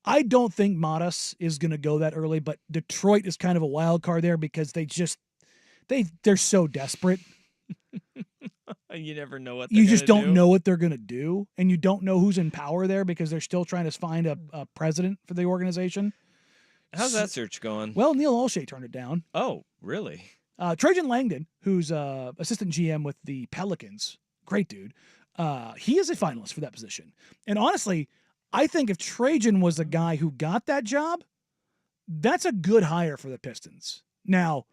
I don't think Modus is going to go that early, but Detroit is kind of a wild card there because they're so desperate. You never know what you just don't know what they're going to do, and you don't know who's in power there because they're still trying to find a president for the organization. How's that search going? Well, Neil Olshey turned it down. Oh, really? Trajan Langdon, who's assistant GM with the Pelicans, great dude. He is a finalist for that position. And honestly, I think if Trajan was the guy who got that job, that's a good hire for the Pistons. Now,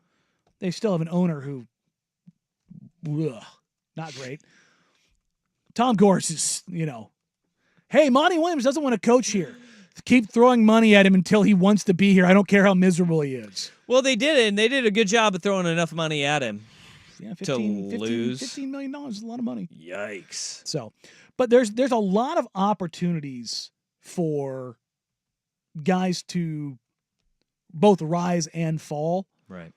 they still have an owner who, not great. Tom Gorse is, hey, Monty Williams doesn't want to coach here. Keep throwing money at him until he wants to be here. I don't care how miserable he is. Well, they did it, and they did a good job of throwing enough money at him to lose. $15 million is a lot of money. Yikes. So, but there's a lot of opportunities for guys to both rise and fall. Right.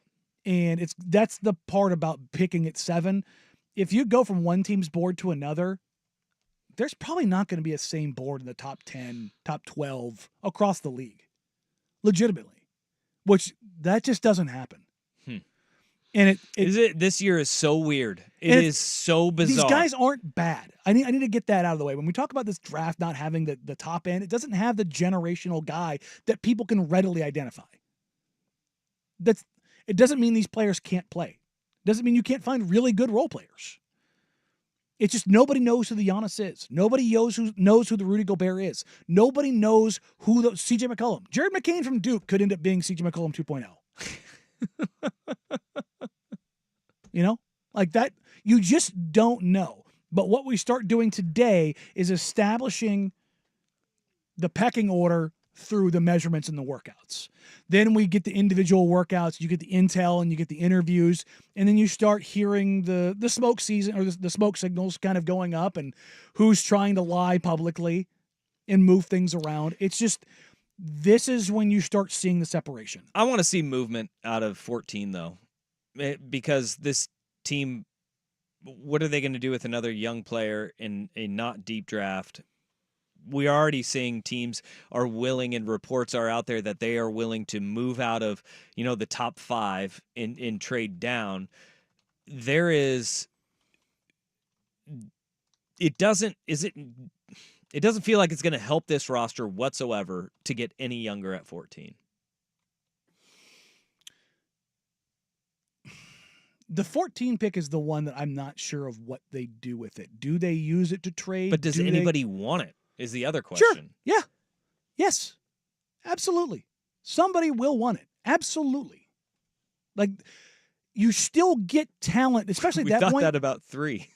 And that's the part about picking at 7. If you go from one team's board to another, there's probably not going to be a same board in the top 10, top 12 across the league. Legitimately. Which that just doesn't happen. And this year is so weird. It is so bizarre. These guys aren't bad. I need to get that out of the way. When we talk about this draft not having the top end, it doesn't have the generational guy that people can readily identify. It doesn't mean these players can't play. It doesn't mean you can't find really good role players. It's just nobody knows who the Giannis is. Nobody knows who the Rudy Gobert is. Nobody knows who the C.J. McCollum. Jared McCain from Duke could end up being C.J. McCollum 2.0. You know? Like that, you just don't know. But what we start doing today is establishing the pecking order through the measurements and the workouts. Then we get the individual workouts, you get the intel and you get the interviews, and then you start hearing the smoke season or the smoke signals kind of going up and who's trying to lie publicly and move things around. It's just, this is when you start seeing the separation. I want to see movement out of 14 though, because this team, what are they going to do with another young player in a not deep draft? We are already seeing teams are willing, and reports are out there that they are willing to move out of, the top 5 in trade down. It doesn't feel like it's going to help this roster whatsoever to get any younger at 14. The 14 pick is the one that I'm not sure of what they do with it. Do they use it to trade? But does anybody want it? Is the other question. Sure. Yeah. Yes. Absolutely. Somebody will want it. Absolutely. Like, you still get talent, especially we that thought point. that about 3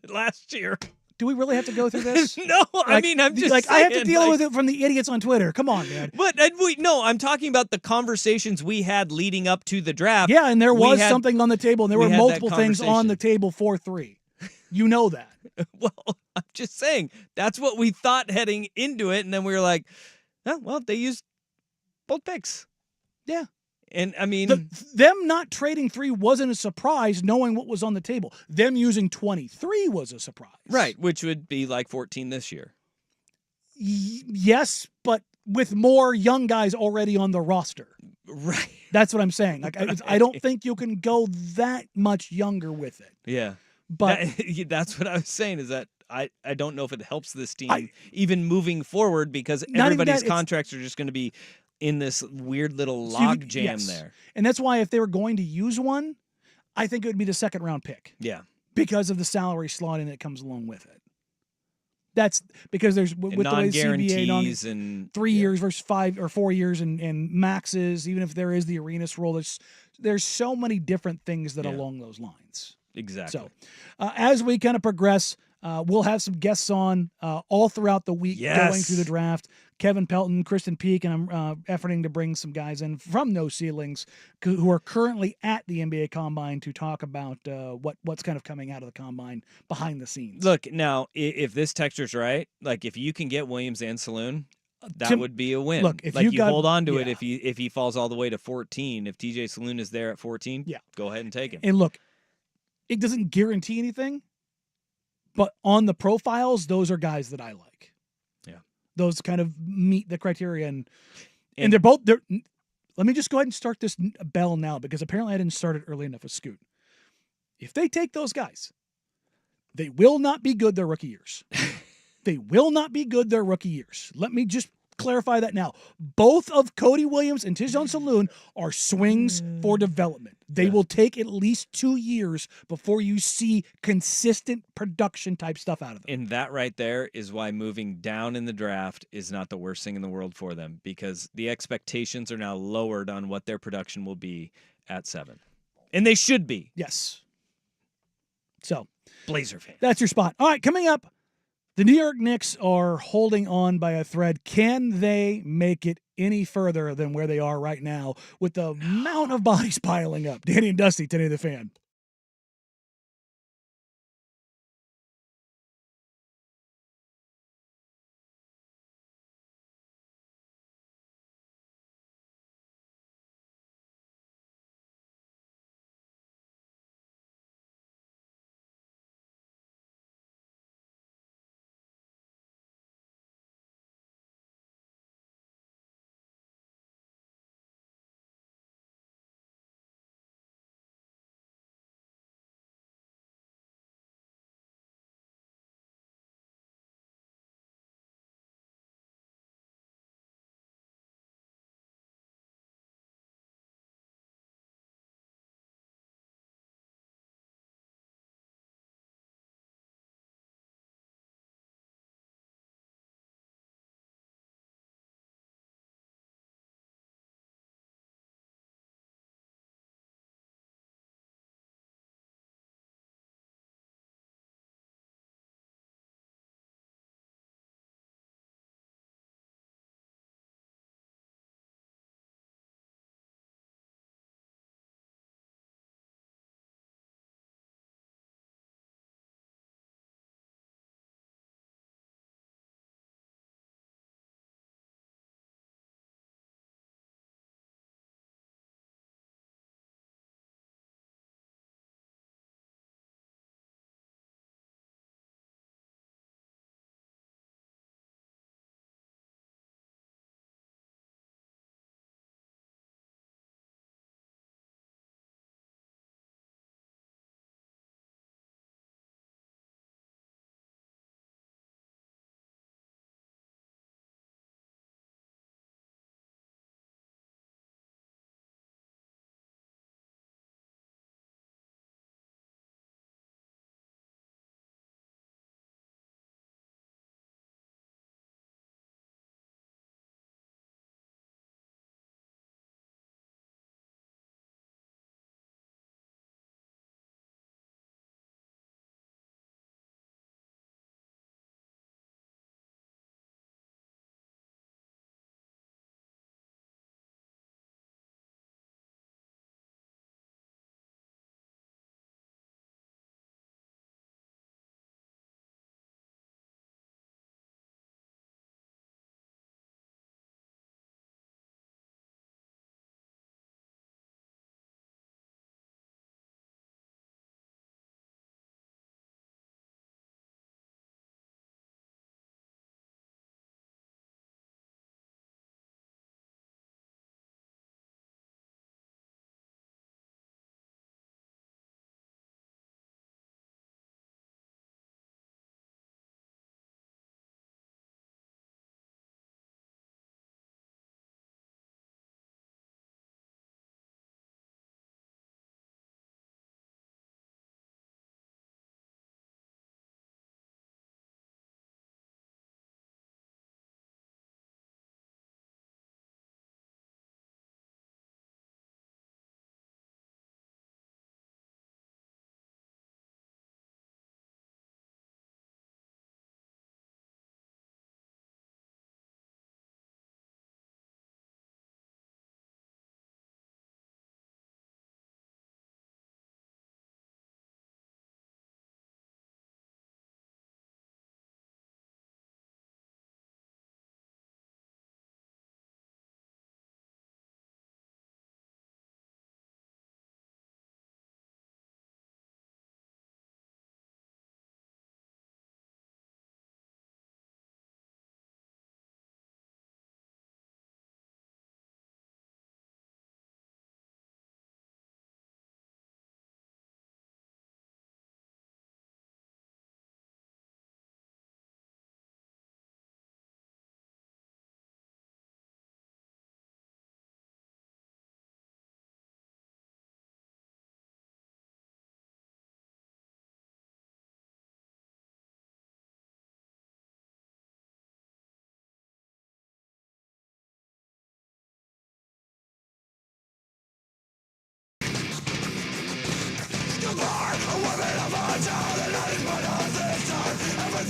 last year. Do we really have to go through this? No, I'm just like, saying, I have to deal with it from the idiots on Twitter. Come on, man. But I'm talking about the conversations we had leading up to the draft. Yeah, and there was something on the table, and there were multiple things on the table for 3. You know that. Well, I'm just saying, that's what we thought heading into it, and then we were like, oh, well, they used both picks. Yeah. And, I mean... them not trading 3 wasn't a surprise, knowing what was on the table. Them using 23 was a surprise. Right, which would be like 14 this year. Yes, but with more young guys already on the roster. Right. That's what I'm saying. Like, I don't think you can go that much younger with it. Yeah. But that's what I was saying, is that I don't know if it helps this team even moving forward, because everybody's contracts are just going to be in this weird little log jam there. And that's why if they were going to use one, I think it would be the 2nd round pick. Yeah. Because of the salary slotting that comes along with it. That's because there's with the way non-guarantees and 3 years versus 5 or 4 years and maxes, even if there is the Arenas rule, there's so many different things that along those lines. Exactly. So, as we kind of progress, we'll have some guests on all throughout the week going through the draft. Kevin Pelton, Kristen Peak, and I'm efforting to bring some guys in from No Ceilings who are currently at the NBA Combine to talk about what's kind of coming out of the Combine behind the scenes. Look, now, if this texture's right, like if you can get Williams and Saloon, that would be a win. Look, if like you hold on to it if he falls all the way to 14. If TJ Saloon is there at 14, go ahead and take him. And look, it doesn't guarantee anything, but on the profiles, those are guys that I like. Yeah. Those kind of meet the criteria. And they're both there. Let me just go ahead and start this bell now, because apparently I didn't start it early enough with Scoot. If they take those guys, they will not be good their rookie years. They will not be good their rookie years. Let me just clarify that now. Both of Cody Williams and Tijon Saloon are swings for development. They will take at least 2 years before you see consistent production type stuff out of them. And that right there is why moving down in the draft is not the worst thing in the world for them, because the expectations are now lowered on what their production will be at 7. And they should be. Yes. So, Blazer fan. That's your spot. All right, coming up, the New York Knicks are holding on by a thread. Can they make it any further than where they are right now with the amount of bodies piling up? Danny and Dusty, today the Fan.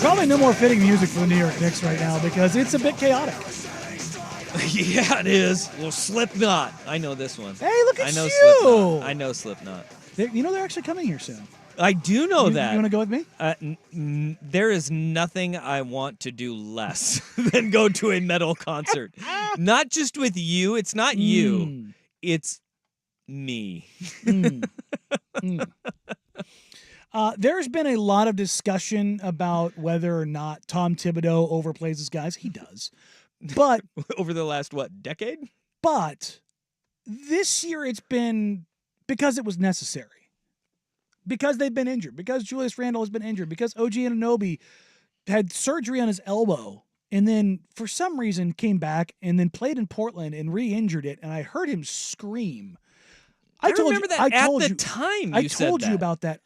Probably no more fitting music for the New York Knicks right now because it's a bit chaotic. Yeah, it is. Well, Slipknot. I know this one. Hey, look at I know you. Slipknot. I know Slipknot. They're actually coming here soon. I do know that. You want to go with me? There is nothing I want to do less than go to a metal concert. Not just with you. It's not you. It's me. There's been a lot of discussion about whether or not Tom Thibodeau overplays his guys. He does. But over the last, decade? But this year it's been because it was necessary. Because they've been injured. Because Julius Randle has been injured. Because OG Anunoby had surgery on his elbow and then for some reason came back and then played in Portland and re-injured it. And I heard him scream. I remember that at the time I told you about that.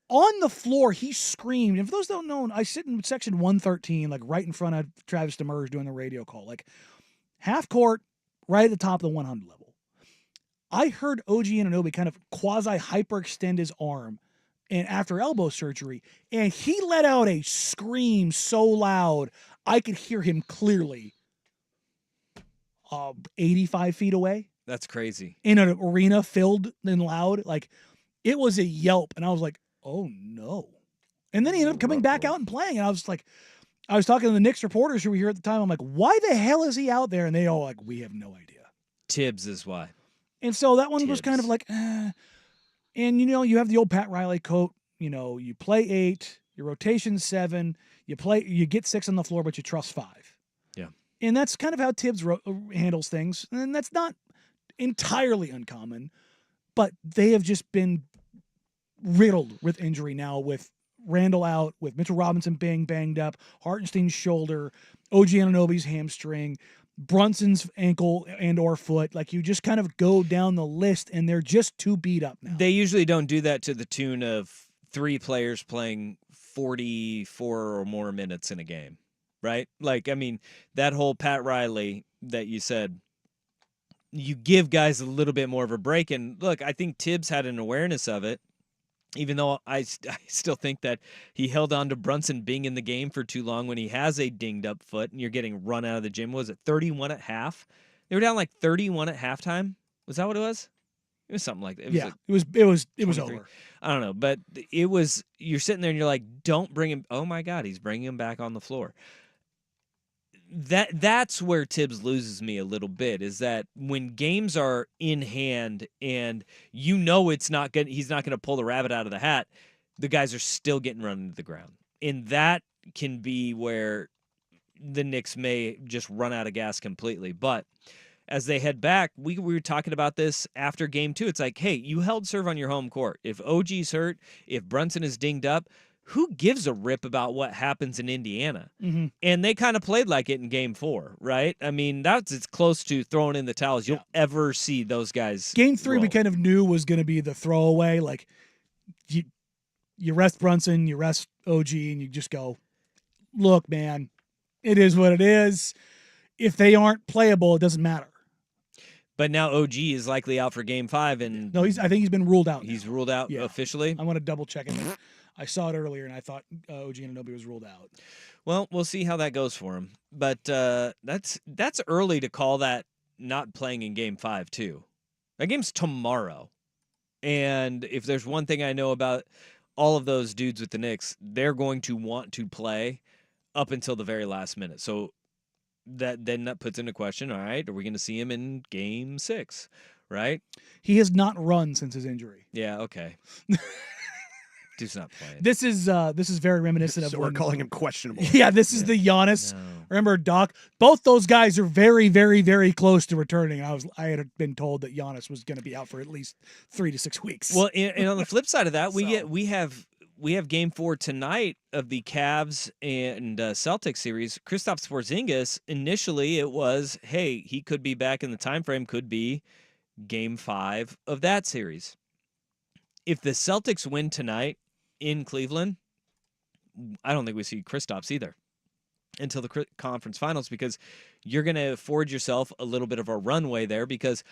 On the floor, he screamed. And for those who don't know, I sit in section 113, like right in front of Travis Demers doing the radio call, like half court, right at the top of the 100 level. I heard OG Anunoby kind of quasi-hyperextend his arm and after elbow surgery, and he let out a scream so loud, I could hear him clearly 85 feet away. That's crazy. In an arena filled and loud. Like, it was a yelp, and I was like, oh no. And then he ended up coming back out and playing. And I was like, I was talking to the Knicks reporters who were here at the time. I'm like, why the hell is he out there? And they all like, we have no idea. Tibbs is why. And so that one was kind of like, And you have the old Pat Riley quote, you play 8, your rotation 7, you get 6 on the floor, but you trust 5. Yeah. And that's kind of how Tibbs handles things. And that's not entirely uncommon, but they have just been riddled with injury now, with Randall out, with Mitchell Robinson being banged up, Hartenstein's shoulder, OG Anunoby's hamstring, Brunson's ankle and or foot. Like, you just kind of go down the list, and they're just too beat up now. They usually don't do that to the tune of 3 players playing 44 or more minutes in a game, right? Like, I mean, that whole Pat Riley that you said, you give guys a little bit more of a break. And look, I think Tibbs had an awareness of it, even though I still think that he held on to Brunson being in the game for too long when he has a dinged up foot and you're getting run out of the gym. Was it 31 at half? They were down like 31 at halftime. Was that what it was? It was something like that. It was over. I don't know, but it was, you're sitting there and you're like, don't bring him. Oh my God, he's bringing him back on the floor. That's where Tibbs loses me a little bit, is that when games are in hand and he's not going to pull the rabbit out of the hat, the guys are still getting run into the ground. And that can be where the Knicks may just run out of gas completely. But as they head back, we were talking about this after game 2. It's like, hey, you held serve on your home court. If OG's hurt, if Brunson is dinged up, who gives a rip about what happens in Indiana? Mm-hmm. And they kind of played like it in game 4, right? I mean, that's as close to throwing in the towels you'll ever see those guys. Game 3 roll. we kind of knew was going to be the throwaway. Like, you rest Brunson, you rest OG, and you just go, look, man, it is what it is. If they aren't playable, it doesn't matter. But now OG is likely out for game 5. And no, I think he's been ruled out now. He's ruled out officially? I want to double check it. I saw it earlier, and I thought OG Anunoby was ruled out. Well, we'll see how that goes for him. But that's early to call that not playing in Game 5, too. That game's tomorrow. And if there's one thing I know about all of those dudes with the Knicks, they're going to want to play up until the very last minute. So that puts into question, all right, are we going to see him in Game 6, right? He has not run since his injury. Yeah, okay. Dude's not playing. This is very reminiscent of. So we're calling him questionable. Yeah, this is the Giannis. No. Remember, Doc? Both those guys are very, very, very close to returning. I had been told that Giannis was going to be out for at least 3 to 6 weeks. Well, and on the flip side of that, we have Game 4 tonight of the Cavs and Celtics series. Kristaps Porzingis, initially it was, hey, he could be back in the time frame. Could be Game 5 of that series. If the Celtics win tonight in Cleveland, I don't think we see Kristaps either until the conference finals, because you're going to afford yourself a little bit of a runway there, because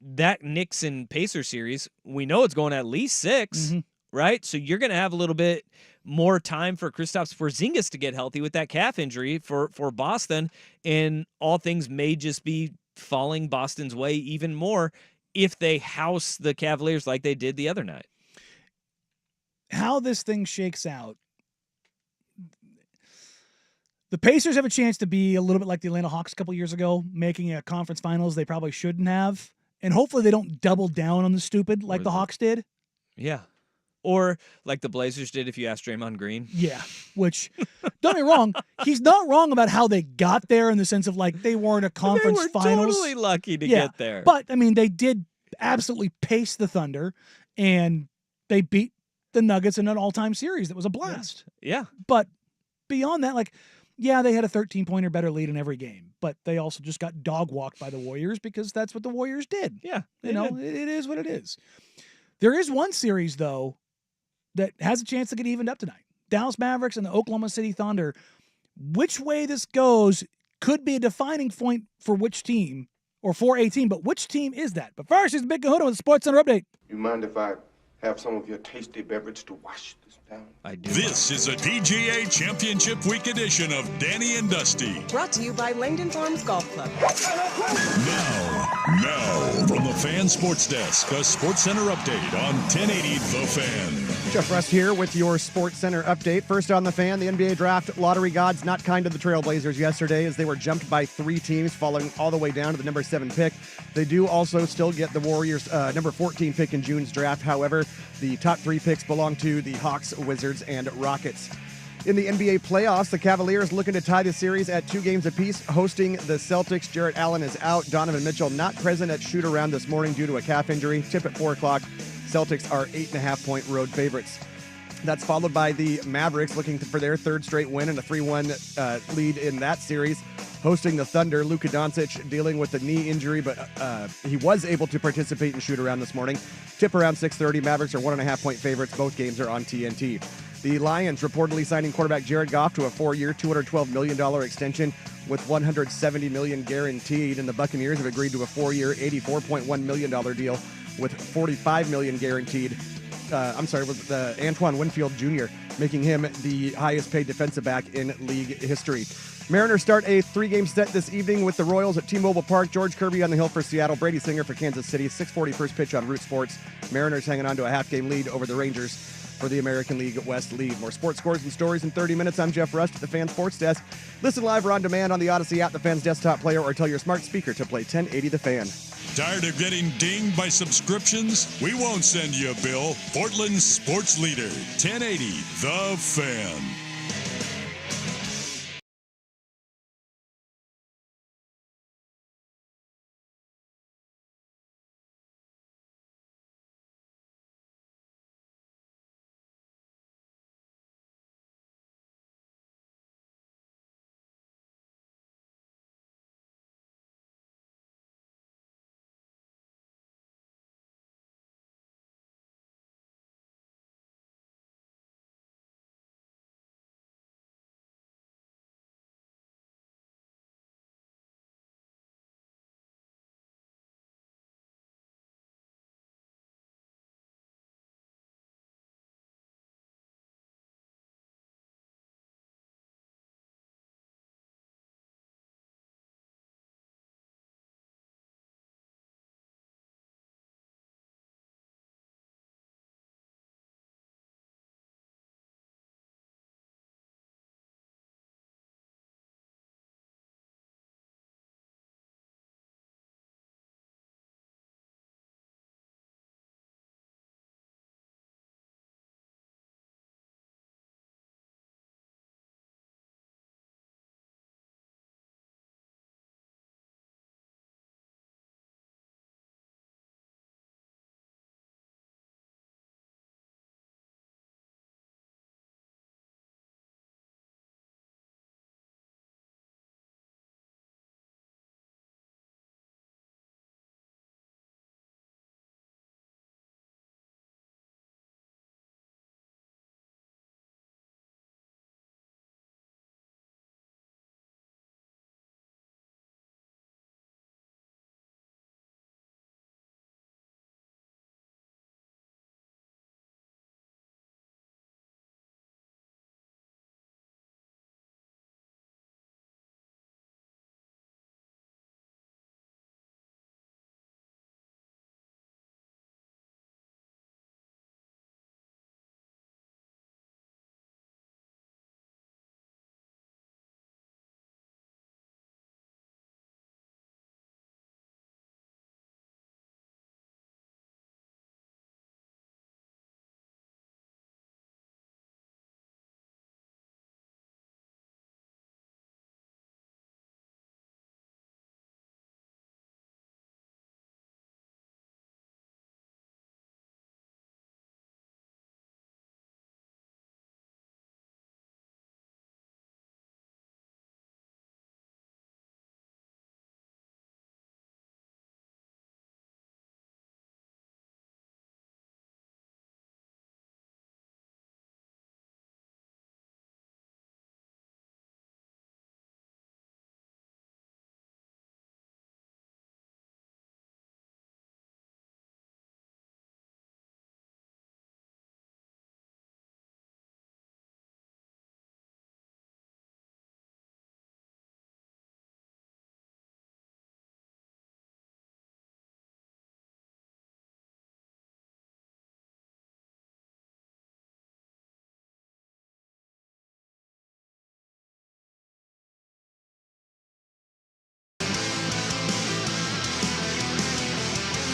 that Knicks and Pacer series, we know it's going at least 6, right? So you're going to have a little bit more time for Kristaps Porzingis to get healthy with that calf injury for Boston, and all things may just be falling Boston's way even more if they house the Cavaliers like they did the other night. How this thing shakes out, the Pacers have a chance to be a little bit like the Atlanta Hawks a couple years ago, making a conference finals they probably shouldn't have. And hopefully they don't double down on the stupid like the Hawks did. Yeah. Or like the Blazers did if you ask Draymond Green. Yeah, which, don't get me wrong, he's not wrong about how they got there in the sense of like they weren't a conference They were finals. totally lucky to get there. But, I mean, they did absolutely pace the Thunder, and they beat the Nuggets in an all-time series that was a blast. Yeah. But beyond that, like, yeah, they had a 13-point or better lead in every game, but they also just got dog-walked by the Warriors because that's what the Warriors did. Yeah. It is what it is. There is one series, though, that has a chance to get evened up tonight. Dallas Mavericks and the Oklahoma City Thunder. Which way this goes could be a defining point for which team, or for a team, but which team is that? But first, it's Big Kahuna with the SportsCenter update. You mind if I have some of your tasty beverage to wash this down? I do. This is a DGA Championship Week edition of Danny and Dusty. Brought to you by Langdon Farms Golf Club. Now, from the Fan Sports Desk, a SportsCenter update on 1080 The Fan. Jeff Rust here with your SportsCenter update. First on the Fan, the NBA draft lottery gods not kind to the Trailblazers yesterday as they were jumped by 3 teams, falling all the way down to the number 7 pick. They do also still get the Warriors' number 14 pick in June's draft. However, the top 3 picks belong to the Hawks, Wizards, and Rockets. In the NBA playoffs, the Cavaliers looking to tie the series at 2 games apiece, hosting the Celtics. Jarrett Allen is out. Donovan Mitchell not present at shoot-around this morning due to a calf injury. Tip at 4 o'clock. Celtics are 8.5-point road favorites. That's followed by the Mavericks looking for their 3rd straight win and a 3-1 lead in that series. Hosting the Thunder, Luka Doncic dealing with a knee injury, but he was able to participate in shoot-around this morning. Tip around 6:30. Mavericks are 1.5-point favorites. Both games are on TNT. The Lions reportedly signing quarterback Jared Goff to a 4-year, $212 million extension with $170 million guaranteed, and the Buccaneers have agreed to a 4-year, $84.1 million deal with $45 million guaranteed. With Antoine Winfield Jr., making him the highest paid defensive back in league history. Mariners start a 3-game set this evening with the Royals at T-Mobile Park. George Kirby on the hill for Seattle. Brady Singer for Kansas City. 6:40 first pitch on Root Sports. Mariners hanging on to a half-game lead over the Rangers for the American League West lead. More sports scores and stories in 30 minutes. I'm Jeff Rust at the Fan Sports Desk. Listen live or on demand on the Odyssey app, the Fan's desktop player, or tell your smart speaker to play 1080 The Fan. Tired of getting dinged by subscriptions? We won't send you a bill. Portland's sports leader, 1080 The Fan.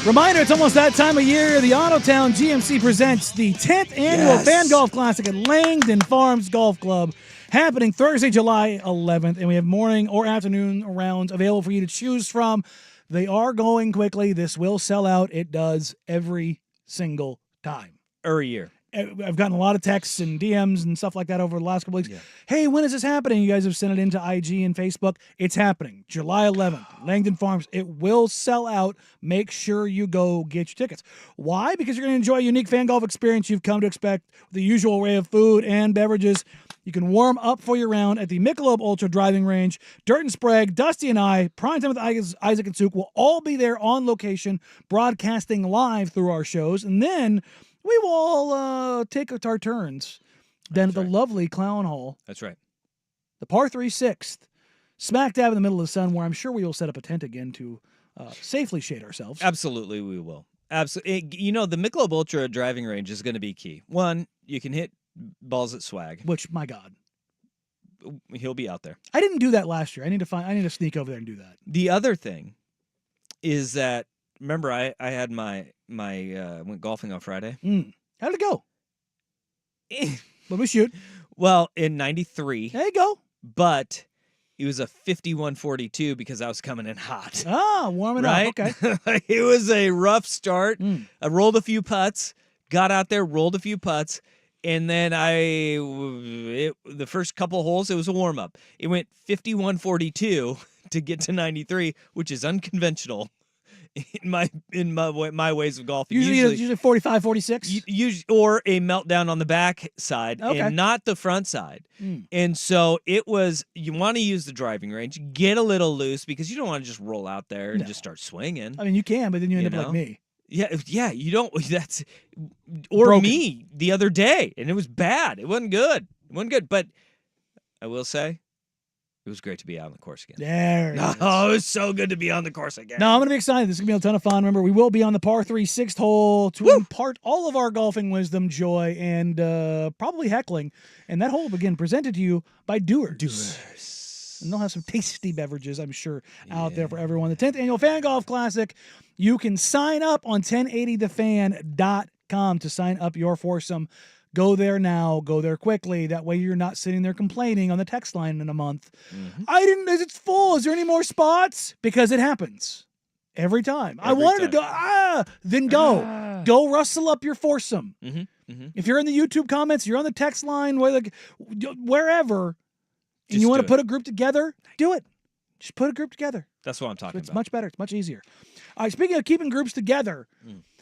Reminder, it's almost that time of year. The Autotown GMC presents the 10th annual Fan Golf Classic at Langdon Farms Golf Club, happening Thursday, July 11th, and we have morning or afternoon rounds available for you to choose from. They are going quickly. This will sell out. It does every single time. Or a year. I've gotten a lot of texts and DMs and stuff like that over the last couple weeks. Yeah. Hey, when is this happening? You guys have sent it into IG and Facebook. It's happening July 11th, Langdon Farms. It will sell out. Make sure you go get your tickets. Why? Because you're going to enjoy a unique fan golf experience you've come to expect with the usual array of food and beverages. You can warm up for your round at the Michelob Ultra driving range. Dirt and Sprague, Dusty and I, Primetime with Isaac and Suk will all be there on location, broadcasting live through our shows. And then we will all take our turns then at the lovely Clown Hall. That's right. The par 3 6th, smack dab in the middle of the sun, where I'm sure we will set up a tent again to safely shade ourselves. Absolutely, we will. Absolutely. You know, the Michelob Ultra driving range is going to be key. One, you can hit balls at swag. Which, my God. He'll be out there. I didn't do that last year. I need to sneak over there and do that. The other thing is that, remember, I had my went golfing on Friday. How did it go? Let me shoot. Well, in 93. There you go. But it was a 51-42 because I was coming in hot. Ah, warming up. Okay. It was a rough start. I rolled a few putts, got out there, rolled a few putts, and then the first couple holes, it was a warm-up. It went 51-42 to get to 93, which is unconventional in my ways of golfing. Usually 45, 46? Or a meltdown on the back side and not the front side. And so it was, you want to use the driving range, get a little loose because you don't want to just roll out there and just start swinging. I mean, you can, but then you end up like me. Yeah, you don't, or Broken. Me the other day, and it was bad. It wasn't good. But I will say, it was great to be out on the course again. There. Oh, it was so good to be on the course again. No, I'm going to be excited. This is going to be a ton of fun. Remember, we will be on the par 3 6th hole to impart all of our golfing wisdom, joy, and probably heckling. And that hole, again, presented to you by Doers. And they'll have some tasty beverages, I'm sure, out there for everyone. The 10th Annual Fan Golf Classic. You can sign up on 1080thefan.com to sign up your foursome. Go there now. Go there quickly. That way you're not sitting there complaining on the text line in a month. It's full. Is there any more spots? Because it happens every time. I wanted to go. Then go. Go rustle up your foursome. If you're in the YouTube comments, you're on the text line, wherever, and you want to put a group together, do it. Just put a group together. That's what I'm talking about. It's much better. It's much easier. All right, speaking of keeping groups together,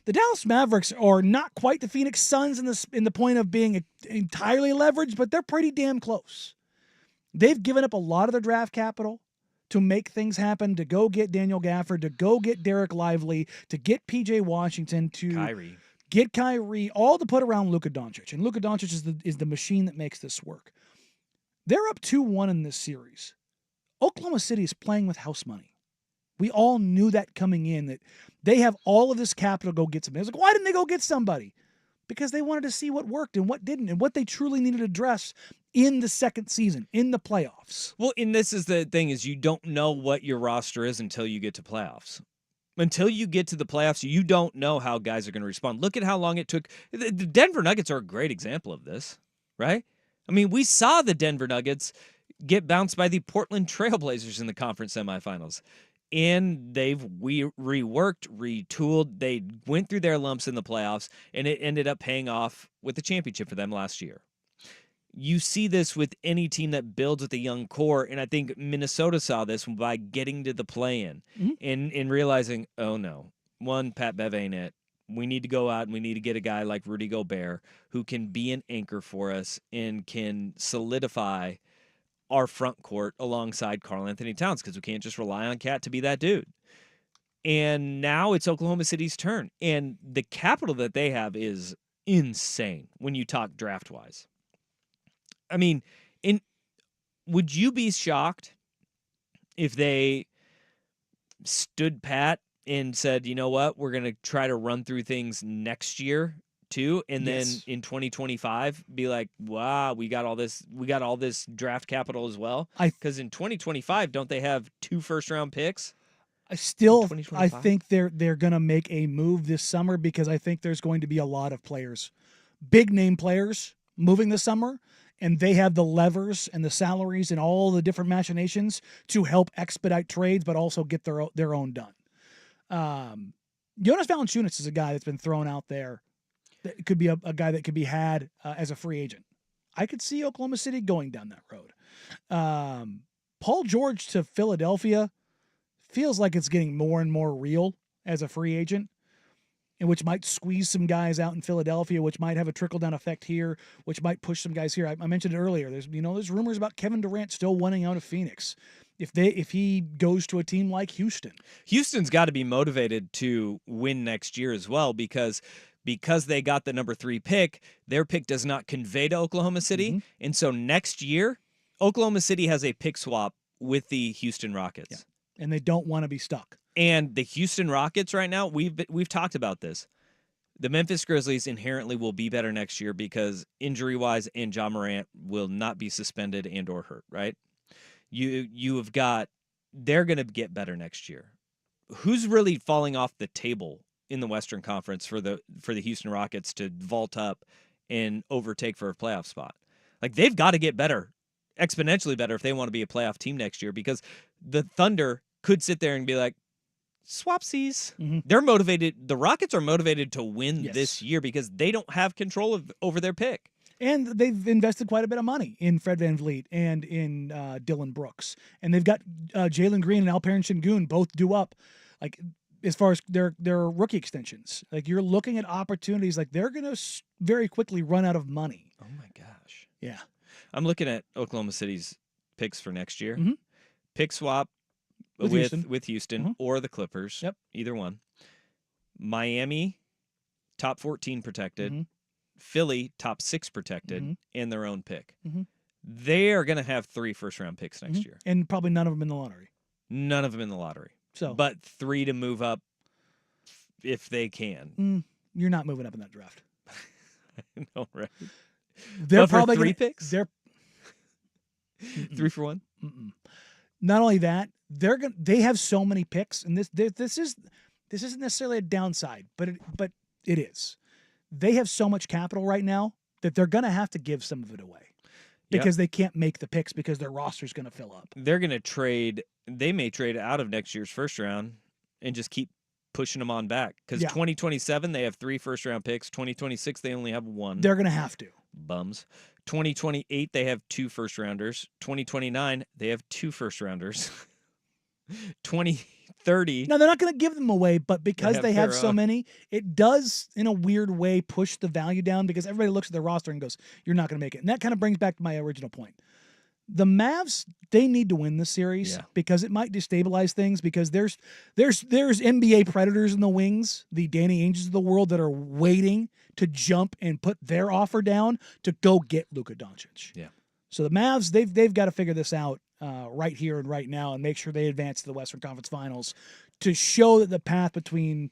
the Dallas Mavericks are not quite the Phoenix Suns in the point of being entirely leveraged, but they're pretty damn close. They've given up a lot of their draft capital to make things happen, to go get Daniel Gafford, to go get Derek Lively, to get P.J. Washington, to get Kyrie, all to put around Luka Doncic. And Luka Doncic is the machine that makes this work. They're up 2-1 in this series. Oklahoma City is playing with house money. We all knew that coming in, that they have all of this capital to go get somebody. I was like, why didn't they go get somebody? Because they wanted to see what worked and what didn't and what they truly needed to address in the second season, in the playoffs. Well, and this is the thing, is you don't know what your roster is until you get to playoffs. Until you get to the playoffs, you don't know how guys are going to respond. Look at how long it took. The Denver Nuggets are a great example of this, right? I mean, we saw the Denver Nuggets get bounced by the Portland Trailblazers in the conference semifinals. And they've reworked, retooled. They went through their lumps in the playoffs, and it ended up paying off with the championship for them last year. You see this with any team that builds with a young core, and I think Minnesota saw this by getting to the play-in and realizing, oh, no, one, Pat Bev ain't it. We need to go out and we need to get a guy like Rudy Gobert who can be an anchor for us and can solidify our front court alongside Karl Anthony Towns, because we can't just rely on Cat to be that dude. And now it's Oklahoma City's turn. And the capital that they have is insane when you talk draft-wise. I mean, would you be shocked if they stood pat and said, you know what, we're going to try to run through things next year too, and then in 2025 be like, wow, we got all this draft capital as well? Because in 2025, don't they have 2 first-round picks? I still, I 2025? think they're going to make a move this summer because I think there's going to be a lot of players, big name players, moving this summer, and they have the levers and the salaries and all the different machinations to help expedite trades, but also get their own done. Jonas Valanciunas is a guy that's been thrown out there that could be a guy that could be had as a free agent. I could see Oklahoma City going down that road. Paul George to Philadelphia feels like it's getting more and more real as a free agent, and which might squeeze some guys out in Philadelphia, which might have a trickle-down effect here, which might push some guys here. I mentioned it earlier. There's rumors about Kevin Durant still wanting out of Phoenix. If he goes to a team like Houston. Houston's got to be motivated to win next year as well because they got the number 3 pick, their pick does not convey to Oklahoma City. Mm-hmm. And so next year, Oklahoma City has a pick swap with the Houston Rockets. Yeah. And they don't want to be stuck. And the Houston Rockets right now, we've talked about this. The Memphis Grizzlies inherently will be better next year because injury-wise and Ja Morant will not be suspended and or hurt, right? You have got, they're going to get better next year. Who's really falling off the table in the Western Conference for the Houston Rockets to vault up and overtake for a playoff spot? Like, they've got to get better, exponentially better, if they want to be a playoff team next year, because the Thunder could sit there and be like, swapsies. Mm-hmm. They're motivated. The Rockets are motivated to win Yes. this year because they don't have control over their pick. And they've invested quite a bit of money in Fred VanVleet and in Dylan Brooks. And they've got Jalen Green and Alperen Sengun both due up, like, as far as their rookie extensions. Like, you're looking at opportunities, like, they're going to very quickly run out of money. Oh, my gosh. Yeah. I'm looking at Oklahoma City's picks for next year. Mhm. Pick swap With Houston. Mhm. or the Clippers. Yep. Either one. Miami, top 14 protected. Mhm. Philly, top 6 protected, Mhm. and their own pick. Mhm. They are going to have 3 first-round picks next Mhm. year. And probably none of them in the lottery. None of them in the lottery. So, But 3 to move up if they can. You're not moving up in that draft. I know, right? They're But for probably 3 gonna, picks? They're 3 for 1? Not only that, they have so many picks, and this isn't necessarily a downside, but it is. They have so much capital right now that they're going to have to give some of it away because they can't make the picks because their roster's going to fill up. They're going to trade. They may trade out of next year's first round and just keep pushing them on back because 2027 they have 3 first-round picks. 2026 they only have 1. They're going to have to. Bums. 2028 they have 2 first-rounders. 2029 they have 2 first-rounders. 2030. No, they're not going to give them away, but because they have their so own. many, it does, in a weird way, push the value down because everybody looks at their roster and goes, you're not going to make it. And that kind of brings back to my original point. The Mavs, they need to win this series because it might destabilize things because there's NBA predators in the wings, the Danny Ainges of the world that are waiting to jump and put their offer down to go get Luka Doncic. Yeah. So the Mavs, they've got to figure this out right here and right now and make sure they advance to the Western Conference Finals to show that the path between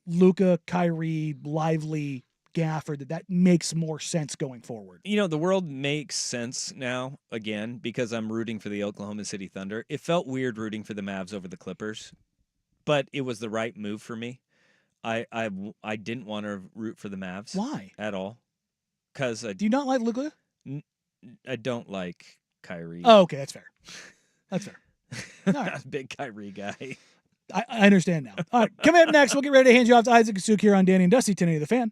Luka, Kyrie, Lively, Gafford, that makes more sense going forward. You know, the world makes sense now, again, because I'm rooting for the Oklahoma City Thunder. It felt weird rooting for the Mavs over the Clippers, but it was the right move for me. I didn't want to root for the Mavs. Why? At all. Because do you not like Luka? I don't like Kyrie. Oh, okay, that's fair. That's fair. All right. Big Kyrie guy. I understand now. All right, coming up next, we'll get ready to hand you off to Isaac Suk here on Danny and Dusty, 1080 The Fan.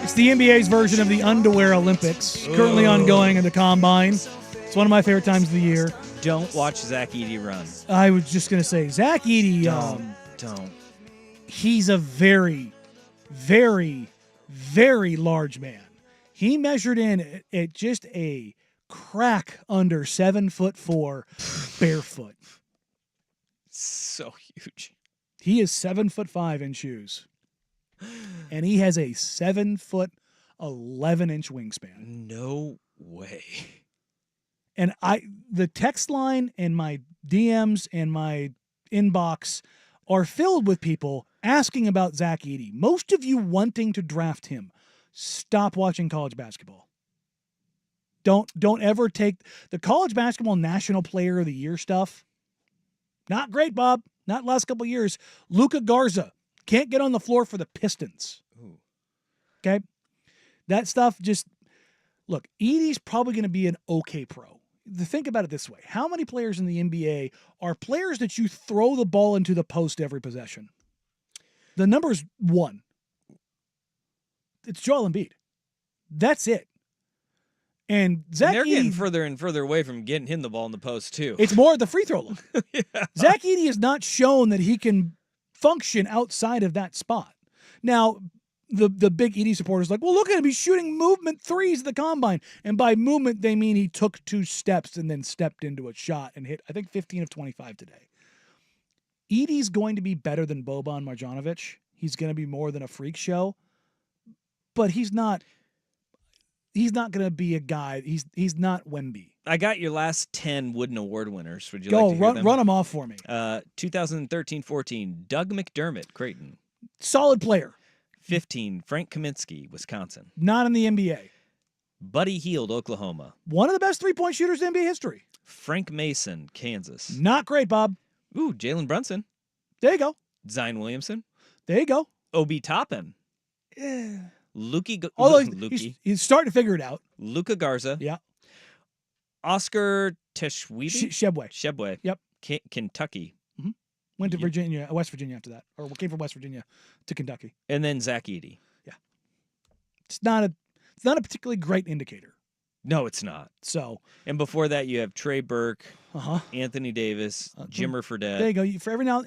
It's the NBA's version of the Underwear Olympics, currently ongoing in the Combine. It's one of my favorite times of the year. Don't watch Zach Edey run. I was just going to say, Zach Edey, Don't. He's a very, very, very large man. He measured in at just a crack under 7'4", barefoot. So huge. He is 7'5" in shoes. And he has a 7'11" wingspan. No way. And the text line and my DMs and my inbox are filled with people asking about Zach Edey. Most of you wanting to draft him. Stop watching college basketball. Don't ever take the college basketball national player of the year stuff. Not great, Bob. Not last couple years. Luka Garza can't get on the floor for the Pistons. Ooh. Okay? That stuff just... Look, Edey's probably going to be an okay pro. Think about it this way. How many players in the NBA are players that you throw the ball into the post every possession? The number's 1. It's Joel Embiid. That's it. And Zach they're getting Edey, further and further away from getting him the ball in the post, too. it's more at the free throw line. Yeah. Zach Edey has not shown that he can function outside of that spot. Now, the big Edey supporters are like, well, look at him. He's shooting movement threes at the Combine. And by movement, they mean he took 2 steps and then stepped into a shot and hit, I think, 15 of 25 today. Edey's going to be better than Boban Marjanovic. He's going to be more than a freak show. But he's not going to be a guy. He's not Wemby. I got your last 10 Wooden Award winners. Would you Go, like to hear them? run them off for me. 2013-14, Doug McDermott, Creighton. Solid player. 15, Frank Kaminsky, Wisconsin. Not in the NBA. Buddy Hield, Oklahoma. One of the best three-point shooters in NBA history. Frank Mason, Kansas. Not great, Bob. Ooh, Jalen Brunson. There you go. Zion Williamson. There you go. Obi Toppin. Yeah. Although he's starting to figure it out. Luka Garza. Yeah. Oscar Teshweeby? Shebwe. Yep. Kentucky. Mm-hmm. Went to Virginia, West Virginia after that. Or came from West Virginia to Kentucky. And then Zach Edey. Yeah. It's not a particularly great indicator. No, it's not. So. And before that, you have Trey Burke, Anthony Davis, Jimmer Fredette. There you go. For every now